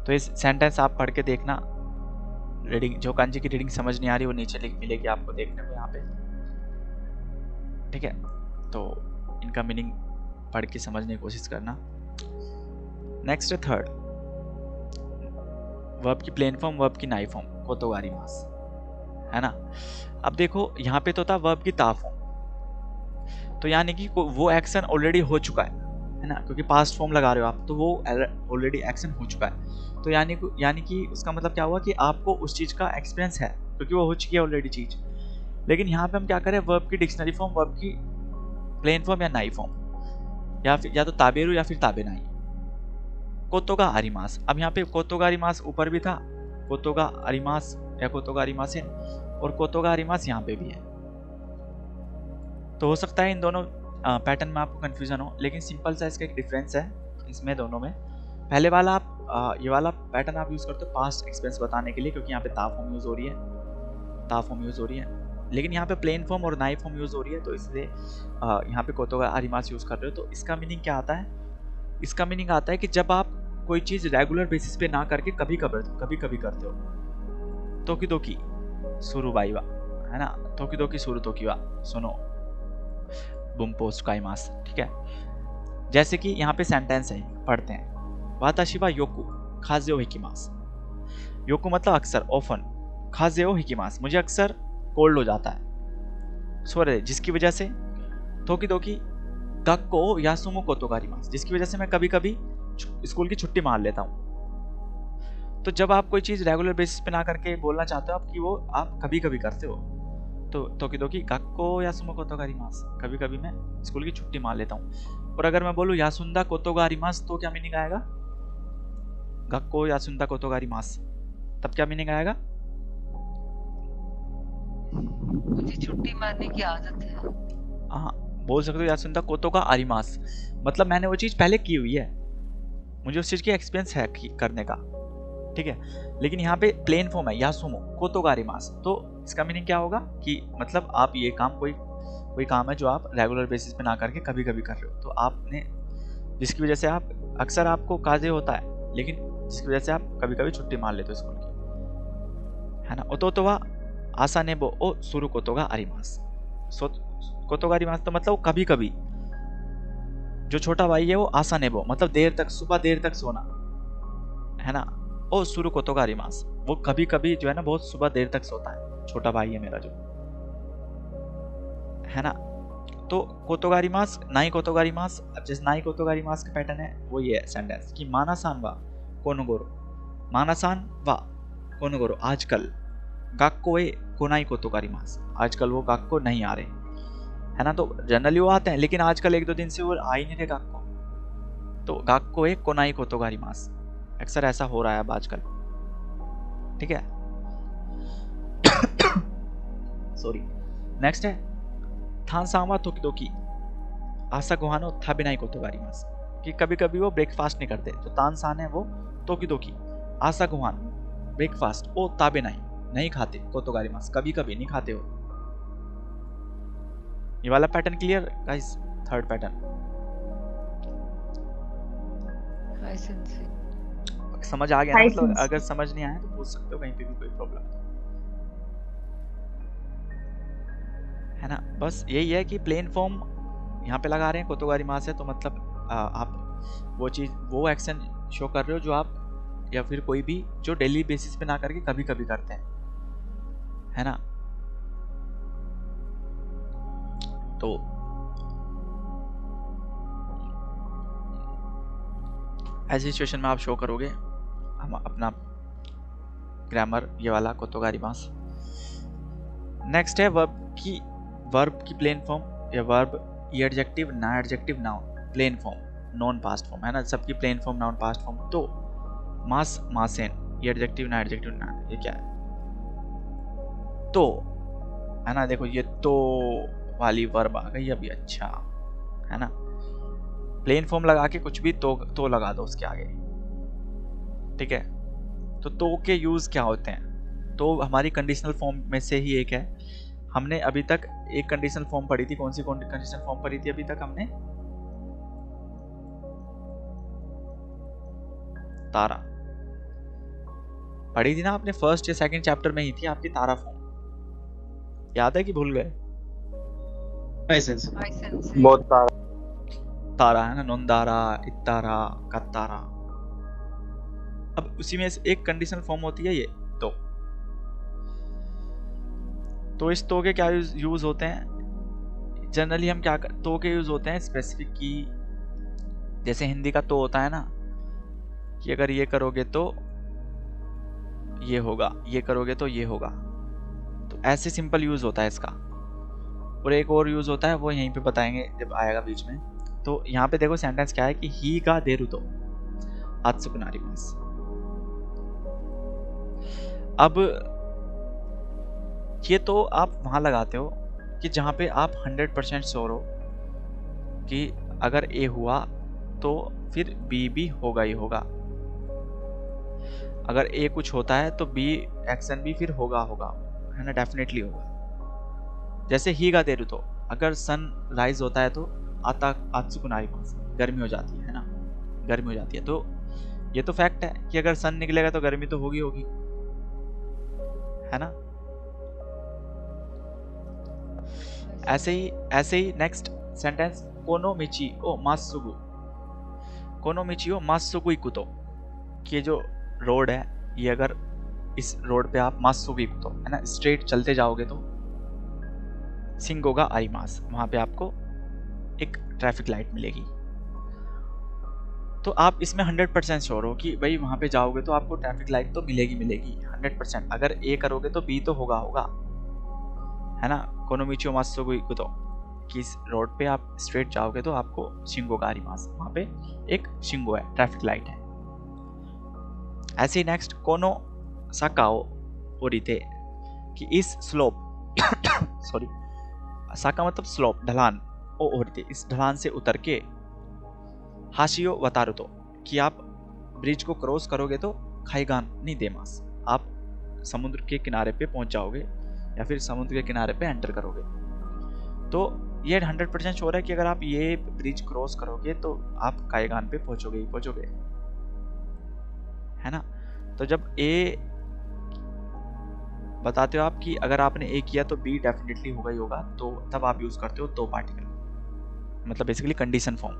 तो इस सेंटेंस आप पढ़ के देखना, रीडिंग जो कांजी की रीडिंग समझ नहीं आ रही वो नीचे लिंक मिलेगी आपको देखने को यहाँ पे, ठीक है, तो इनका मीनिंग पढ़ के समझने की कोशिश करना। नेक्स्ट थर्ड, वर्ब की प्लेन फॉर्म, वर्ब की नाई फॉर्म, कोतो गा अरिमास, है ना। अब देखो यहाँ पे तो था वर्ब की ता फॉर्म, तो यानी कि वो एक्शन ऑलरेडी हो चुका है ना, क्योंकि पास्ट फॉर्म लगा रहे हो आप, तो वो ऑलरेडी एक्शन हो चुका है, तो यानी कि उसका मतलब क्या हुआ कि आपको उस चीज का एक्सपीरियंस है, क्योंकि वो हो चुकी है ऑलरेडी चीज। लेकिन यहाँ पे हम क्या करें, वर्ब की डिक्शनरी फॉर्म, वर्ब की प्लेन फॉर्म या नाई फॉर्म, या तो ताबेरु या फिर ताबेनाई, कोतो गा अरिमास। अब यहाँ पे कोतो गा अरिमास ऊपर भी था, कोतो गा अरिमास या कोतो गा अरिमासेन, और कोतो गा अरिमास यहाँ पे भी है, तो हो सकता है इन दोनों पैटर्न में आपको कंफ्यूजन हो, लेकिन सिंपल सा इसका एक डिफरेंस है इसमें दोनों में। पहले वाला आप ये वाला पैटर्न आप यूज़ करते हो पास्ट एक्सपीरियंस बताने के लिए, क्योंकि यहाँ पे ता फॉर्म यूज़ हो रही है, ता फॉर्म यूज़ हो रही है। लेकिन यहाँ पे प्लेन फॉर्म और नाई फॉर्म यूज़ हो रही है, तो इसलिए यहाँ पे कोतो का आरिमास यूज़ कर रहे हो। तो इसका मीनिंग क्या आता है? इसका मीनिंग आता है कि जब आप कोई चीज़ रेगुलर बेसिस पे ना करके कभी कभी करते हो। तोकी दोकी सुरु बाईवा, है ना, तोकी दोकी सुरु तोकी वा सुनो बुम पोस्ट काइमास, ठीक है। जैसे कि यहाँ पे सेंटेंस है, पढ़ते हैं। वाताशी वा योकु खाजेओ हिकिमास। योकु मतलब अक्सर, ऑफन। खाजेओ हिकिमास, मुझे अक्सर कोल्ड हो जाता है, सोरे, जिसकी वजह से। तोकी दोकी गक्को यासुमो कोतो गारिमास, जिसकी वजह से मैं कभी कभी स्कूल की छुट्टी मार लेता हूँ। तो जब आप कोई चीज़ रेगुलर बेसिस पे ना करके बोलना चाहते हो आप कि वो आप कभी कभी करते हो, तो तोकी दोकी गक्को यासुमो कोतो गारिमास, कभी कभी मैं स्कूल की छुट्टी मार लेता हूँ। और अगर मैं बोलूँ यासुंदा कोतो गारिमास, तो क्या मीनिंग आएगा? गक्को यासुंदा कोतो गारिमास, तब क्या मीनिंग आएगा? मुझे छुट्टी मारने की आदत है। हाँ, बोल सकते हो यासुंदा कोतो का आरिमास, मतलब मैंने वो चीज़ पहले की हुई है, मुझे उस चीज़ की एक्सपीरियंस है करने का, ठीक है। लेकिन यहाँ पे प्लेन फॉर्म है यासुमो कोतो का आरिमास, तो इसका मीनिंग क्या होगा कि मतलब आप ये काम कोई काम है जो आप रेगुलर बेसिस पे ना करके कभी कभी कर रहे हो, तो आपने जिसकी वजह से आप अक्सर आपको काजे होता है, लेकिन जिसकी वजह से आप कभी कभी छुट्टी मार लेते हो स्कूल की, है ना। ओतो वा आसा ने बो ओ सुरु कोतो गा आरिमास। कोतो गा आरिमास तो मतलब कभी कभी, जो छोटा भाई है वो आसा ने बो मतलब देर तक, सुबह देर तक सोना, है ना। ओ सुरु कोतो गा आरिमास, वो कभी कभी जो है ना बहुत सुबह देर तक सोता है, छोटा भाई है मेरा जो, है ना। तो कोतो गा आरिमास, नाई कोतो गा आरिमास। अब जैसे नाई कोतो गा आरिमास का पैटर्न है वो ये है सेंटेंस कि मानासान वा कोनोगोरो, मानासान वा कोनोगोरो, आजकल गाक्को ए कोनाई कोतो गा आरिमास, आजकल वो गाक्को नहीं आ रहे, है ना। तो जनरली वो आते हैं, लेकिन आजकल एक दो दिन से वो आ ही नहीं रहे गाक्को, तो गाक्को ए कोनाई कोतो गा आरिमास, अक्सर ऐसा हो रहा है अब आजकल, ठीक है। सॉरी। नेक्स्ट है थानसावा तोकिदोकी आसा गोहानो थाबेनाई कोतो गा आरिमास, कि कभी कभी वो ब्रेकफास्ट नहीं करते। जो तानसान है वो तोकिदोकी आसा गोहान ब्रेकफास्ट ओ ताबेनाई नहीं खाते, कोतो गा आरिमास कभी कभी नहीं खाते हो। ये वाला pattern clear guys? Third pattern समझ आ गया ना? मतलब अगर समझ नहीं आया तो पूछ सकते हो कहीं पे भी, कोई प्रॉब्लम है ना। बस यही है कि प्लेन फॉर्म यहाँ पे लगा रहे हैं, कोतो गा आरिमास है, तो मतलब आप वो चीज़, वो एक्शन शो कर रहे हो जो आप, या फिर कोई भी जो डेली बेसिस पे ना करके कभी कभी करते हैं, है ना। तो ऐसी सिचुएशन में आप शो करोगे हम अपना ग्रामर, ये वाला कोतो गा आरिमास। नेक्स्ट है वर्ब की प्लेन फॉर्म, या वर्ब ई एडजेक्टिव ना adjective noun plain form non past form, है ना। सबकी plain form noun past form. तो मास मासेन ये एडजेक्टिव ना एडजेक्टिव ना, ये क्या है? तो, है ना, देखो ये तो वाली वर्ब आ गई अभी, अच्छा, है ना। प्लेन फॉर्म लगा के कुछ भी तो लगा दो उसके आगे, ठीक है। तो के यूज क्या होते हैं? तो हमारी कंडीशनल फॉर्म में से ही एक है। हमने अभी तक एक कंडीशनल फॉर्म पढ़ी थी, कौन सी कंडीशनल फॉर्म पढ़ी थी अभी तक हमने? तारा पढ़ी थी ना आपने, फर्स्ट या सेकंड चैप्टर में ही थी आपकी तारा फॉर्म, याद है कि भूल गए? बहुत तारा, है ना, नोंदारा, इत्तारा, कत्तारा। अब उसी में से एक कंडीशनल फॉर्म होती है ये तो इस तो के क्या यूज होते हैं? जनरली हम क्या तो के यूज होते हैं स्पेसिफिक की, जैसे हिंदी का तो होता है ना कि अगर ये करोगे तो ये होगा, ये करोगे तो ये होगा, तो ऐसे सिंपल यूज होता है इसका। और एक और यूज होता है, वो यहीं पे बताएंगे जब आएगा बीच में। तो यहाँ पे देखो सेंटेंस क्या है कि ही का देरु तो आत्सुकुनारी मास। अब ये तो आप वहां लगाते हो कि जहां पे आप 100% श्योर हो कि अगर ए हुआ तो फिर बी भी होगा ही होगा, अगर ए कुछ होता है तो बी एक्शन भी फिर होगा है ना, डेफिनेटली होगा। जैसे ही गा देरू, तो अगर सन राइज होता है तो आता आत्सुकुनाई पास गर्मी हो जाती है ना, गर्मी हो जाती है। तो ये तो फैक्ट है कि अगर सन निकलेगा तो गर्मी तो होगी है ना। ऐसे ही नेक्स्ट सेंटेंस कोनोमिची ओ मात्सुगु, कोनोमिची ओ मात्सुगु इकुतो, कि ये जो रोड है, ये अगर इस रोड पे आप मात्सुगु इकुतो है ना, स्ट्रेट चलते जाओगे तो सिंगो गा आरिमास, वहां पे आपको एक ट्रैफिक लाइट मिलेगी। तो आप इसमें 100% श्योर हो कि भाई वहां पे जाओगे तो आपको ट्रैफिक लाइट तो मिलेगी 100%। अगर ए करोगे तो बी तो होगा है ना। कोनोमिची ओ मात्सुगु इकुतो, कि इस रोड पे आप स्ट्रेट जाओगे तो आपको शिंगो गा आरिमास, वहां पे एक शिंगो है, ट्रैफिक लाइट है। ऐसे ही नेक्स्ट कोनो साकाओ ओरिते, कि इस स्लोप सॉरी, साका मतलब स्लोप, ढलान, ओ ओरिते इस ढलान से उतर के, हाशियो वतारू तो, कि आप ब्रिज को क्रॉस करोगे तो खाईगान नहीं देमास, आप समुद्र के किनारे पे पहुंच जाओगे या फिर समुद्र के किनारे पे एंटर करोगे। तो ये 100% श्योर है कि अगर आप ये ब्रिज क्रॉस करोगे तो आप खाईगान पे पहुंचोगे है ना। तो जब ए बताते हो आप कि अगर आपने ए किया तो बी डेफिनेटली होगा ही होगा, तो तब आप यूज करते हो तो पार्टिकल, मतलब बेसिकली कंडीशन फॉर्म,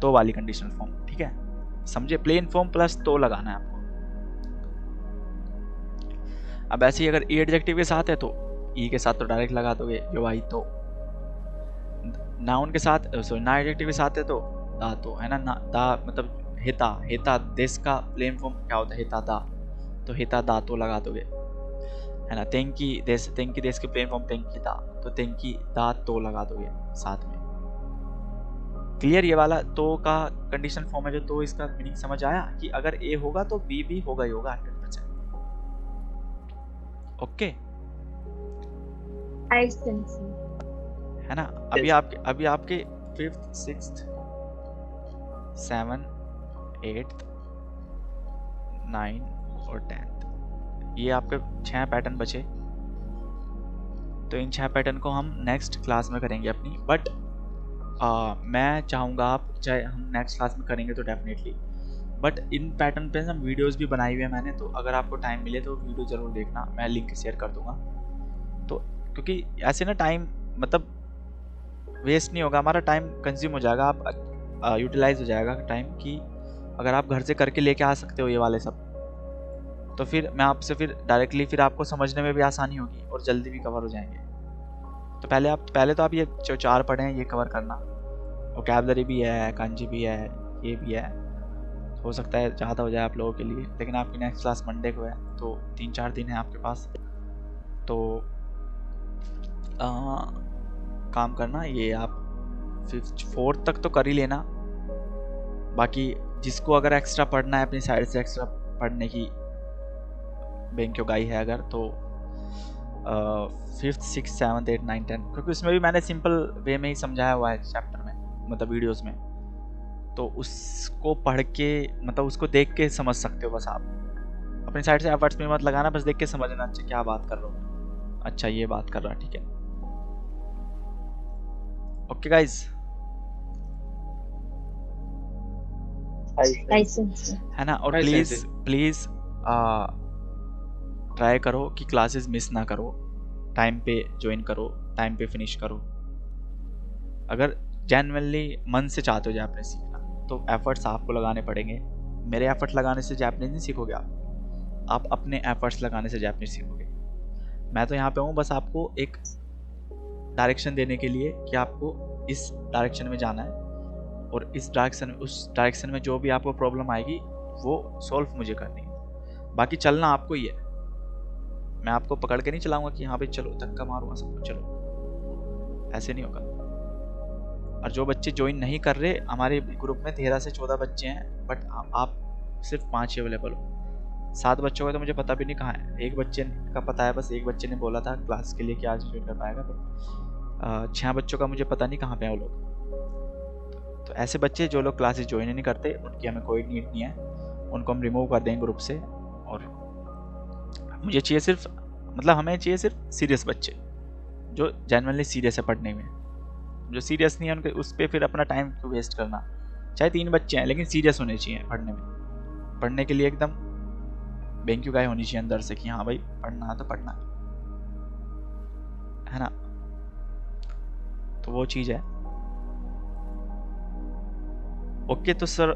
तो वाली कंडीशन फॉर्म, ठीक है, समझे। प्लेन फॉर्म प्लस तो लगाना है आपको। अब ऐसे ही अगर ई एडजेक्टिव के साथ है तो ई के साथ तो डायरेक्ट लगा दोगे यो आई तो, नाउन के साथ सॉरी ना एडजेक्टिव के साथ है तो दा तो है ना, दा मतलब हेता देश का प्लेन फॉर्म क्या होता है, हेता दा, तो हेता दा तो लगा दोगे है ना। तेंकी देश के प्लेन फॉर्म तेंकी दा, तो तेंकी दा तो लगा दोगे साथ में। क्लियर, ये वाला तो का कंडीशन फॉर्म है जो, तो इसका मीनिंग समझ आया कि अगर ए होगा तो बी भी होगा ही होगा 100%। ओके है ना। अभी आपके 5th 6th 7th 8th 9th और 10th, ये आपके 6 पैटर्न बचे। तो इन 6 पैटर्न को हम नेक्स्ट क्लास में करेंगे अपनी, बट मैं चाहूँगा आप चाहे हम नेक्स्ट क्लास में करेंगे तो डेफिनेटली, बट इन पैटर्न पे हम वीडियोस भी बनाई हुई है मैंने, तो अगर आपको टाइम मिले तो वीडियो ज़रूर देखना, मैं लिंक शेयर कर दूँगा। तो क्योंकि ऐसे ना टाइम मतलब वेस्ट नहीं होगा, हमारा टाइम कंज्यूम हो जाएगा, आप यूटिलाइज हो जाएगा टाइम, कि अगर आप घर से करके लेके आ सकते हो ये वाले सब, तो फिर मैं आपसे फिर डायरेक्टली फिर आपको समझने में भी आसानी होगी और जल्दी भी कवर हो जाएंगे। तो पहले तो आप ये जो 4 पढ़े हैं ये कवर करना, वोकैबुलरी भी है, कांजी भी है, ये भी है। हो सकता है ज़्यादा हो जाए आप लोगों के लिए, लेकिन आपकी नेक्स्ट क्लास मंडे को है, तो 3-4 दिन है आपके पास, तो काम करना ये आप 4th तक तो कर ही लेना। बाकी जिसको अगर एक्स्ट्रा पढ़ना है अपनी साइड से, एक्स्ट्रा पढ़ने की बेंक्यो गाई है अगर, तो 5th 6th 7th 8th 9th 10th, क्योंकि उसमें भी मैंने सिंपल वे में ही समझाया हुआ है चैप्टर में, मतलब वीडियोस में, तो उसको पढ़ के मतलब उसको देख के समझ सकते हो। बस आप अपनी साइड से एफर्ट्स में मत लगाना, बस देख के समझना, अच्छा क्या बात कर रहा हूँ, अच्छा ये बात कर रहा, ठीक है। ओके गाइज, है ना। और प्लीज ट्राई करो कि क्लासेस मिस ना करो, टाइम पे ज्वाइन करो, टाइम पे फिनिश करो। अगर जेन्युइनली मन से चाहते हो जापानीज सीखना तो एफर्ट्स आपको लगाने पड़ेंगे। मेरे एफर्ट लगाने से जापानीज नहीं सीखोगे आप अपने एफर्ट्स लगाने से जापानीज सीखोगे। मैं तो यहाँ पे हूँ बस आपको एक डायरेक्शन देने के लिए कि आपको इस डायरेक्शन में जाना है, और इस डायरेक्शन उस डायरेक्शन में जो भी आपको प्रॉब्लम आएगी वो सॉल्व मुझे करनी है। बाकी चलना आपको ही है, मैं आपको पकड़ के नहीं चलाऊंगा कि यहाँ पे चलो धक्का मारूंगा सबको चलो, ऐसे नहीं होगा। और जो बच्चे ज्वाइन नहीं कर रहे, हमारे ग्रुप में 13 से 14 बच्चे हैं, बट आप सिर्फ 5 ही अवेलेबल हो। 7 बच्चों का तो मुझे पता भी नहीं कहाँ है। एक बच्चे का पता है, बस एक बच्चे ने बोला था क्लास के लिए कि आज ज्वाइन कर पाएगा, तो 6 बच्चों का मुझे पता नहीं कहाँ पे हैं वो लोग। तो ऐसे बच्चे जो लोग क्लासेस ज्वाइन नहीं करते उनकी हमें कोई नीड नहीं है, उनको हम रिमूव कर देंगे ग्रुप से। और मुझे चाहिए सिर्फ, मतलब हमें चाहिए सिर्फ सीरियस बच्चे जो जेन्युइनली सीरियस है पढ़ने में। जो सीरियस नहीं है उनके उस पर फिर अपना टाइम क्यों वेस्ट करना। चाहे 3 बच्चे हैं लेकिन सीरियस होने चाहिए पढ़ने में, पढ़ने के लिए एकदम बेंक्यू गाय होनी चाहिए अंदर से कि हाँ भाई पढ़ना है तो पढ़ना है ना। तो वो चीज़ है। ओके तो सर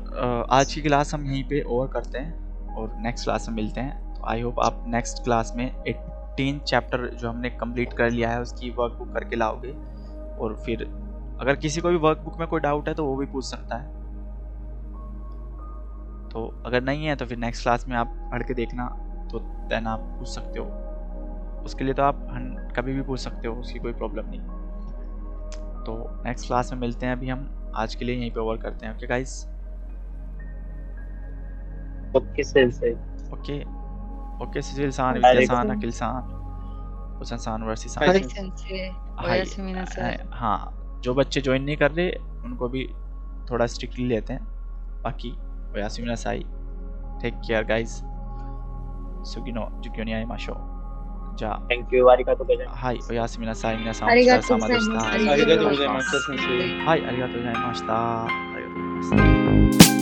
आज की क्लास हम यहीं पे ओवर करते हैं और नेक्स्ट क्लास में मिलते हैं। तो आई होप आप नेक्स्ट क्लास में 18 चैप्टर जो हमने कंप्लीट कर लिया है उसकी वर्कबुक करके लाओगे। और फिर अगर किसी को भी वर्कबुक में कोई डाउट है तो वो भी पूछ सकता है। तो अगर नहीं है तो फिर नेक्स्ट क्लास में आप पढ़ के देखना, तो देन आप पूछ सकते हो। उसके लिए तो आप कभी भी पूछ सकते हो, उसकी कोई प्रॉब्लम नहीं। तो नेक्स्ट क्लास में मिलते हैं। अभी हम आज के लिए यहीं पे ओवर करते हैं। ओके गाइस, ओके सेंसे, ओके ओके सुशील सान, विद्या सान, अखिल सान, हुसैन सान वर्सी सान। हाय सेंसे, ओयासुमिना सर। हाँ, जो बच्चे ज्वाइन नहीं कर रहे उनको भी थोड़ा स्ट्रिक्टली लेते हैं। बाकी ओयासुमिना साई, टेक केयर गाइस, सुगिनो जुक्योनी आइमाशो। जा थैंक यू, आरिगातो गोजाइमाsu। はい、おやすみなさい。皆さんお疲れありがとう様でしございます。た。ありがとうございました先生。はい、ありがとうございました。ありがとうございます。